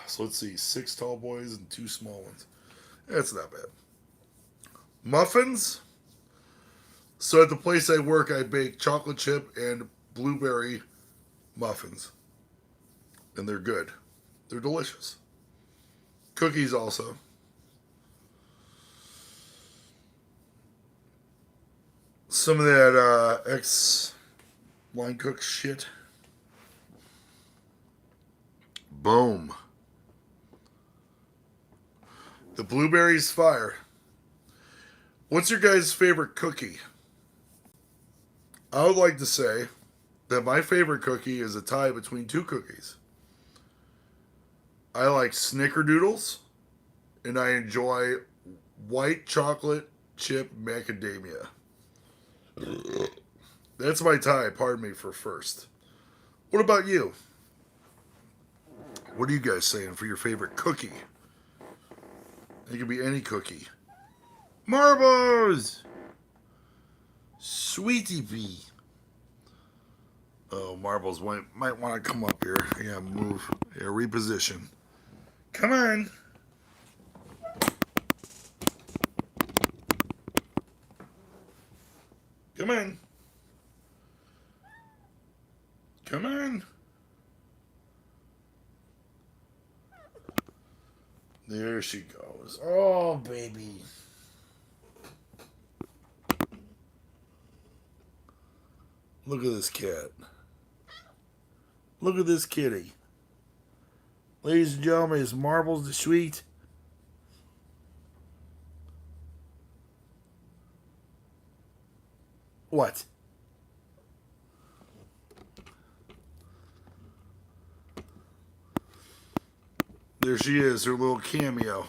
So let's see, 6 tall boys and 2 small ones. That's not bad. Muffins? So at the place I work, I bake chocolate chip and blueberry muffins, and they're good. They're delicious. Cookies also. Some of that ex line cook shit. Boom. The blueberries fire. What's your guys' favorite cookie? I would like to say that my favorite cookie is a tie between two cookies. I like snickerdoodles and I enjoy white chocolate chip macadamia. That's my tie, pardon me, for first. What about you? What are you guys saying for your favorite cookie? It could be any cookie. Marbles! Sweetie pea. Oh, Marbles might want to come up here. I gotta move. Yeah, reposition. Come on. Come on. Come on. There she goes. Oh, baby. Look at this cat. Look at this kitty. Ladies and gentlemen, is Marbles the Sweet? What? There she is, her little cameo.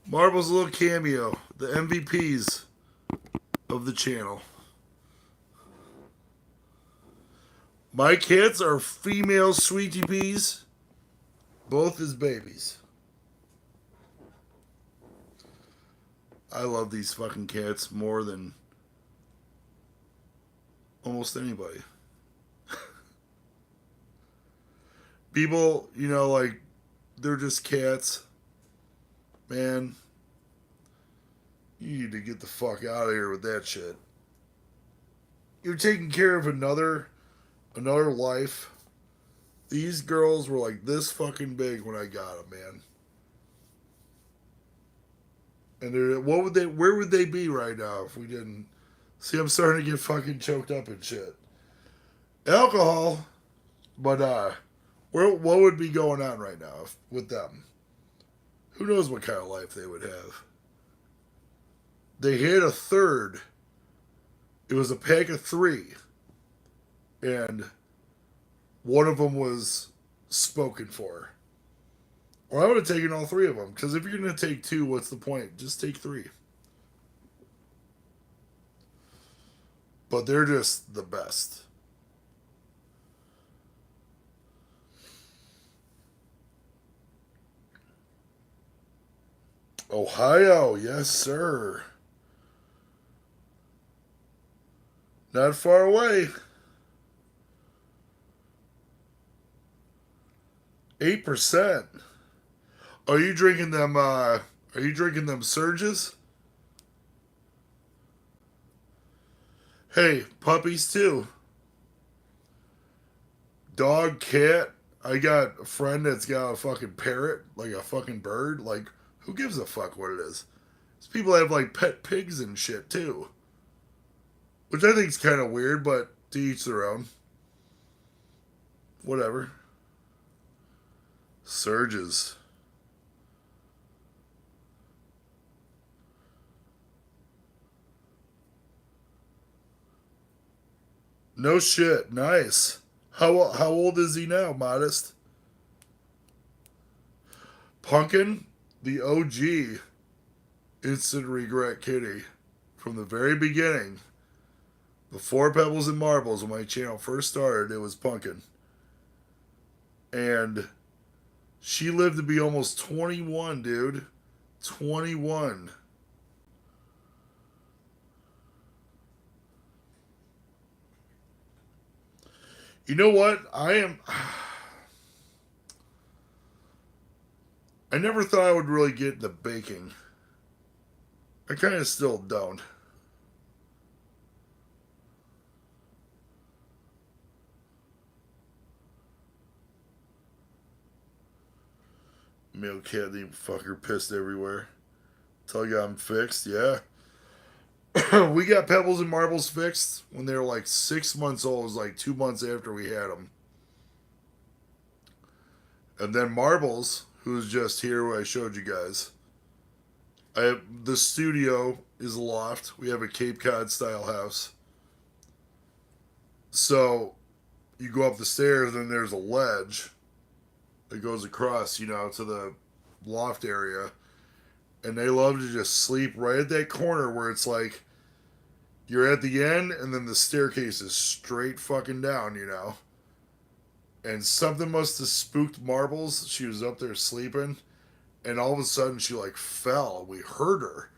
Marbles' little cameo. The MVPs of the channel. My cats are female sweetie peas. Both as babies. I love these fucking cats more than almost anybody. People, like, they're just cats. Man, you need to get the fuck out of here with that shit. You're taking care of another life. These girls were like this fucking big when I got them, man. And where would they be right now if we didn't? See, I'm starting to get fucking choked up and shit. Alcohol, but what would be going on right now with them? Who knows what kind of life they would have? They had a third. It was a pack of 3. And one of them was spoken for. Or I would have taken all 3 of them. Because if you're going to take 2, what's the point? Just take 3. But they're just the best. Ohio, yes, sir. Not far away. 8%. Are you drinking them? Are you drinking them surges? Hey, puppies too. Dog, cat. I got a friend that's got a fucking parrot, like a fucking bird. Like, who gives a fuck what it is? These people have like pet pigs and shit too. Which I think is kind of weird, but to each their own. Whatever. Surges. No shit. Nice. How old is he now, Modest? Pumpkin, the OG instant regret kitty. From the very beginning, before Pebbles and Marbles, when my channel first started, it was Pumpkin. And she lived to be almost 21, dude. 21. You know what? I never thought I would really get into baking. I kind of still don't. male cat named fucker pissed everywhere. Till I got him fixed, yeah. We got Pebbles and Marbles fixed when they were like 6 months old. It was like 2 months after we had them. And then Marbles, who's just here, where I showed you guys. The studio is a loft. We have a Cape Cod style house. So you go up the stairs, and there's a ledge that goes across, to the loft area. And they love to just sleep right at that corner where it's like you're at the end, and then the staircase is straight fucking down. And something must have spooked Marbles. She was up there sleeping, and all of a sudden she like fell. We heard her.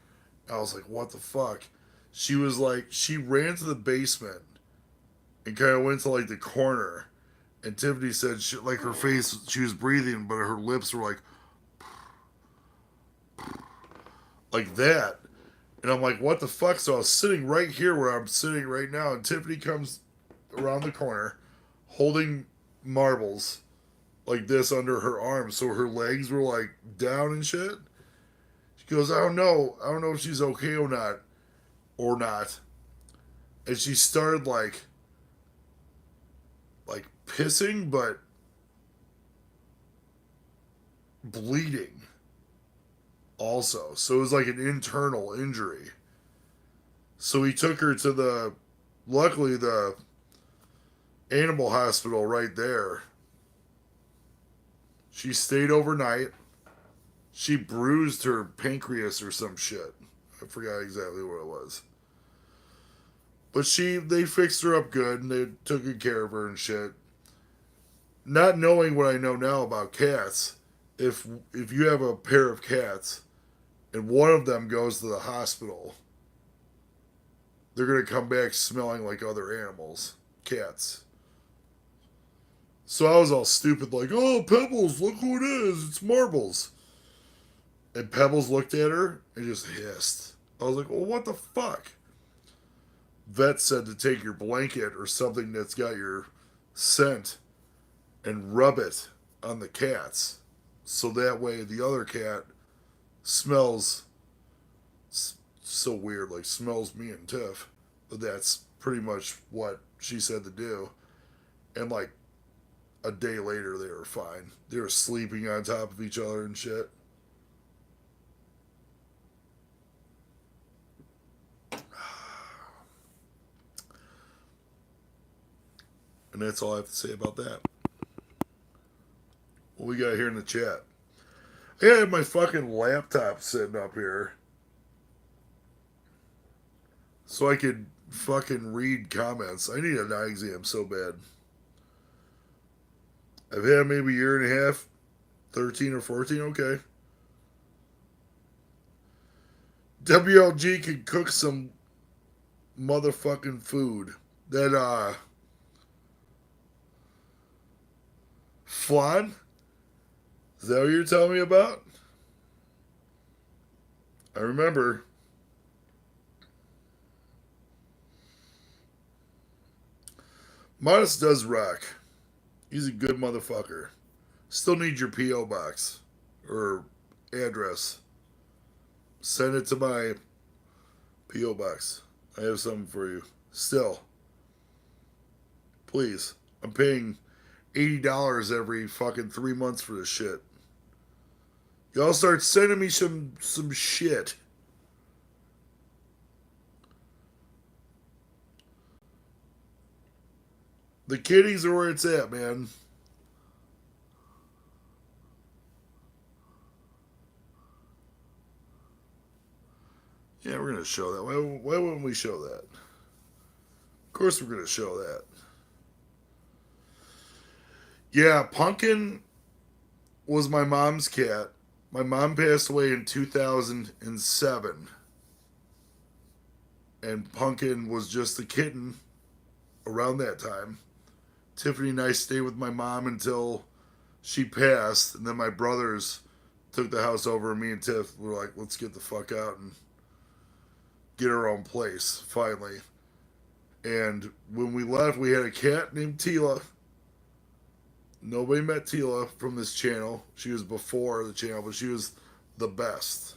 I was like, what the fuck? She was like, she ran to the basement and kind of went to like the corner. And Tiffany said, like her face, she was breathing, but her lips were like that. And I'm like, what the fuck? So I was sitting right here where I'm sitting right now, and Tiffany comes around the corner holding Marbles like this under her arms, so her legs were like down and shit. She goes, I don't know if she's okay or not. And she started like pissing, but bleeding also. So it was like an internal injury. So he took her to luckily the animal hospital right there. She stayed overnight. She bruised her pancreas or some shit. I forgot exactly what it was. But they fixed her up good, and they took good care of her and shit. Not knowing what I know now about cats, if you have a pair of cats and one of them goes to the hospital, they're going to come back smelling like other animals. Cats. So I was all stupid, like, oh, Pebbles, look who it is. It's Marbles. And Pebbles looked at her and just hissed. I was like, well, what the fuck? Vet said to take your blanket or something that's got your scent and rub it on the cats. So that way the other cat smells so weird, like smells me and Tiff. But that's pretty much what she said to do. And like a day later, they were fine. They were sleeping on top of each other and shit. And that's all I have to say about that. What we got here in the chat? I have my fucking laptop sitting up here so I could fucking read comments. I need an eye exam so bad. I've had maybe a year and a half, 13 or 14, okay. WLG can cook some motherfucking food. That, flan? Is that what you're telling me about? I remember. Modest does rock. He's a good motherfucker. Still need your P.O. box or address. Send it to my P.O. box. I have something for you. Still. Please. I'm paying $80 every fucking 3 months for this shit. Y'all start sending me some shit. The kitties are where it's at, man. Yeah, we're gonna show that. Why wouldn't we show that? Of course we're gonna show that. Yeah, Pumpkin was my mom's cat. My mom passed away in 2007. And Pumpkin was just a kitten around that time. Tiffany and I stayed with my mom until she passed. And then my brothers took the house over. And me and Tiff were like, let's get the fuck out and get our own place, finally. And when we left, we had a cat named Tila. Nobody met Tila from this channel. She was before the channel, but she was the best.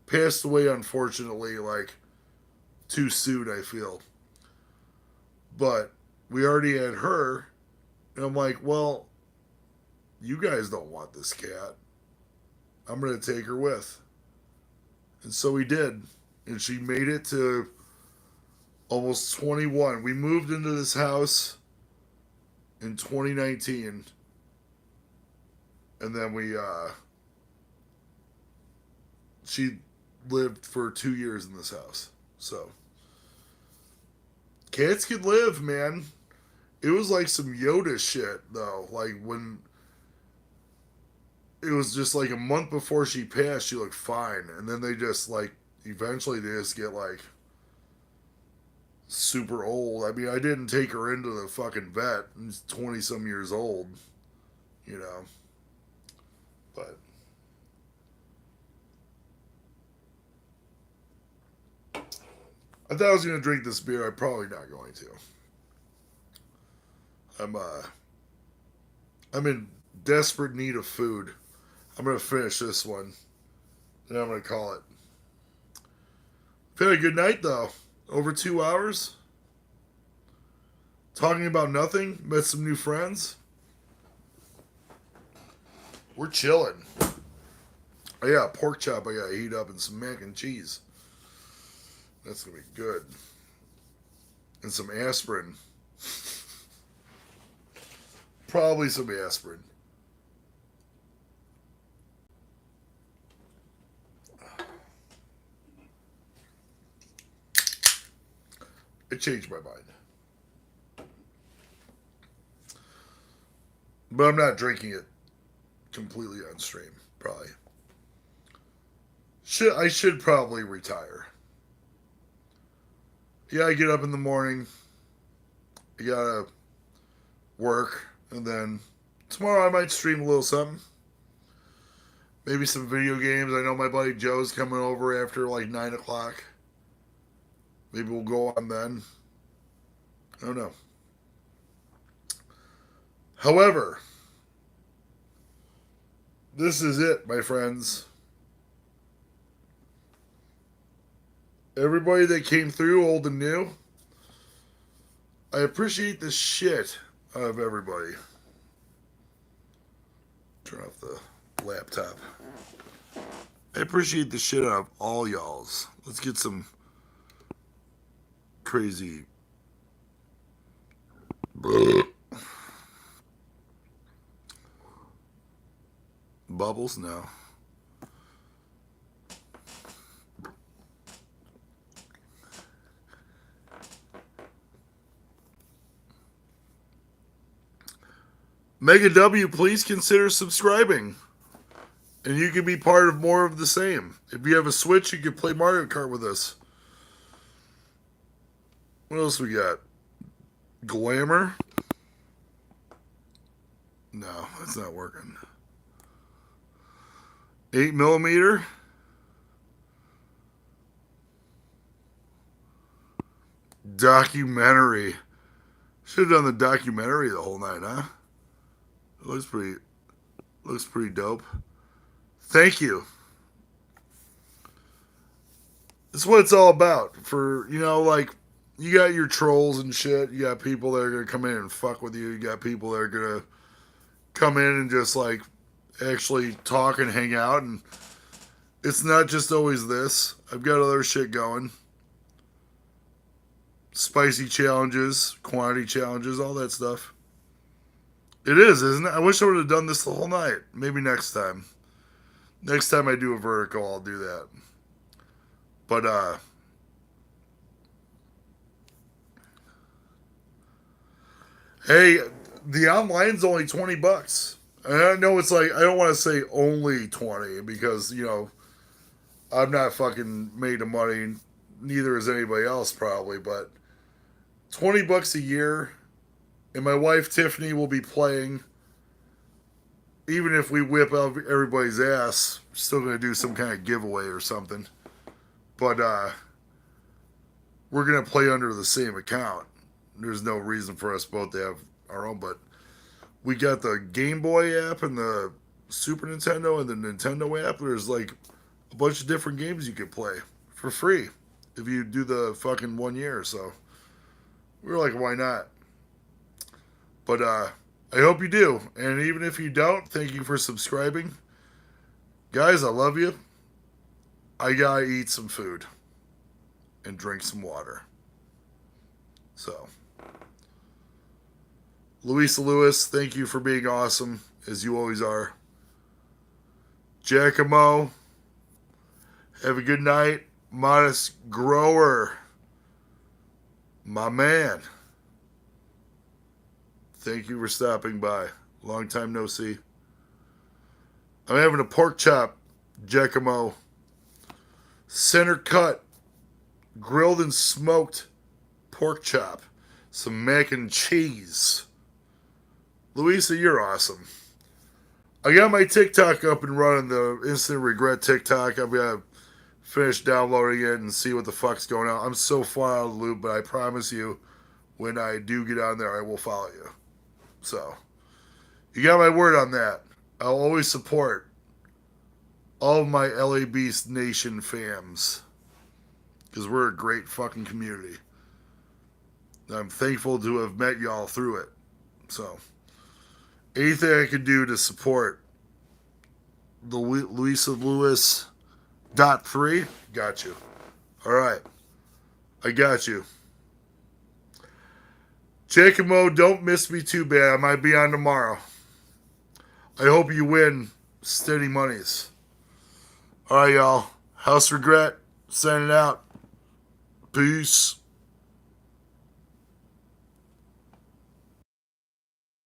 Passed away, unfortunately, like too soon, I feel. But we already had her, and I'm like, well, you guys don't want this cat. I'm going to take her with. And so we did. And she made it to almost 21. We moved into this house in 2019. And then she lived for 2 years in this house. So, cats could live, man. It was like some Yoda shit, though. Like, when it was just like a month before she passed, she looked fine. And then they just, like, eventually they just get, like, super old. I mean, I didn't take her into the fucking vet. She's 20 some years old, you know. But I thought I was going to drink this beer. I'm probably not going to. I'm in desperate need of food. I'm going to finish this one. Then I'm going to call it. Had a good night, though. Over 2 hours. Talking about nothing. Met some new friends. We're chilling. Oh, yeah, pork chop I got to heat up and some mac and cheese. That's going to be good. And some aspirin. Probably some aspirin. It changed my mind. But I'm not drinking it completely on stream. Probably. I should probably retire. Yeah, I get up in the morning. I gotta work. And then tomorrow I might stream a little something. Maybe some video games. I know my buddy Joe's coming over after like 9 o'clock. Maybe we'll go on then. I don't know. However, this is it, my friends. Everybody that came through, old and new, I appreciate the shit out of everybody. Turn off the laptop. I appreciate the shit out of all y'alls. Let's get some crazy bubbles? No. Mega W, please consider subscribing. And you can be part of more of the same. If you have a Switch, you can play Mario Kart with us. What else we got? Glamour? No, that's not working. 8mm? Documentary. Should have done the documentary the whole night, huh? It looks pretty dope. Thank you. That's what it's all about. For, you know, like, you got your trolls and shit. You got people that are going to come in and fuck with you. You got people that are going to come in and just, like, actually talk and hang out. And it's not just always this. I've got other shit going. Spicy challenges, quantity challenges, all that stuff. It is, isn't it? I wish I would have done this the whole night. Maybe next time. Next time I do a vertical, I'll do that. But, hey, the online's only $20. And I know it's like, I don't want to say only 20 because, you know, I'm not fucking made of money. Neither is anybody else probably, but $20 a year. And my wife Tiffany will be playing. Even if we whip out everybody's ass, we're still going to do some kind of giveaway or something. But we're going to play under the same account. There's no reason for us both to have our own. But We got the Game Boy app and the Super Nintendo and the Nintendo app. There's like a bunch of different games you could play for free if you do the fucking 1 year. So we were like, why not? But I hope you do. And even if you don't, thank you for subscribing. Guys, I love you. I gotta eat some food and drink some water. So, Louisa Lewis, thank you for being awesome, as you always are. Giacomo, have a good night. Modest Grower, my man. Thank you for stopping by. Long time no see. I'm having a pork chop, Giacomo. Center cut, grilled and smoked pork chop. Some mac and cheese. Louisa, you're awesome. I got my TikTok up and running, the Instant Regret TikTok. I've got to finish downloading it and see what the fuck's going on. I'm so far out of the loop, but I promise you, when I do get on there, I will follow you. So, you got my word on that. I'll always support all of my LA Beast Nation fams. Because we're a great fucking community. I'm thankful to have met y'all through it. So, anything I can do to support the Louisa Lewis .3, got you. All right. I got you. Giacomo, don't miss me too bad. I might be on tomorrow. I hope you win steady monies. All right, y'all. House Regret, signing out. Peace.